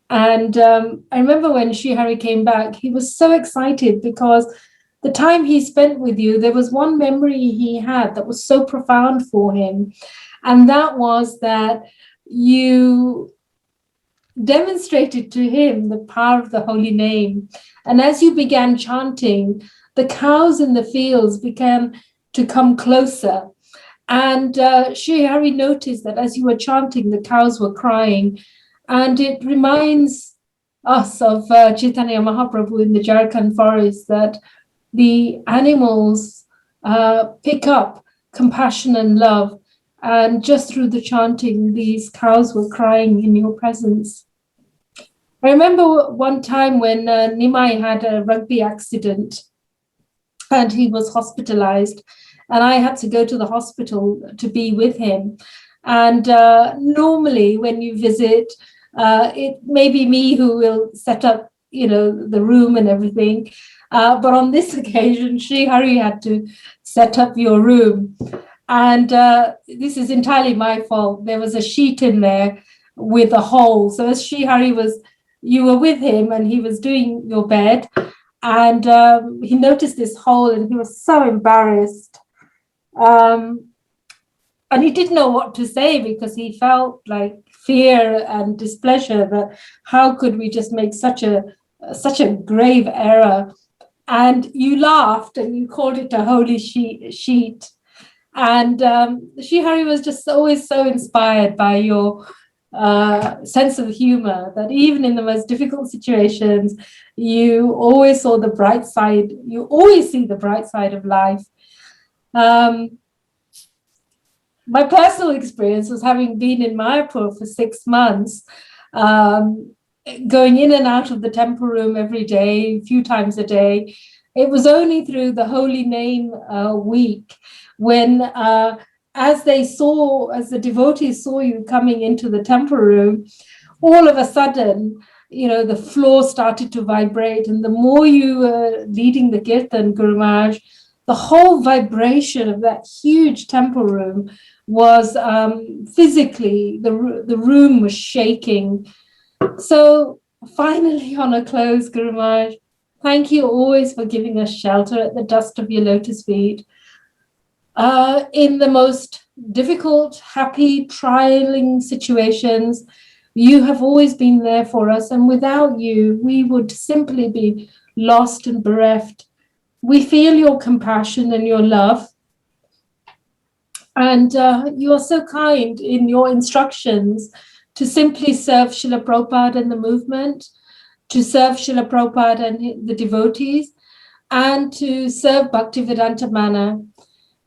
And I remember when Sri Hari came back, he was so excited because the time he spent with you, there was one memory he had that was so profound for him. And that was that you demonstrated to him the power of the holy name. And as you began chanting, the cows in the fields began to come closer. And Sri Hari noticed that as you were chanting, the cows were crying. And it reminds us of Chaitanya Mahaprabhu in the Jharkhand forest, that the animals pick up compassion and love. And just through the chanting, these cows were crying in your presence. I remember one time when Nimai had a rugby accident and he was hospitalized, and I had to go to the hospital to be with him. And normally when you visit, it may be me who will set up, the room and everything. But on this occasion, Sri Hari had to set up your room. And this is entirely my fault. There was a sheet in there with a hole. So as Sri Hari you were with him and he was doing your bed, and he noticed this hole and he was so embarrassed. And he didn't know what to say because he felt like fear and displeasure that how could we just make such a grave error. And you laughed and you called it a holy sheet. And Sri Hari was just always so inspired by your sense of humor, that even in the most difficult situations, you always saw the bright side. You always see the bright side of life. My personal experience was having been in Mayapur for 6 months, going in and out of the temple room every day, a few times a day. It was only through the Holy Name week when, as the devotees saw you coming into the temple room, all of a sudden, the floor started to vibrate. And the more you were leading the kirtan, Guru Maharaj, the whole vibration of that huge temple room was physically, the room was shaking. So finally, on a close, Guru Maharaj, thank you always for giving us shelter at the dust of your lotus feet. In the most difficult, happy, trialing situations, you have always been there for us. And without you, we would simply be lost and bereft. We feel your compassion and your love. And you are so kind in your instructions to simply serve Srila Prabhupada and the movement, to serve Srila Prabhupada and the devotees, and to serve Bhaktivedanta Mana.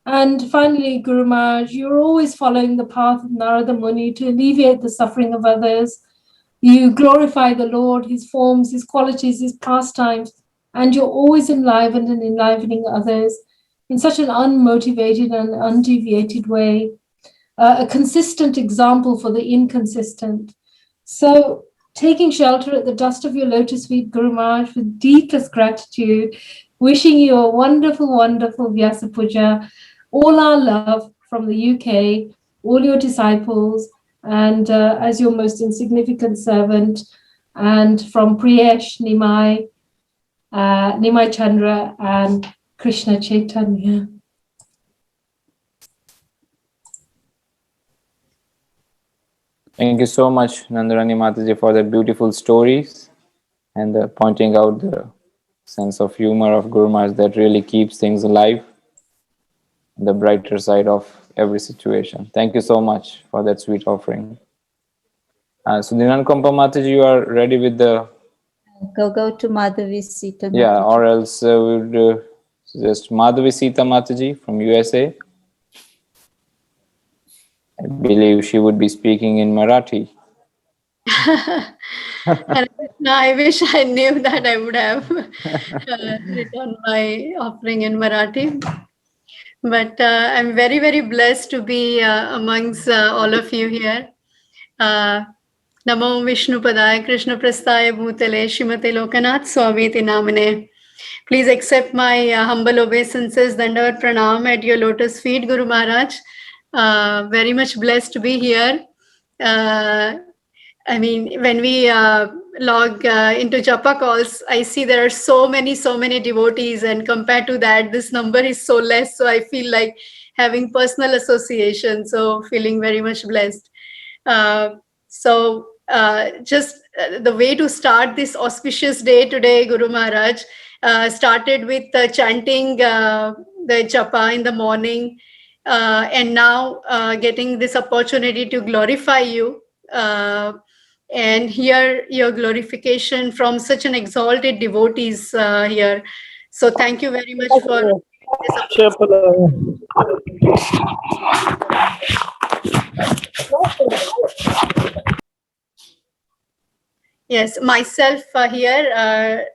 And finally, Guru Maharaj, you're always following the path of Narada Muni to alleviate the suffering of others. You glorify the Lord, his forms, his qualities, his pastimes, and you're always enlivened and enlivening others in such an unmotivated and undeviated way, a consistent example for the inconsistent. So, taking shelter at the dust of your lotus feet, Guru Maharaj, with deepest gratitude, wishing you a wonderful, wonderful Vyasa Puja, all our love from the UK, all your disciples, and as your most insignificant servant, and from Priyesh, Nimai, Nimai Chandra, and Krishna Chaitanya. Thank you so much, Nandarani Mataji, for the beautiful stories and pointing out the sense of humor of Guru Maharaj that really keeps things alive, the brighter side of every situation. Thank you so much for that sweet offering. So Dinankompa Mataji, you are ready with the... Go to Madhavi Sita. Yeah, Mataji. or else we would suggest Madhavi Sita Mataji from USA. I believe she would be speaking in Marathi. No, I wish I knew that I would have written my offering in Marathi. But I'm very, very blessed to be amongst all of you here. Namo Vishnu Padaya Krishna Prastaya Bhutale Shrimate Lokanath Swami Namane. Please accept my humble obeisances, Dandavat Pranam at your lotus feet, Guru Maharaj. Very much blessed to be here. I mean, when we log into Japa calls, I see there are so many devotees, and compared to that, this number is so less. So I feel like having personal association. So feeling very much blessed. Just the way to start this auspicious day today, Guru Maharaj, started with chanting the Japa in the morning, and now getting this opportunity to glorify you and hear your glorification from such an exalted devotees here. So thank you very much for this opportunity. Yes, myself here,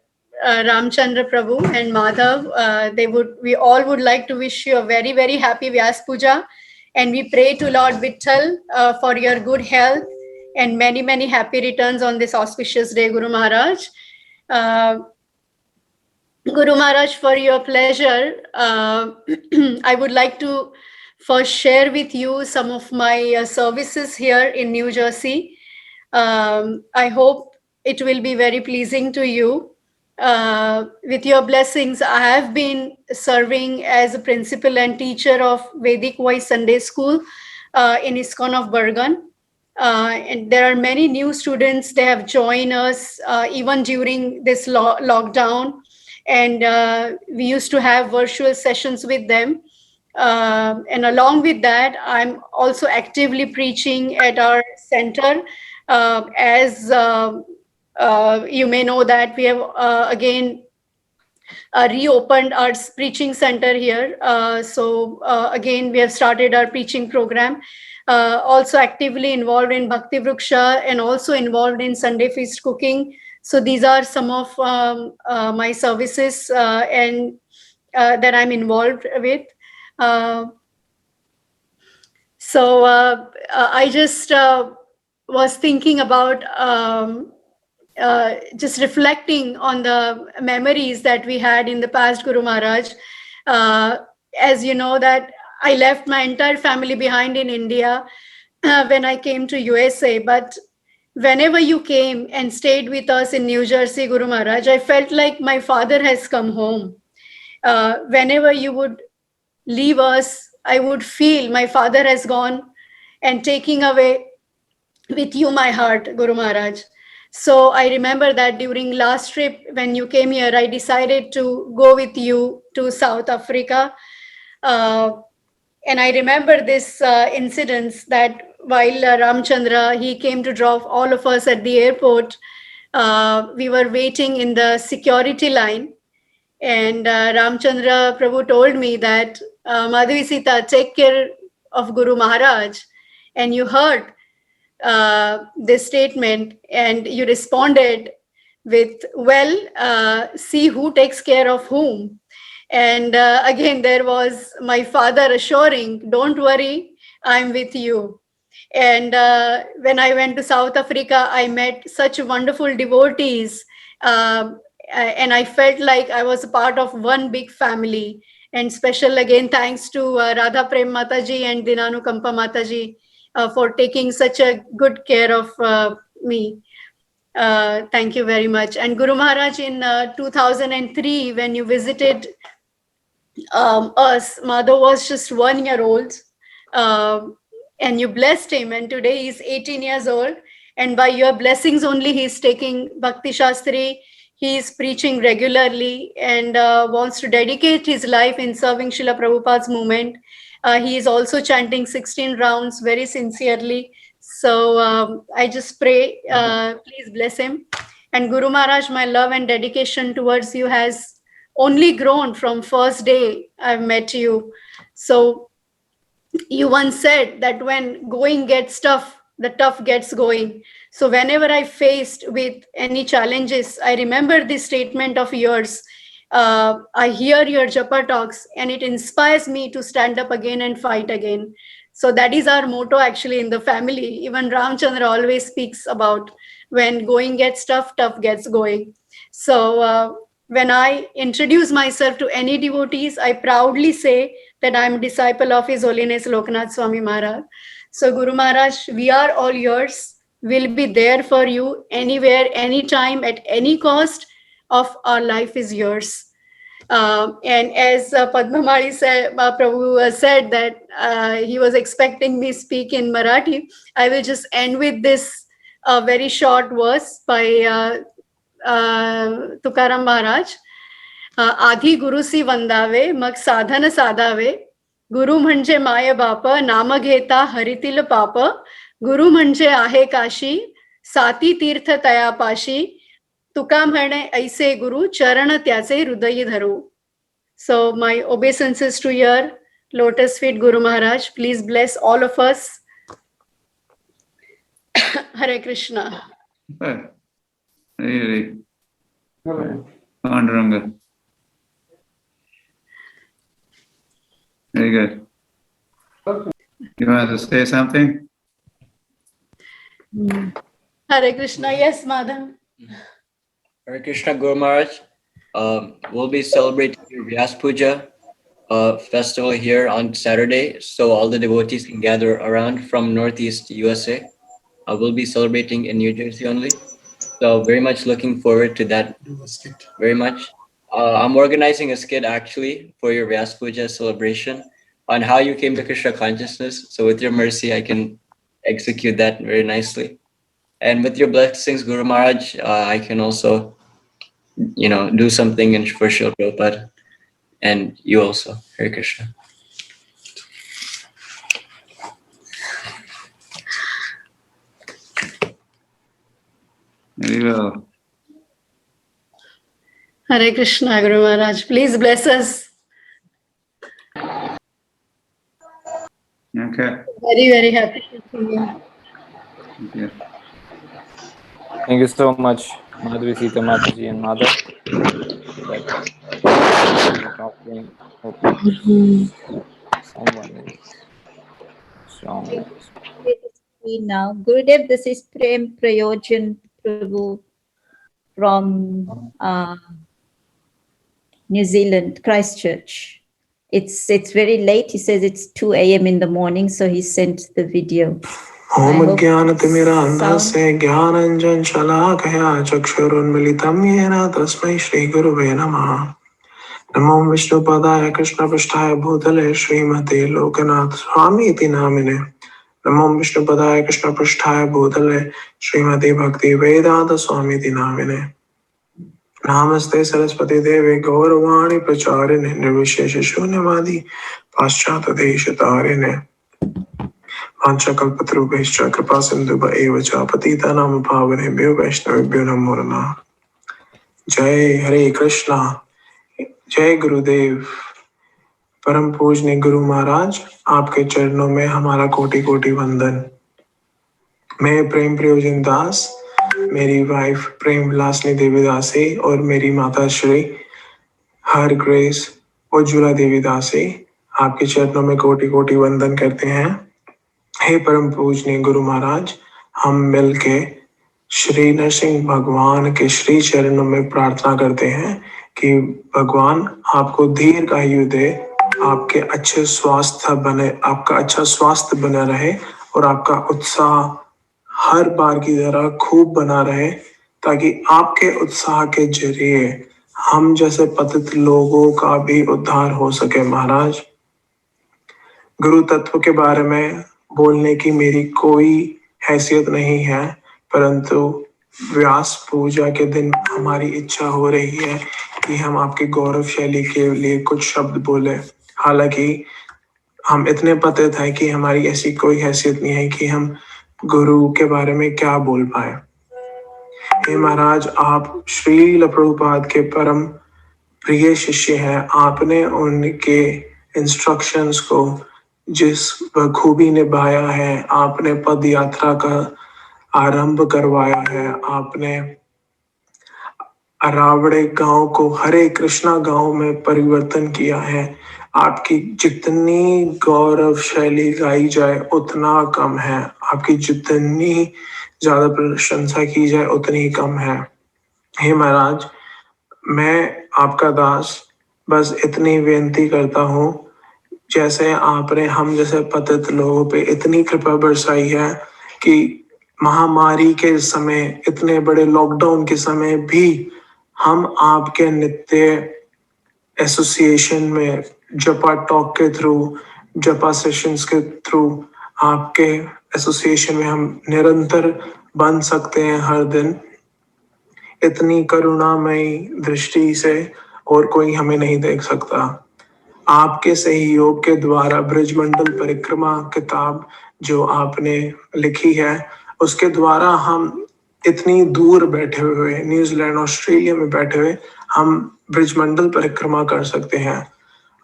Ramchandra Prabhu and Madhav, we all would like to wish you a very, very happy Vyasa Puja, and we pray to Lord Vitthal for your good health and many, many happy returns on this auspicious day, Guru Maharaj. Guru Maharaj, for your pleasure, I would like to first share with you some of my services here in New Jersey. I hope it will be very pleasing to you. With your blessings, I have been serving as a principal and teacher of Vedic Voice Sunday School in ISKCON of Bergen. And there are many new students, they have joined us even during this lockdown. And we used to have virtual sessions with them. And along with that, I'm also actively preaching at our center. As you may know that we have again reopened our preaching center here. Again, we have started our preaching program. Also actively involved in Bhakti Vriksha and also involved in Sunday feast cooking. So these are some of my services and that I'm involved with. I just was thinking about just reflecting on the memories that we had in the past, Guru Maharaj. As you know that I left my entire family behind in India when I came to USA, but whenever you came and stayed with us in New Jersey, Guru Maharaj, I felt like my father has come home. Whenever you would leave us, I would feel my father has gone and taking away with you my heart, Guru Maharaj. So I remember that during last trip when you came here, I decided to go with you to South Africa. And I remember this incident that while Ramchandra, he came to drop all of us at the airport, we were waiting in the security line. And Ramchandra Prabhu told me that, Madhavi Sita, take care of Guru Maharaj. And you heard this statement and you responded with, well, see who takes care of whom. And again, there was my father assuring, don't worry, I'm with you. And when I went to South Africa, I met such wonderful devotees. And I felt like I was a part of one big family. And special again, thanks to Radha Prem Mataji and Dinanukampa Mataji for taking such a good care of me. Thank you very much. And Guru Maharaj, in 2003, when you visited us, Madhav was just 1 year old. And you blessed him, and today he's 18 years old. And by your blessings only, he's taking Bhakti Shastri. He's preaching regularly and wants to dedicate his life in serving Srila Prabhupada's movement. He is also chanting 16 rounds very sincerely. So I just pray, please bless him. And Guru Maharaj, my love and dedication towards you has only grown from first day I've met you. So you once said that when going gets tough, the tough gets going. So whenever I faced with any challenges, I remember this statement of yours. I hear your Japa talks and it inspires me to stand up again and fight again. So that is our motto actually in the family. Even Ramchandra always speaks about when going gets tough, tough gets going. So when I introduce myself to any devotees, I proudly say that I'm a disciple of His Holiness Lokanath Swami Maharaj. So Guru Maharaj, we are all yours. We'll be there for you anywhere, anytime, at any cost of our life is yours. And as Padmamali said, Prabhu said that he was expecting me speak in Marathi, I will just end with this very short verse by Tukaram Maharaj. आधी गुरुसी वंदावे मग साधन साधावे गुरु म्हणजे my बाप नाम घेता हरितील पाप गुरु म्हणजे आहे काशी साती तीर्थ तयापाशी तुका म्हणे ऐसे गुरु चरण त्याचे हृदय धरू. So my obeisances to your lotus feet, Guru Maharaj. Please bless all of us. Hare Krishna. Very Panduranga. Very good. You want to say something? Hare Krishna. Yes, Madam. Hare Krishna, Guru Maharaj. We'll be celebrating your Vyasa Puja festival here on Saturday, so all the devotees can gather around from Northeast USA. We'll be celebrating in New Jersey only. So very much looking forward to that. Very much. I'm organizing a skit actually for your Vyasa Puja celebration on how you came to Krishna consciousness. So with your mercy, I can execute that very nicely. And with your blessings, Guru Maharaj, I can also, do something for Srila Prabhupada. And you also. Hare Krishna. Very well. Hare Krishna, Guru Maharaj. Please bless us. Okay. Very, very happy to see you. Thank you. Thank you so much, Madhavi Sita Mataji and Mother. Someone is strong. Now, Gurudev, this is Prem Prayojan Prabhu from New Zealand, Christchurch. It's very late. He says it's 2 a.m. in the morning, so he sent the video. Om Jnana Timirandha se Jnananjan Shalakaya Chakshurunmilitam Yena Tasmai Shri Guruve Namaha. Namo Vishnu Padaya Krishna Prasthaya Bhutale Srimate Lokanath Swami iti namine नमो विष्णुपदाय कृष्णपृष्ठाय भूतले श्रीमते भक्ति वेदांत स्वामी नामिने। नमस्ते सरस्वती देवे गौरवाणी प्रचारिणे निर्विशेष शून्यवादी पाश्चात्य देश तारिणे। वाञ्छाकल्पतरुभ्यश्च कृपा सिन्धुभ्य एव च पतितानां पावनेभ्यो वैष्णवेभ्यो नमो नमः। जय हरे कृष्णा। जय गुरुदेव। परम पूजनीय गुरु महाराज, आपके चरणों में हमारा कोटि कोटि वंदन। मैं प्रेम प्रयोजन दास, मेरी वाइफ प्रेम विलासनी देवी दासी और मेरी माता श्री हर ग्रेस उज्ज्वला देवी दासी आपके चरणों में कोटि कोटि वंदन करते हैं। हे परम पूजनीय गुरु महाराज, हम मिलके श्री नरसिंह भगवान के श्री चरणों में प्रार्थना करते हैं कि भगवान आपको दीर्घायु दे, आपके अच्छे स्वास्थ्य बने, आपका अच्छा स्वास्थ्य बना रहे और आपका उत्साह हर बार की तरह खूब बना रहे, ताकि आपके उत्साह के जरिए हम जैसे पतित लोगों का भी उद्धार हो सके। महाराज, गुरु तत्व के बारे में बोलने की मेरी कोई हैसियत नहीं है, परंतु व्यास पूजा के दिन हमारी इच्छा हो रही है कि हम आपके गौरवशैली के लिए कुछ शब्द बोले। हालांकि हम इतने पतित हैं कि हमारी ऐसी कोई हैसियत नहीं है कि हम गुरु के बारे में क्या बोल पाए। हे महाराज, आप श्रील प्रभुपाद के परम प्रिय शिष्य हैं। आपने उनके इंस्ट्रक्शंस को जिस बखूबी निभाया है, आपने पद यात्रा का आरंभ करवाया है, आपने अरावड़े गांव को हरे कृष्णा गांव में परिवर्तन किया है। आपकी जितनी गौरवशैली गाई जाए उतना कम है, आपकी जितनी ज्यादा प्रशंसा की जाए उतनी कम है। हे महाराज, मैं आपका दास बस इतनी विनती करता हूँ, जैसे आपने हम जैसे पतित लोगों पे इतनी कृपा बरसाई है कि महामारी के समय, इतने बड़े लॉकडाउन के समय भी हम आपके नित्य एसोसिएशन में जपा टॉक के थ्रू, जपा सेशंस के थ्रू, आपके एसोसिएशन में हम निरंतर बन सकते हैं हर दिन। इतनी करुणामयी दृष्टि से और कोई हमें नहीं देख सकता। आपके सहयोग के द्वारा ब्रजमंडल परिक्रमा किताब जो आपने लिखी है, उसके द्वारा हम इतनी दूर बैठे हुए, न्यूजीलैंड ऑस्ट्रेलिया में बैठे हुए, हम ब्रजमंडल परिक्रमा कर सकते हैं।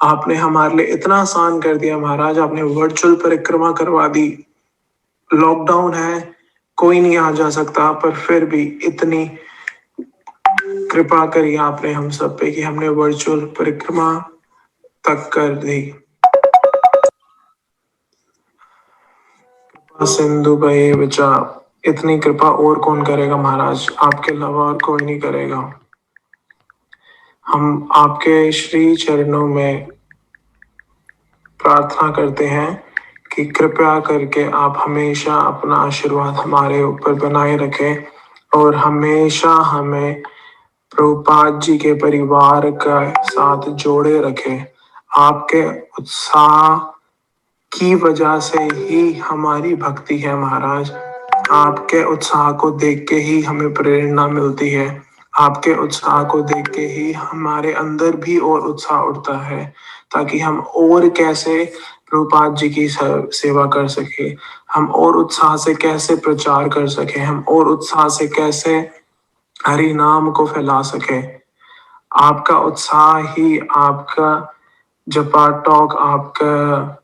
आपने हमारे लिए इतना आसान कर दिया महाराज, आपने वर्चुअल परिक्रमा करवा दी। लॉकडाउन है, कोई नहीं आ जा सकता, पर फिर भी इतनी कृपा करी आपने हम सब पे कि हमने वर्चुअल परिक्रमा तक कर दी। सिंधु भये बचा, इतनी कृपा और कौन करेगा महाराज, आपके अलावा और कोई नहीं करेगा। हम आपके श्री चरणों में प्रार्थना करते हैं कि कृपया करके आप हमेशा अपना आशीर्वाद हमारे ऊपर बनाए रखें और हमेशा हमें प्रभुपाद जी के परिवार का साथ जोड़े रखें। आपके उत्साह की वजह से ही हमारी भक्ति है महाराज। आपके उत्साह को देख के ही हमें प्रेरणा मिलती है, आपके उत्साह को देख के ही हमारे अंदर भी और उत्साह उठता है, ताकि हम और कैसे प्रभुपाद जी की सेवा कर सके, हम और उत्साह से कैसे प्रचार कर सके, हम और उत्साह से कैसे हरि नाम को फैला सके। आपका उत्साह ही, आपका जपा टॉक, आपका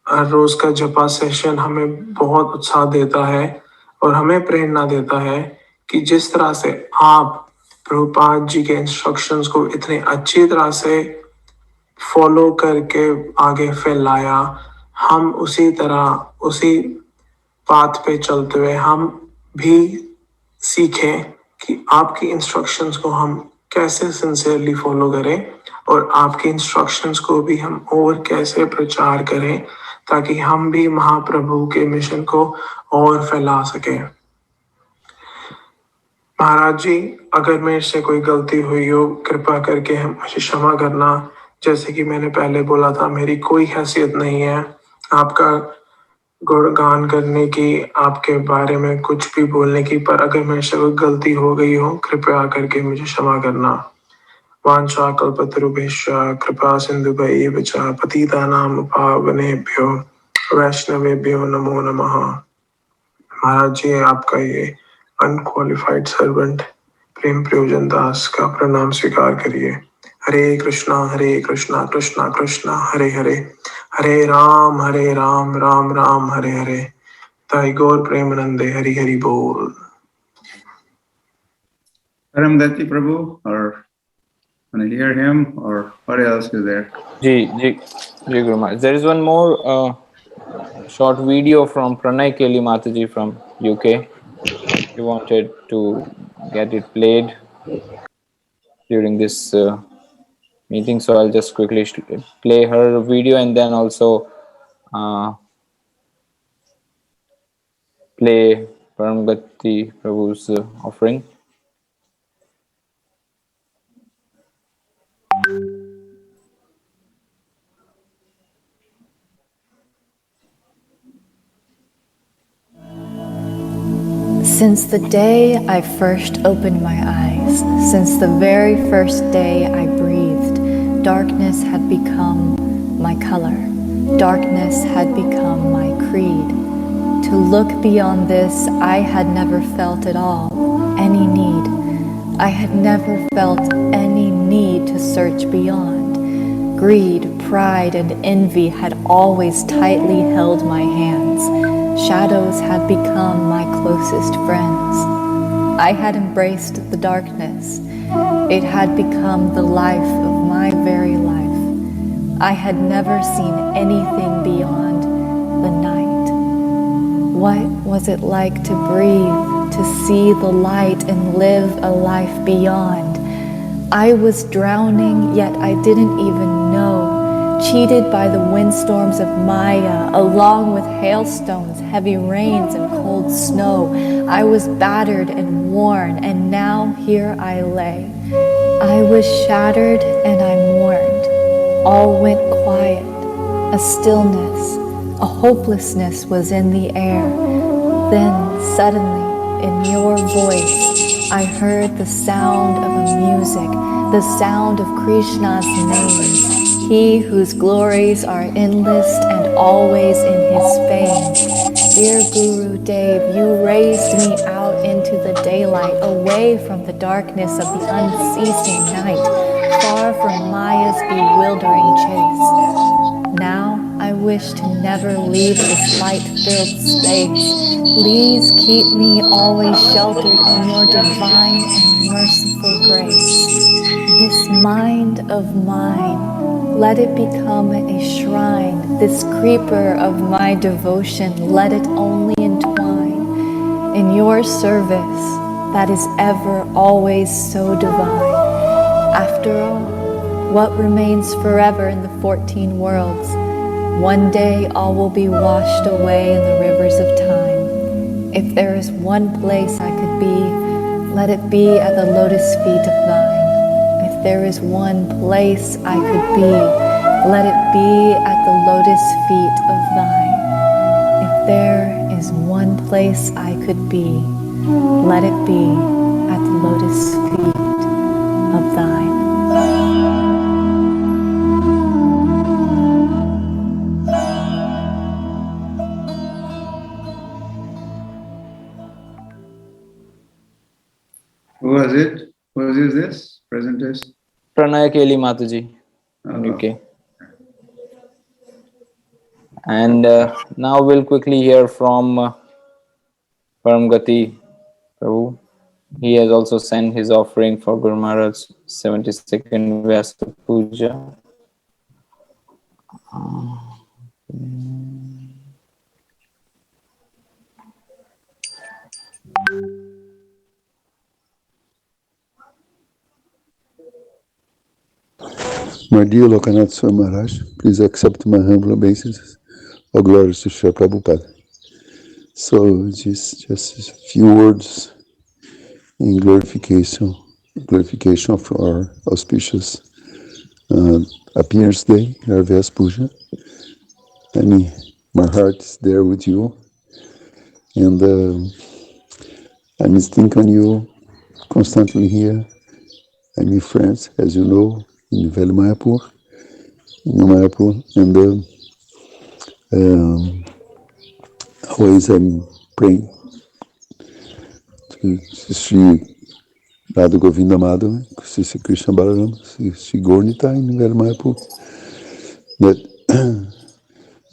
रोज का जपा सेशन हमें बहुत उत्साह देता है और हमें प्रेरणा देता है कि जिस तरह से आप प्रभुपाद जी के इंस्ट्रक्शंस को इतने अच्छी तरह से फॉलो करके आगे फैलाया, हम उसी तरह उसी पाथ पे चलते हुए हम भी सीखें कि आपकी इंस्ट्रक्शंस को हम कैसे सिंसियरली फॉलो करें और आपके इंस्ट्रक्शंस को भी हम और कैसे प्रचार करें, ताकि हम भी महाप्रभु के मिशन को और फैला सकें। महाराज जी, अगर मेरे से कोई गलती हुई हो, कृपा करके हम मुझे क्षमा करना। जैसे कि मैंने पहले बोला था, मेरी कोई हैसियत नहीं है, आपका गुणगान करने की, आपके बारे में कुछ भी बोलने की, पर अगर मेरे से कोई गलती हो गई हो कृपया करके मुझे क्षमा करना। वांछा कल्पतरुभ्यश्च कृपा सिन्धुभ्यैव च पतितानां पावनेभ्यो वैष्णवेभ्यो नमो नमः। महाराज जी, आपका ये अनक्वालिफाइड सर्वेंट प्रेम प्रयोजन दास का प्रणाम स्वीकार करिए। हरे कृष्णा कृष्णा कृष्णा हरे हरे, हरे राम राम राम हरे हरे। ताई गौर प्रेमानंदे हरि हरि बोल। Paramgati Prabhu, or want to hear him, or what else is there? Ji Guru Maharaj. There is one more short video from Pranay Keli Mataji from UK. She wanted to get it played during this meeting, so I'll just quickly play her video and then also play Paramgati Prabhu's offering. Since the day I first opened my eyes, since the very first day I breathed, darkness had become my color. Darkness had become my creed. To look beyond this, I had never felt at all any need. I had never felt any need to search beyond. Greed, pride, and envy had always tightly held my hands. Shadows had become my closest friends. I had embraced the darkness. It had become the life of my very life. I had never seen anything beyond the night. What was it like to breathe, to see the light and live a life beyond? I was drowning, yet I didn't even know. Cheated by the windstorms of Maya, along with hailstones, heavy rains, and cold snow. I was battered and worn, and now here I lay. I was shattered and I mourned. All went quiet. A stillness, a hopelessness was in the air. Then, suddenly, in your voice, I heard the sound of a music, the sound of Krishna's name. He whose glories are endless and always in his fame. Dear Guru Dev, you raised me out into the daylight, away from the darkness of the unceasing night, far from Maya's bewildering chase. Now I wish to never leave this light-filled space. Please keep me always sheltered in your divine and merciful grace. This mind of mine, let it become a shrine. This creeper of my devotion, let it only entwine in your service that is ever always so divine. After all, what remains forever in the 14 worlds? One day all will be washed away in the rivers of time. If there is one place I could be, let it be at the lotus feet of thine. If there is one place I could be, let it be at the lotus feet of thine. If there is one place I could be, let it be at the lotus feet of thine. Who was it? Who is this? Presenters? Pranay Keli Mataji in UK. And now we'll quickly hear from Paramgati Prabhu. He has also sent his offering for Guru Maharaj's 72nd Vyasa Puja. My dear Lokanath Swami Maharaj, please accept my humble obeisances. All glories to Srila Prabhupada. So, just a few words in glorification of our auspicious appearance day, our Vyasa Puja. Let me my heart is there with you, and I'm thinking on you constantly here. I'm with friends, as you know, in Velho Mayapur, and always I'm praying to Sri Radha Govinda Madhava, Sri Krishna Balaram, Sri Gornita in Velho Mayapur, that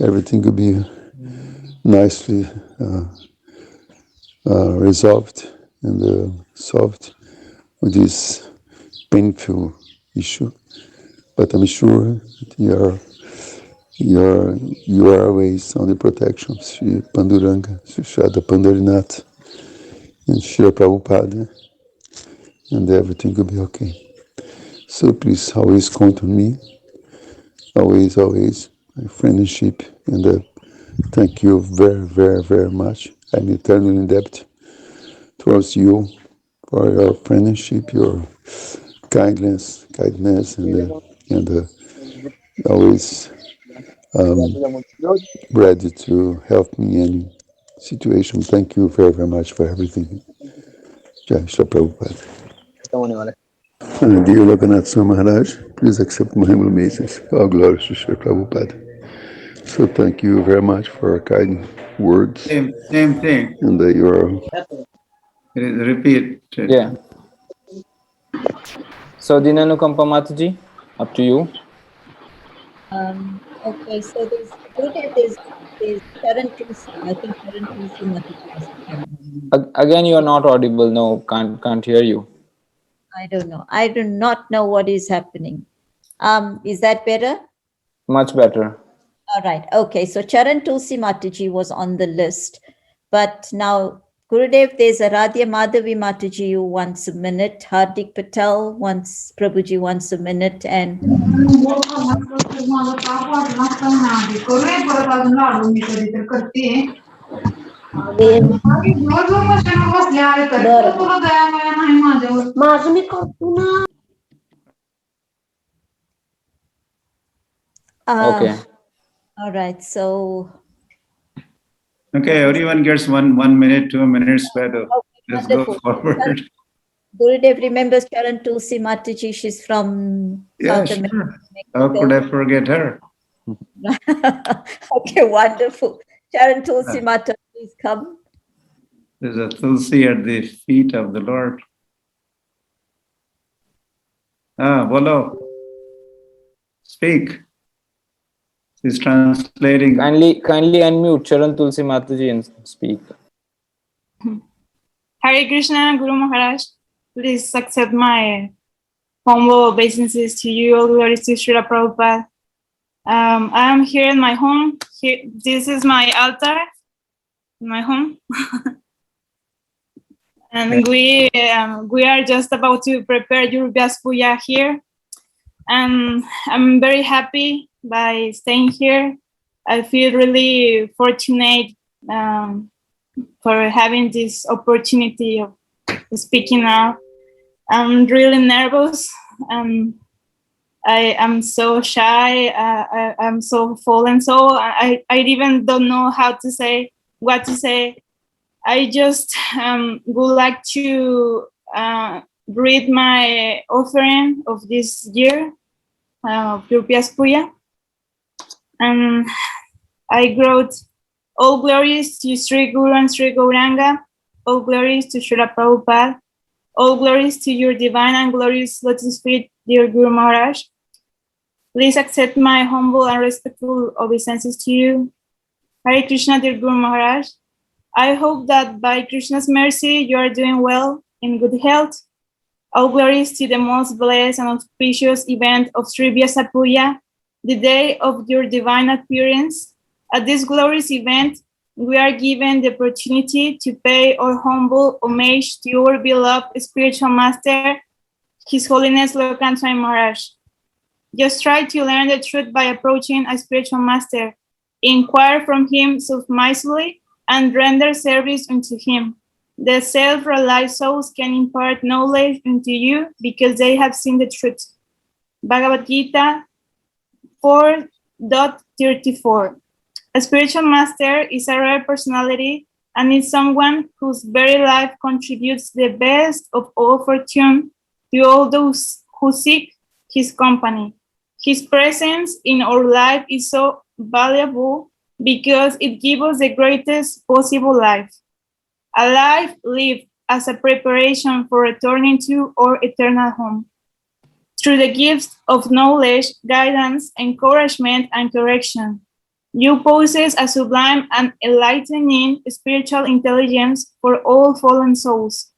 everything will be nicely resolved and solved with this painful issue. But I'm sure that you are always on the protection of Sri Panduranga, Sri Shada Pandarinath, and Sri Prabhupada, and everything will be okay. So please always count on me, always, my friendship, and thank you very, very, very much. I'm eternally indebted towards you for your friendship, your kindness, and always ready to help me in any situation. Thank you very, very much for everything. Jai Shri Prabhupada. Dear Lockanatha Swami Maharaj, please accept my humble obeisance. All glory to Shri Prabhupada. So thank you very much for your kind words. Same thing. And your repeat. Yeah. So Dinanukampa Mataji, up to you. Okay, so there's Charan Tulsi. I think Charan Tulsi Mataji was Again, you are not audible. No, can't hear you. I don't know. I do not know what is happening. Is that better? Much better. All right. Okay. So Charan Tulsi Mataji was on the list. But now, Gurudev, there's a Radhya Madhavi Mataji who wants a minute. Hardik Patel wants, Prabhuji wants a minute. And Okay. All right. So. Okay, everyone gets one minute, 2 minutes, better. Let's go forward. Gurudev remembers Charan Tulsi Mataji. She's from South America. How could I forget her? Okay, wonderful. Charan Tulsi Mataji, please come. There's a Tulsi at the feet of the Lord. Bolo. Speak. She's translating. Kindly unmute Charan Tulsi Mataji and speak. Hare Krishna, Guru Maharaj. Please accept my humble obeisances to you. All glories to Srila Prabhupada. I am here in my home. This is my altar in my home. And we are just about to prepare your Vyasa Puja here. And I'm very happy by staying here. I feel really fortunate for having this opportunity of speaking now. I'm really nervous. I am so shy. I'm so fallen. So I even don't know what to say. I just would like to read my offering of this year of Vyasa Puja. And I wrote, all glories to Sri Guru and Sri Gauranga, all glories to Srila Prabhupada, all glories to your divine and glorious lotus feet, dear Guru Maharaj. Please accept my humble and respectful obeisances to you. Hare Krishna, dear Guru Maharaj. I hope that by Krishna's mercy, you are doing well, in good health. All glories to the most blessed and auspicious event of Sri Vyasa Puja, the day of your divine appearance. At this glorious event, we are given the opportunity to pay our humble homage to your beloved spiritual master, His Holiness Lokanath Swami Maharaj. Just try to learn the truth by approaching a spiritual master. Inquire from him submissively and render service unto him. The self-realized souls can impart knowledge unto you because they have seen the truth. Bhagavad Gita 4.34. A spiritual master is a rare personality and is someone whose very life contributes the best of all fortune to all those who seek his company. His presence in our life is so valuable because it gives us the greatest possible life. A life lived as a preparation for returning to our eternal home. Through the gifts of knowledge, guidance, encouragement, and correction, you possess a sublime and enlightening spiritual intelligence for all fallen souls.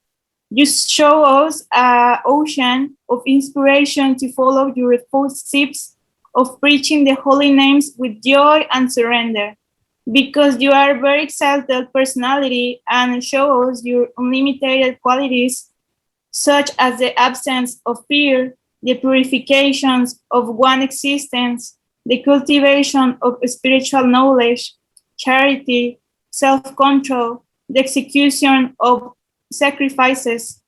You show us an ocean of inspiration to follow your footsteps of preaching the holy names with joy and surrender, because you are a very exalted personality and show us your unlimited qualities, such as the absence of fear, the purifications of one existence, the cultivation of spiritual knowledge, charity, self-control, the execution of sacrifices,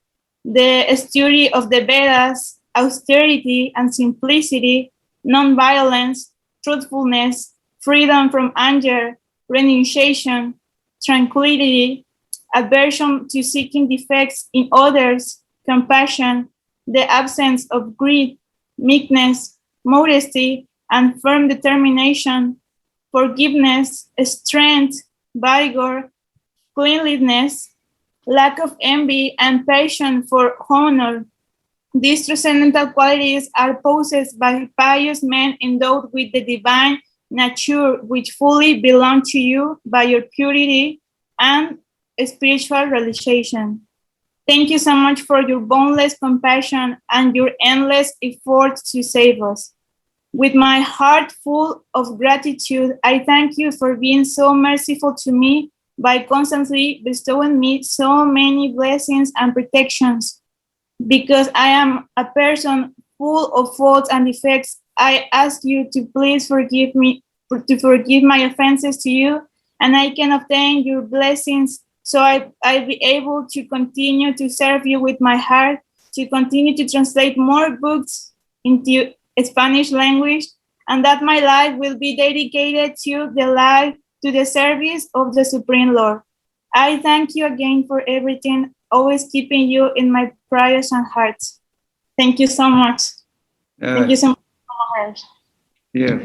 the study of the Vedas, austerity and simplicity, non-violence, truthfulness, freedom from anger, renunciation, tranquility, aversion to seeking defects in others, compassion, the absence of greed, meekness, modesty, and firm determination, forgiveness, strength, vigor, cleanliness, lack of envy, and passion for honor. These transcendental qualities are possessed by pious men endowed with the divine nature, which fully belong to you by your purity and spiritual realization. Thank you so much for your boundless compassion and your endless efforts to save us. With my heart full of gratitude, I thank you for being so merciful to me by constantly bestowing me so many blessings and protections. Because I am a person full of faults and defects, I ask you to please forgive me, to forgive my offenses to you, and I can obtain your blessings so I'll be able to continue to serve you with my heart, to continue to translate more books into Spanish language, and that my life will be dedicated to the service of the Supreme Lord. I thank you again for everything, always keeping you in my prayers and hearts. Thank you so much. Thank you so much. Yeah.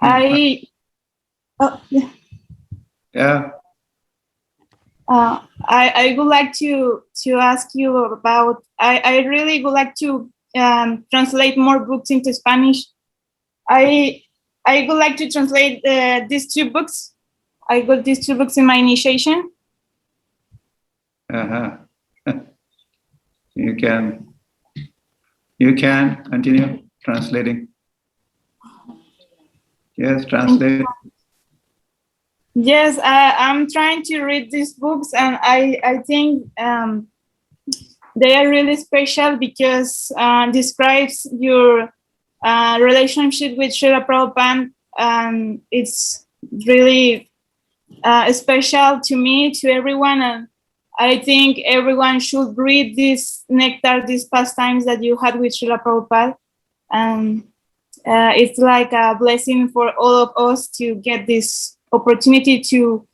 I would like to ask you about, I really would like to translate more books into Spanish. I would like to translate these two books. I got these two books in my initiation. You can continue translating. Yes, translate. Yes, I'm trying to read these books, and I think they are really special because describes your relationship with Srila Prabhupada, and it's really special to me, to everyone, and I think everyone should read this nectar, these pastimes that you had with Srila Prabhupada, and it's like a blessing for all of us to get this opportunity to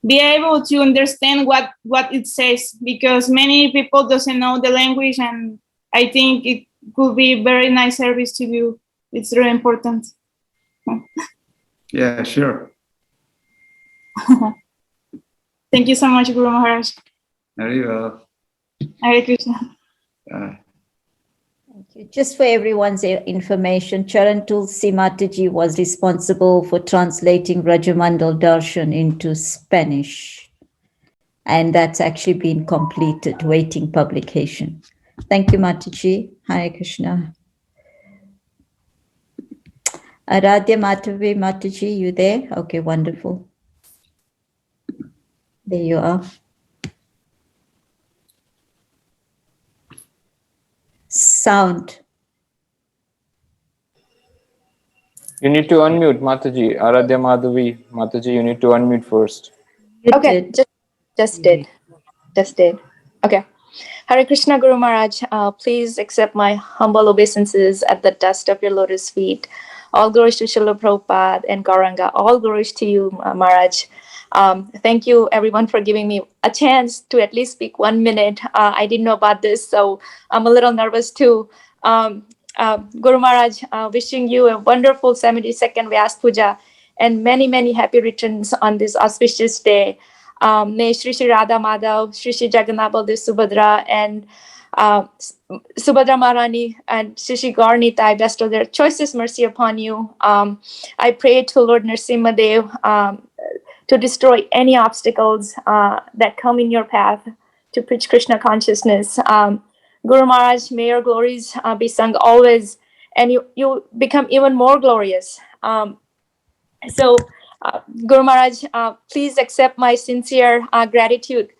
be able to understand what it says, because many people doesn't know the language, and I think it could be very nice service to you. It's really important. Yeah, sure. Thank you so much, Guru Maharaj. Very well. Hare Krishna. Thank you. Just for everyone's information, Charan Tulsi Mataji was responsible for translating Rajamandal Darshan into Spanish. And that's actually been completed, waiting publication. Thank you, Mataji. Hare Krishna. Aradhya Matavi Mataji, you there? Okay, wonderful. There you are. Sound. You need to unmute, Mataji. Aradhya Madhavi. Mataji, you need to unmute first. Okay, just did. Okay. Hare Krishna, Guru Maharaj. Please accept my humble obeisances at the dust of your lotus feet. All glories to Srila Prabhupada and Gauranga. All glories to you, Maharaj. Thank you, everyone, for giving me a chance to at least speak 1 minute. I didn't know about this, so I'm a little nervous too. Guru Maharaj, wishing you a wonderful 72nd Vyasa Puja and many, many happy returns on this auspicious day. May Shri Shri Radha Madhav, Shri Shri Jagannath Baldev Subhadra, and Subhadra Maharani and Shri Shri Gaur Nitai bestow their choicest mercy upon you. I pray to Lord Nrsimha Dev to destroy any obstacles that come in your path to preach Krishna consciousness. Guru Maharaj, may your glories be sung always, and you become even more glorious. Guru Maharaj, please accept my sincere gratitude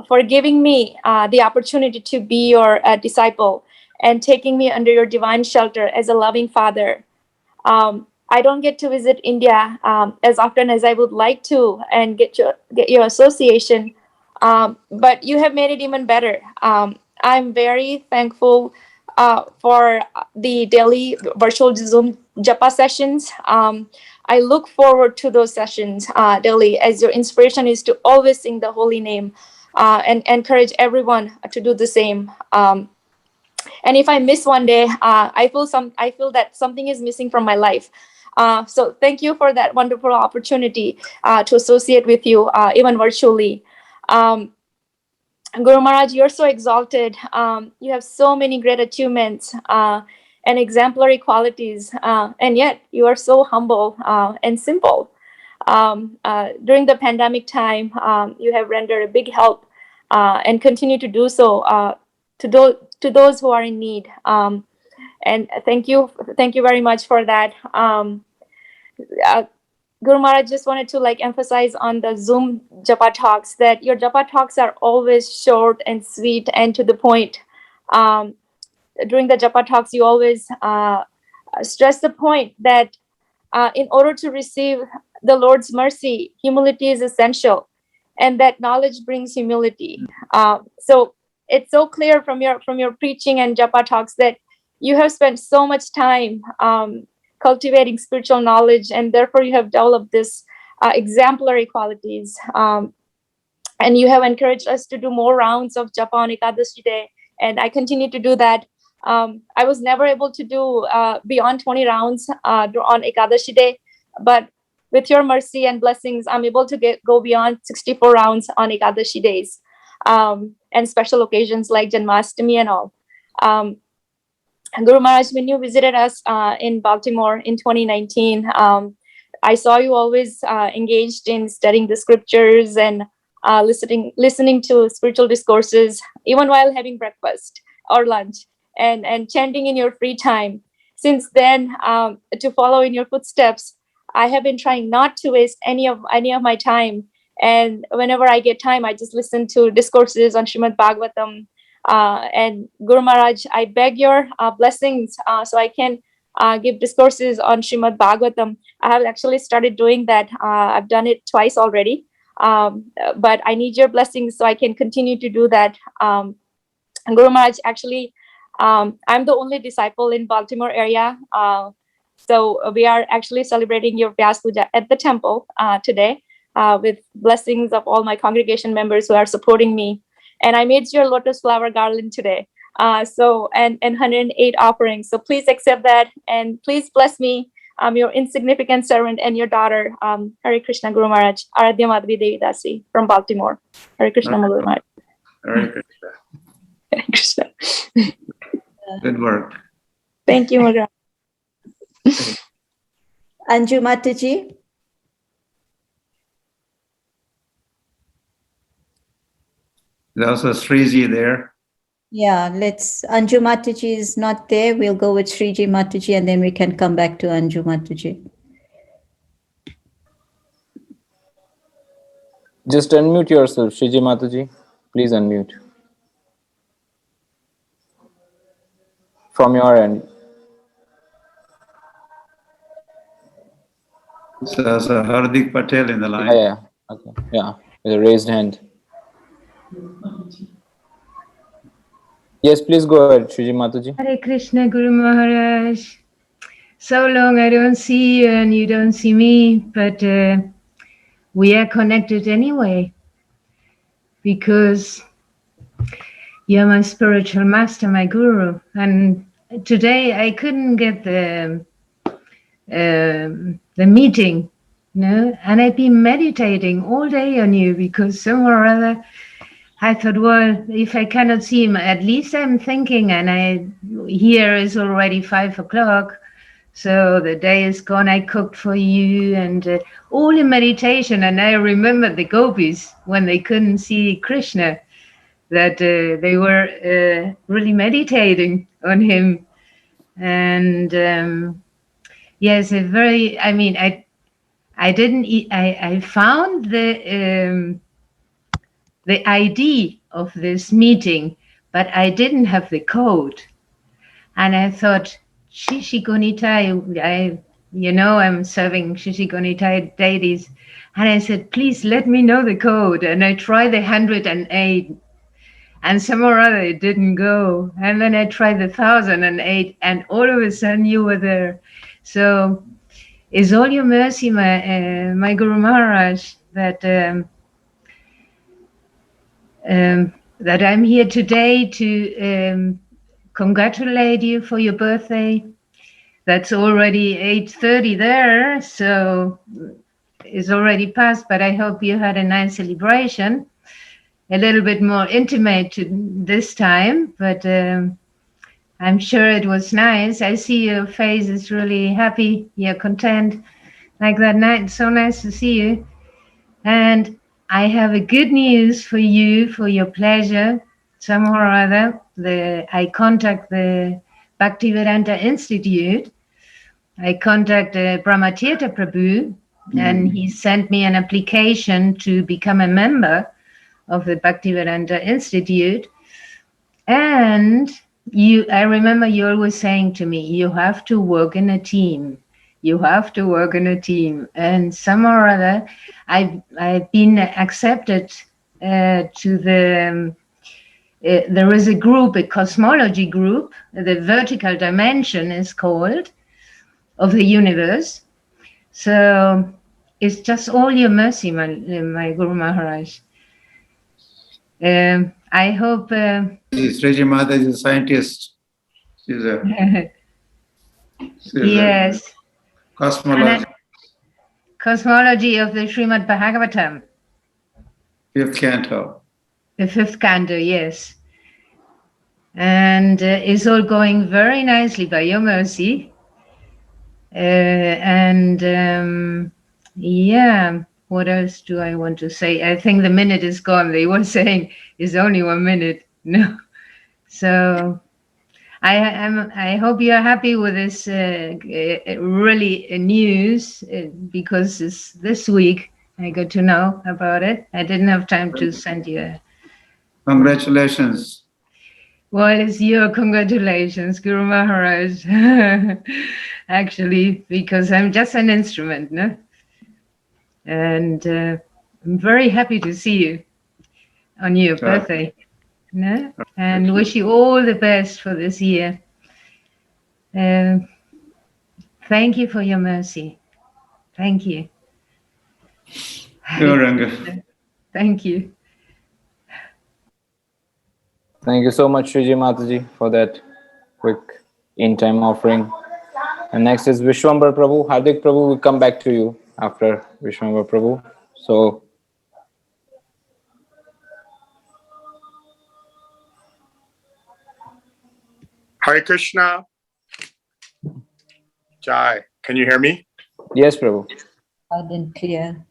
for giving me the opportunity to be your disciple and taking me under your divine shelter as a loving father. I don't get to visit India as often as I would like to and get your association, but you have made it even better. I'm very thankful for the daily virtual Zoom Japa sessions. I look forward to those sessions daily, as your inspiration is to always sing the holy name and encourage everyone to do the same. And if I miss one day, I feel that something is missing from my life. So thank you for that wonderful opportunity to associate with you, even virtually. Guru Maharaj, you're so exalted. You have so many great achievements and exemplary qualities, and yet you are so humble and simple. During the pandemic time, you have rendered a big help and continue to do so to those who are in need. And thank you very much for that. Guru Maharaj, just wanted to emphasize on the Zoom Japa talks that your Japa talks are always short and sweet and to the point. During the Japa talks, you always stress the point that in order to receive the Lord's mercy, humility is essential, and that knowledge brings humility. So it's so clear from your preaching and Japa talks that you have spent so much time cultivating spiritual knowledge, and therefore you have developed this exemplary qualities. And you have encouraged us to do more rounds of Japa on Ekadashi Day, and I continue to do that. I was never able to do beyond 20 rounds on Ekadashi Day, but with your mercy and blessings, I'm able to go beyond 64 rounds on Ekadashi days and special occasions like Janmashtami and all. Guru Maharaj, when you visited us in Baltimore in 2019, I saw you always engaged in studying the scriptures and listening to spiritual discourses, even while having breakfast or lunch, and chanting in your free time. Since then, to follow in your footsteps, I have been trying not to waste any of my time. And whenever I get time, I just listen to discourses on Srimad Bhagavatam. And Guru Maharaj, I beg your blessings so I can give discourses on Srimad Bhagavatam. I have actually started doing that. I've done it twice already, but I need your blessings so I can continue to do that. Guru Maharaj, actually, I'm the only disciple in Baltimore area. So we are actually celebrating your Vyasa Puja at the temple today with blessings of all my congregation members who are supporting me. And I made your lotus flower garland today. And 108 offerings. So please accept that and please bless me. I'm your insignificant servant and your daughter, Hare Krishna Guru Maharaj, Aradhya Madhavi Devi Dasi from Baltimore. Hare Krishna Guru Maharaj. Hare Krishna. Hare Krishna. Good work. Thank you, Maharaj. Anju Mataji. There's also Sriji there. Yeah, Anju Mataji is not there. We'll go with Sriji Mataji and then we can come back to Anju Mataji. Just unmute yourself, Sriji Mataji. Please unmute. From your end. So Hardik Patel in the line. Yeah. Okay. Yeah, with a raised hand. Yes, please go ahead, Sriji Mataji. Hare Krishna Guru Maharaj. so long I don't see you and you don't see me, but we are connected anyway, because you're my spiritual master, my guru. And today I couldn't get the meeting, and I've been meditating all day on you, because somehow or other I thought, well, if I cannot see him, at least I'm thinking, and here is already 5 o'clock. So the day is gone. I cooked for you, and all in meditation. And I remember the gopis, when they couldn't see Krishna, that they were really meditating on him. And yes, I found the ID of this meeting, but I didn't have the code. And I thought, Shishigonitai, I'm serving Shishigonitai deities. And I said, please let me know the code. And I tried the 108, and somehow or other it didn't go. And then I tried the 1008, and all of a sudden you were there. So it's all your mercy, my Guru Maharaj, that I'm here today to congratulate you for your birthday. That's already 8:30 there, so it's already past, but I hope you had a nice celebration, a little bit more intimate this time, but I'm sure it was nice. I see your face is really happy, you're content, like that night. So nice to see you. And I have a good news for you, for your pleasure. Somehow or other, I contact the Bhaktivedanta Institute. I contacted Brahmatirtha Prabhu, and he sent me an application to become a member of the Bhaktivedanta Institute. And I remember you always saying to me, you have to work in a team. You have to work in a team. And somehow or other, I've been accepted to the... there is a group, a cosmology group, the vertical dimension is called, of the universe. So it's just all your mercy, my Guru Maharaj. I hope... Sriji Mata is a scientist. She's a... yes. Cosmology. Cosmology of the Srimad Bhagavatam. 5th canto. The 5th canto, yes. And it's all going very nicely by your mercy. Yeah, what else do I want to say? I think the minute is gone. They were saying it's only 1 minute. No. So I hope you're happy with this really news, because this week I got to know about it. I didn't have time to send you Congratulations. Well, it's your congratulations, Guru Maharaj. Actually, because I'm just an instrument, no? And I'm very happy to see you on your birthday, no? And wish you all the best for this year. Thank you for your mercy. Thank you. Thank you. Thank you so much, Sriji Mataji, for that quick in-time offering. And next is Vishwambar Prabhu. Hardik Prabhu will come back to you after Vishwambar Prabhu. So, Hare Krishna. Jai. Can you hear me? Yes, Prabhu. Loud and clear.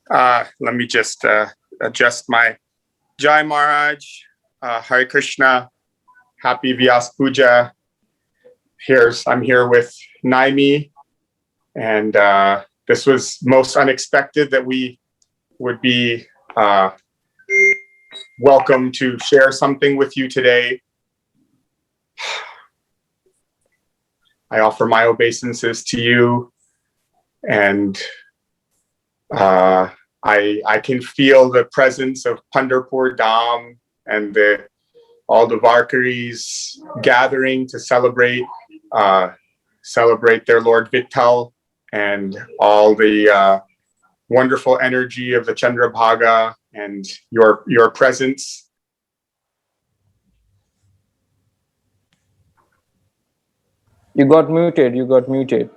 Let me just adjust my Jai Maharaj. Hare Krishna. Happy Vyasa Puja. I'm here with Naimi, and this was most unexpected that we would be welcome to share something with you today. I offer my obeisances to you, and I can feel the presence of Pandharpur Dham and all the Varkaris gathering to celebrate celebrate their Lord Vittal and all the wonderful energy of the Chandrabhaga and your presence. You got muted. You got muted.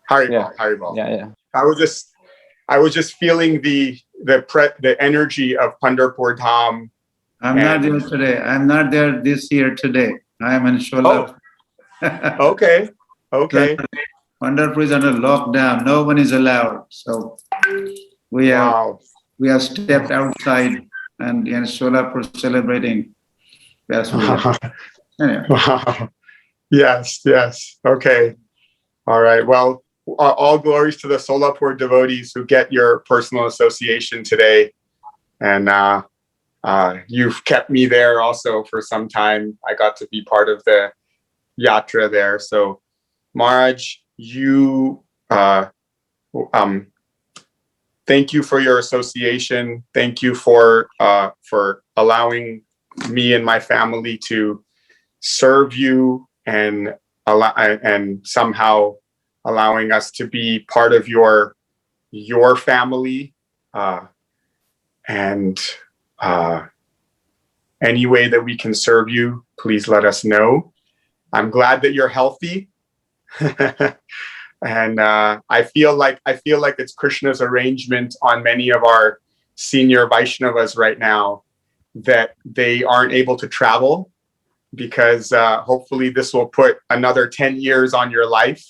Haribol. Yeah. I was just feeling the energy of Pandharpur Dham. I'm not there today. I'm not there this year today. I am in Sholapur. Oh. Okay. Pandharpur is under lockdown. No one is allowed. So we have stepped outside and in Sholapur celebrating Vyasa. Anyway. Wow. Yes. Okay. All right. Well, all glories to the Solapur devotees who get your personal association today. And you've kept me there also for some time. I got to be part of the yatra there. So Maharaj, you thank you for your association. Thank you for allowing me and my family to serve you and somehow allowing us to be part of your family, and any way that we can serve you, please let us know. I'm glad that you're healthy. And I feel like it's Krishna's arrangement on many of our senior Vaishnavas right now that they aren't able to travel, because hopefully this will put another 10 years on your life.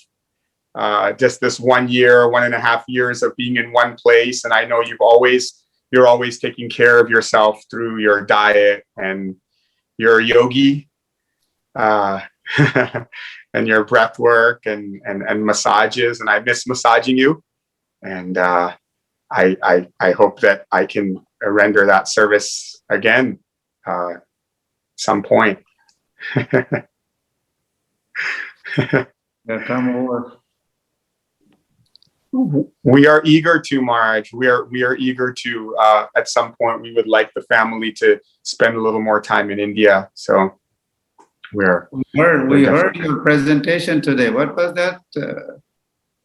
Just this 1 year, 1.5 years of being in one place. And I know you're always taking care of yourself through your diet, and you're a yogi, and your breath work and massages. And I miss massaging you. And I hope that I can render that service again some point. Come over. We are eager to, Maharaj. We are eager to. At some point, we would like the family to spend a little more time in India. So we heard your presentation today. What was that,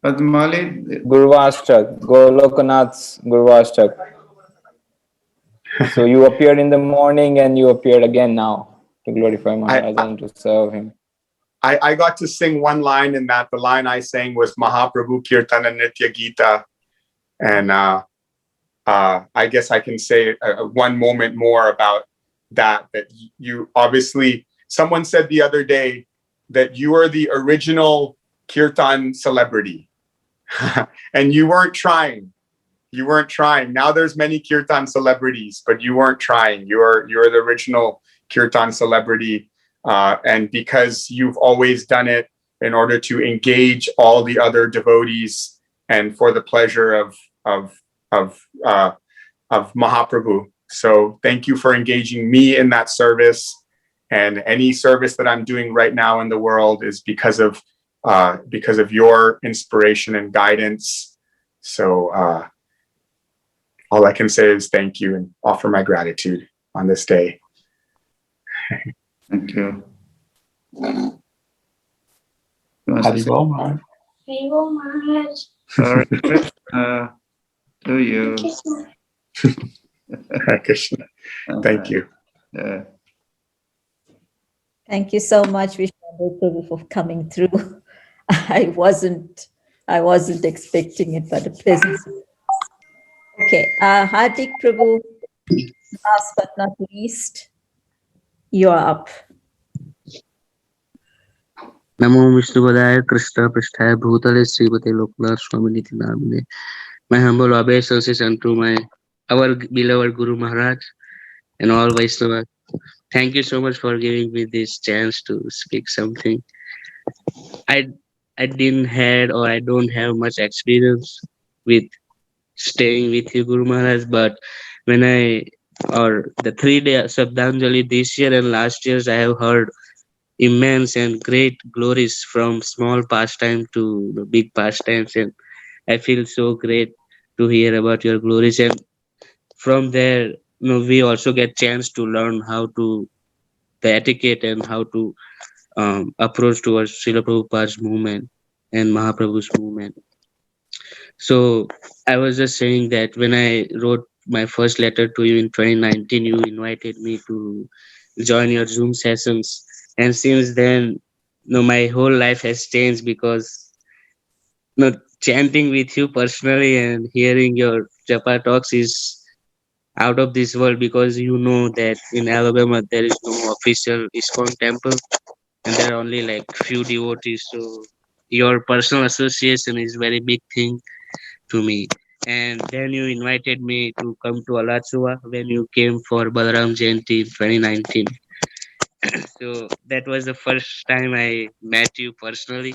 Padmali? Gurvashtak, Lokanath's Gurvashtak. So you appeared in the morning and you appeared again now to glorify Maharaj and to serve him. I got to sing one line in that. The line I sang was Mahaprabhu Kirtana Nitya Gita. And I guess I can say one moment more about that you obviously, someone said the other day that you are the original Kirtan celebrity. And you weren't trying. Now there's many Kirtan celebrities, but you weren't trying. You're the original Kirtan celebrity. And because you've always done it in order to engage all the other devotees and for the pleasure of Mahaprabhu. So thank you for engaging me in that service. And any service that I'm doing right now in the world is because of your inspiration and guidance. So all I can say is thank you and offer my gratitude on this day. Thank you. Haribol Maharaj. Haribol Maharaj. Sorry, to you. Hare Krishna. Thank you. Thank you so much, Vishnu, for coming through. I wasn't expecting it, but a pleasant. Okay, Hardik Prabhu, last but not least, you are up. Namo Vishnupadaya Krishna Pristhaya Bhutale Srimate Lokanath Swami Niti Namne. My humble obeisances unto our beloved Guru Maharaj and all Vaishnavas. Thank you so much for giving me this chance to speak something. I don't have much experience with staying with you, Guru Maharaj, but when the 3-day Sabdanjali this year and last year, I have heard immense and great glories from small pastime to the big pastimes, and I feel so great to hear about your glories. And from there, we also get chance to learn how to the etiquette and how to approach towards Srila Prabhupada's movement and Mahaprabhu's movement. So I was just saying that when I wrote my first letter to you in 2019, you invited me to join your Zoom sessions. And since then, my whole life has changed because chanting with you personally and hearing your Japa talks is out of this world, because you know that in Alabama there is no official ISKCON temple and there are only like few devotees. So your personal association is very big thing to me. And then you invited me to come to Alachua when you came for Balaram Jayanti in 2019. So that was the first time I met you personally.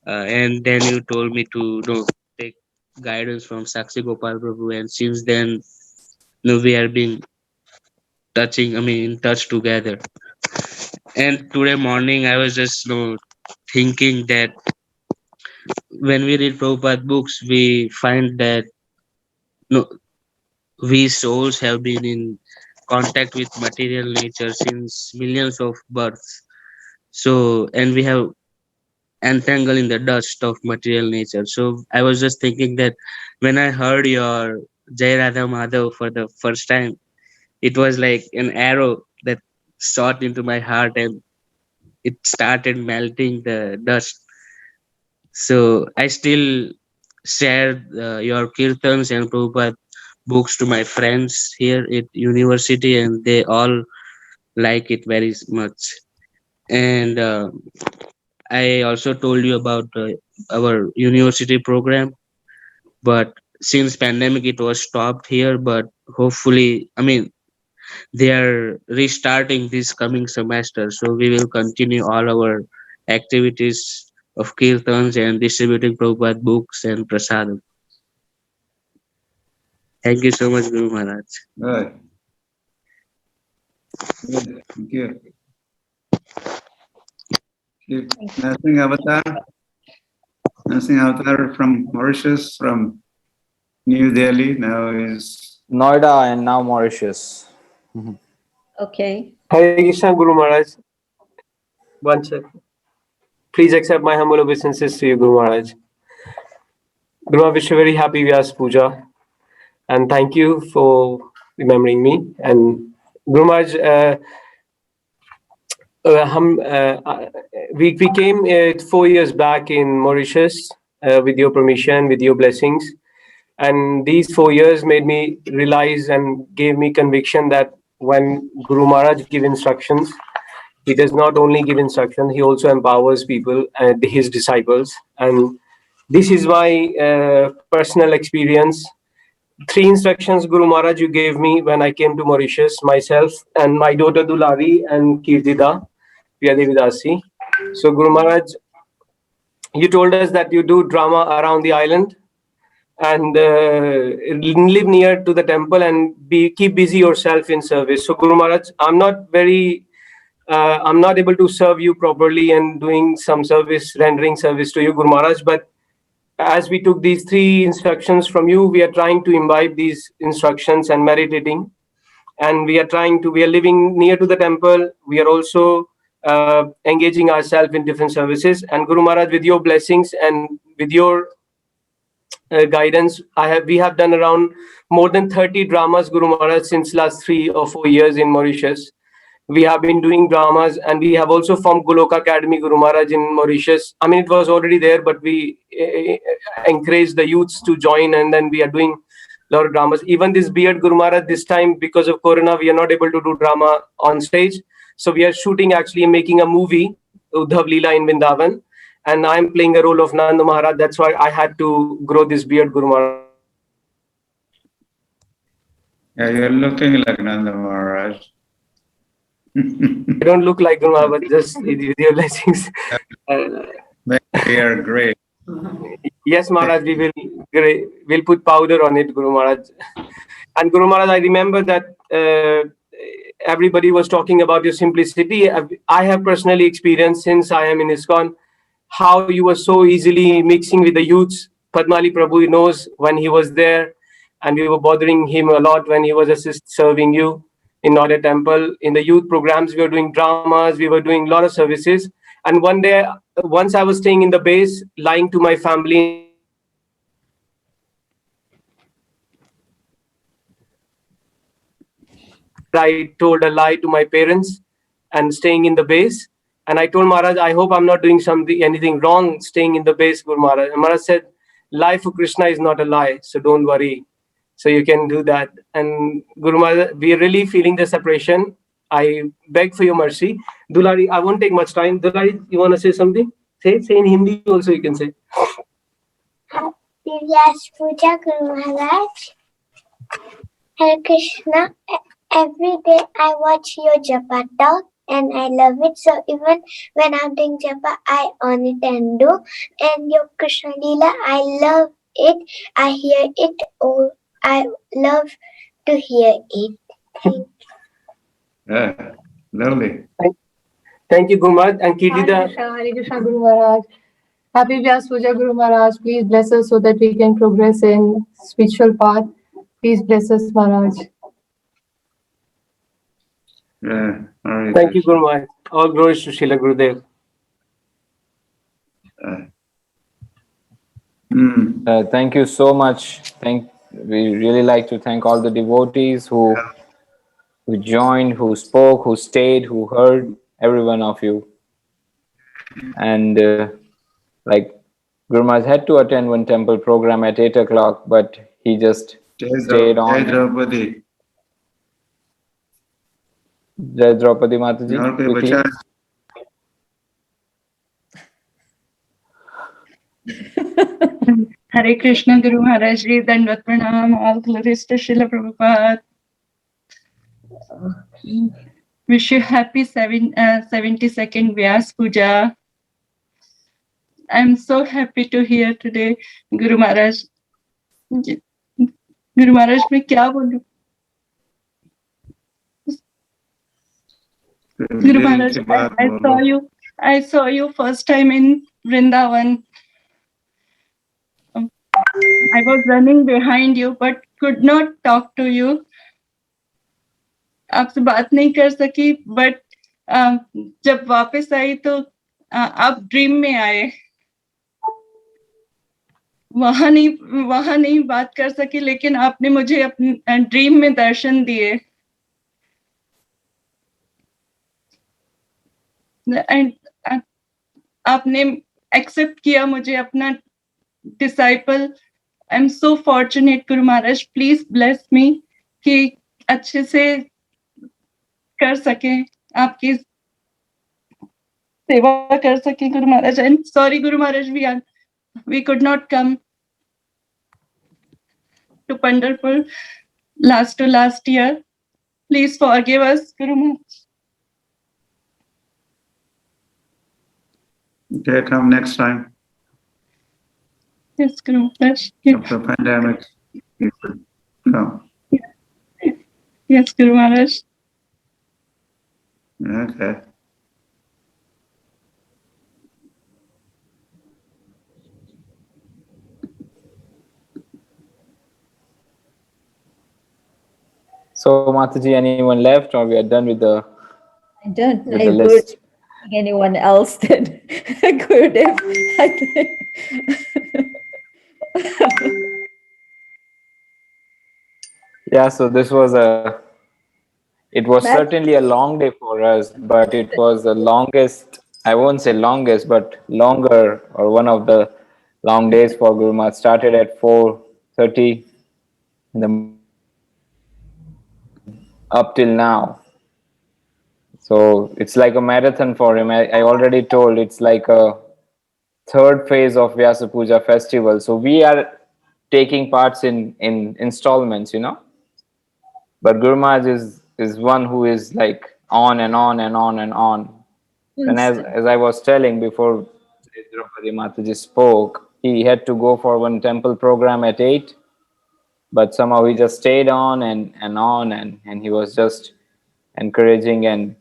And then you told me to take guidance from Sakshi Gopal Prabhu. And since then, we have been in touch together. And today morning, I was just thinking that when we read Prabhupada books, we find that we souls have been in contact with material nature since millions of births. So, and we have entangled in the dust of material nature. So I was just thinking that when I heard your Jai Radha Madhav for the first time, it was like an arrow that shot into my heart and it started melting the dust. So I still share your kirtans and Prabhupada books to my friends here at university, and they all like it very much. And I also told you about our university program, but since pandemic it was stopped here, but hopefully they are restarting this coming semester, so we will continue all our activities of kirtans and distributing Prabhupada books and prasadam. Thank you so much, Guru Maharaj. Good. Good. Thank you. Nursing Avatar. Nursing Avatar from Mauritius, from New Delhi, now is Noida and now Mauritius. Okay. Hare Krishna, Guru Maharaj. One second. Please accept my humble obeisances to you, Guru Maharaj. Guru, I wish you a very happy Vyasa Puja. And thank you for remembering me. And Guru Maharaj, we came 4 years back in Mauritius with your permission, with your blessings. And these 4 years made me realize and gave me conviction that when Guru Maharaj gives instructions, he does not only give instruction, he also empowers people, his disciples. And this is my personal experience. 3 instructions, Guru Maharaj, you gave me when I came to Mauritius, myself and my daughter Dulari and Kirtida, Priyadevidasi. So Guru Maharaj, you told us that you do drama around the island and live near to the temple and keep busy yourself in service. So Guru Maharaj, I'm not able to serve you properly and doing some service, rendering service to you, Guru Maharaj, but as we took these 3 instructions from you, we are trying to imbibe these instructions and meditating. And we are living near to the temple. We are also engaging ourselves in different services. And Guru Maharaj, with your blessings and with your guidance, we have done around more than 30 dramas, Guru Maharaj, since last 3 or 4 years in Mauritius. We have been doing dramas, and we have also formed Goloka Academy, Guru Maharaj, in Mauritius. It was already there, but we encouraged the youths to join, and then we are doing a lot of dramas. Even this beard, Guru Maharaj, this time, because of Corona, we are not able to do drama on stage. So we are shooting, actually making a movie, Uddhav Leela in Vrindavan, and I'm playing a role of Nanda Maharaj. That's why I had to grow this beard, Guru Maharaj. Yeah, you're looking like Nanda Maharaj. I don't look like Guru Maharaj, but just with your blessings. They are great. Yes, Maharaj, we'll put powder on it, Guru Maharaj. And Guru Maharaj, I remember that everybody was talking about your simplicity. I have personally experienced, since I am in ISKCON, how you were so easily mixing with the youths. Padmali Prabhu knows when he was there, and we were bothering him a lot when he was serving you. in Noida Temple. In the youth programs, we were doing dramas, we were doing a lot of services. And one day, once I was staying in the base, lying to my family. I told a lie to my parents and staying in the base. And I told Maharaj, I hope I'm not doing anything wrong staying in the base, Guru Maharaj. And Maharaj said, lie for Krishna is not a lie, so don't worry. So you can do that. And Guru Maharaj, we are really feeling the separation. I beg for your mercy. Dulari, I won't take much time. Dulari, you want to say something? Say in Hindi also you can say. Vyasa Puja, Guru Maharaj. Hare Krishna. Every day I watch your Japa talk and I love it. So even when I'm doing Japa, I on it and do. And your Krishna Leela, I love it. I hear it. Oh, I love to hear it. Thank you. Yeah, lovely. Thank you, Guru Maharaj. And Kirtida. Hare Krishna, Guru Maharaj. Happy Vyasa Puja, Guru Maharaj. Please bless us so that we can progress in spiritual path. Please bless us, Maharaj. Yeah, Thank you, Guru Maharaj. All glories to Srila Gurudev. Thank you so much. We really like to thank all the devotees who joined, who spoke, who stayed, who heard, every one of you. And like Guru Maharaj had to attend one temple program at 8 o'clock, but he just stayed on. Jai Draupadi Mataji. quickly. Hare Krishna, Guru Maharaj Ji, Dandavat Pranam, all glories to Srila Prabhupada. Wish you happy 72nd Vyasa Puja. I'm so happy to hear today, Guru Maharaj. Guru Maharaj, मैं क्या बोलूं? Guru Maharaj, I saw you first time in Vrindavan. I was running behind you, but could not talk to you. आपसे बात नहीं कर सकी, but जब वापस आई तो आप ड्रीम में आए. वहां नहीं बात कर सकी, लेकिन आपने मुझे अपने ड्रीम में दर्शन दिए. एंड आपने एक्सेप्ट किया मुझे अपना disciple. I am so fortunate, Guru Maharaj. Please bless me कि अच्छे से कर सके, आपकी सेवा कर सके, Guru Maharaj. And sorry Guru Maharaj, we could not come to Pandharpur last year. Please forgive us, Guru Maharaj. Okay, come next time. Yes, Guru Maharaj. After pandemic, you should come. Yes, Guru Maharaj. Okay. So, Mataji, anyone left, or we are done with the? I don't with the list? Anyone else then? Gurudev. Yeah, so this was it was certainly a long day for us, but it was the longest, I won't say longest, but longer, or one of the long days for Guru Maharaj. Started at 4:30 in the up till now. So it's like a marathon for him. I already told, it's like a third phase of Vyasa Puja festival. So we are taking parts in installments, you know. But Guru Maharaj is one who is like on and on and on and on. And as I was telling before Draupadi Mataji spoke, he had to go for one temple program at 8. But somehow he just stayed on and on, and he was just encouraging and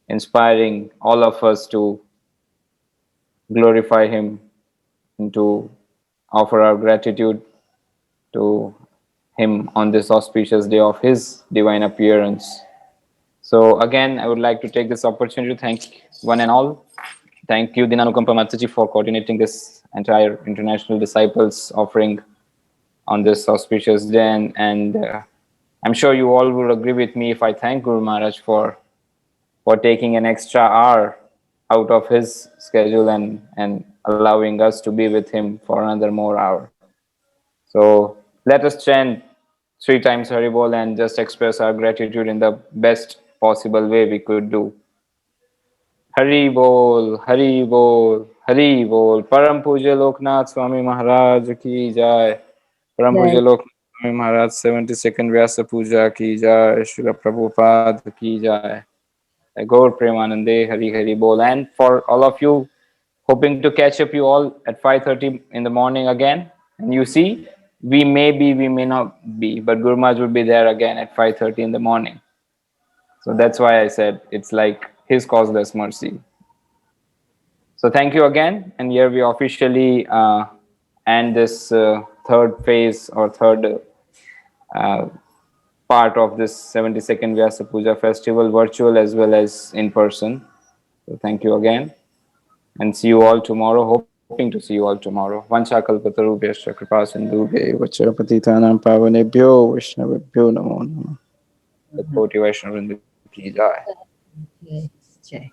inspiring all of us to glorify him and to offer our gratitude to him on this auspicious day of his divine appearance. So again, I would like to take this opportunity to thank one and all. Thank you, Dinanukampa Mataji, for coordinating this entire International Disciples offering on this auspicious day. And I'm sure you all will agree with me if I thank Guru Maharaj for taking an extra hour out of his schedule and allowing us to be with him for another more hour. So let us chant 3 times Haribol and just express our gratitude in the best possible way we could do. Hari Bol, Hari Bol, Hari Bol. Param Puja Lokanath Swami Maharaj ki jai. Param Puja Lokanath Swami Maharaj 72nd Vyasa Puja ki jai. Srila Prabhupada ki jai. Gaur Premanande, Hari Hari Bol. And for all of you, hoping to catch up you all at 5:30 in the morning again. And you see, we may be, we may not be, but Guru Maharaj will be there again at 5:30 in the morning. So that's why I said it's like his causeless mercy. So thank you again. And here we officially end this third phase or third part of this 72nd Vyasa Puja festival, virtual as well as in person. So thank you again. And see you all tomorrow. Hoping to see you all tomorrow. Vanchakalpatarubhyascha kripa sindhubhya vacha patitanam pavanebhyo vaishnavebhyo namo namah. Koti Vaishnavavrinda ki jai. Jai.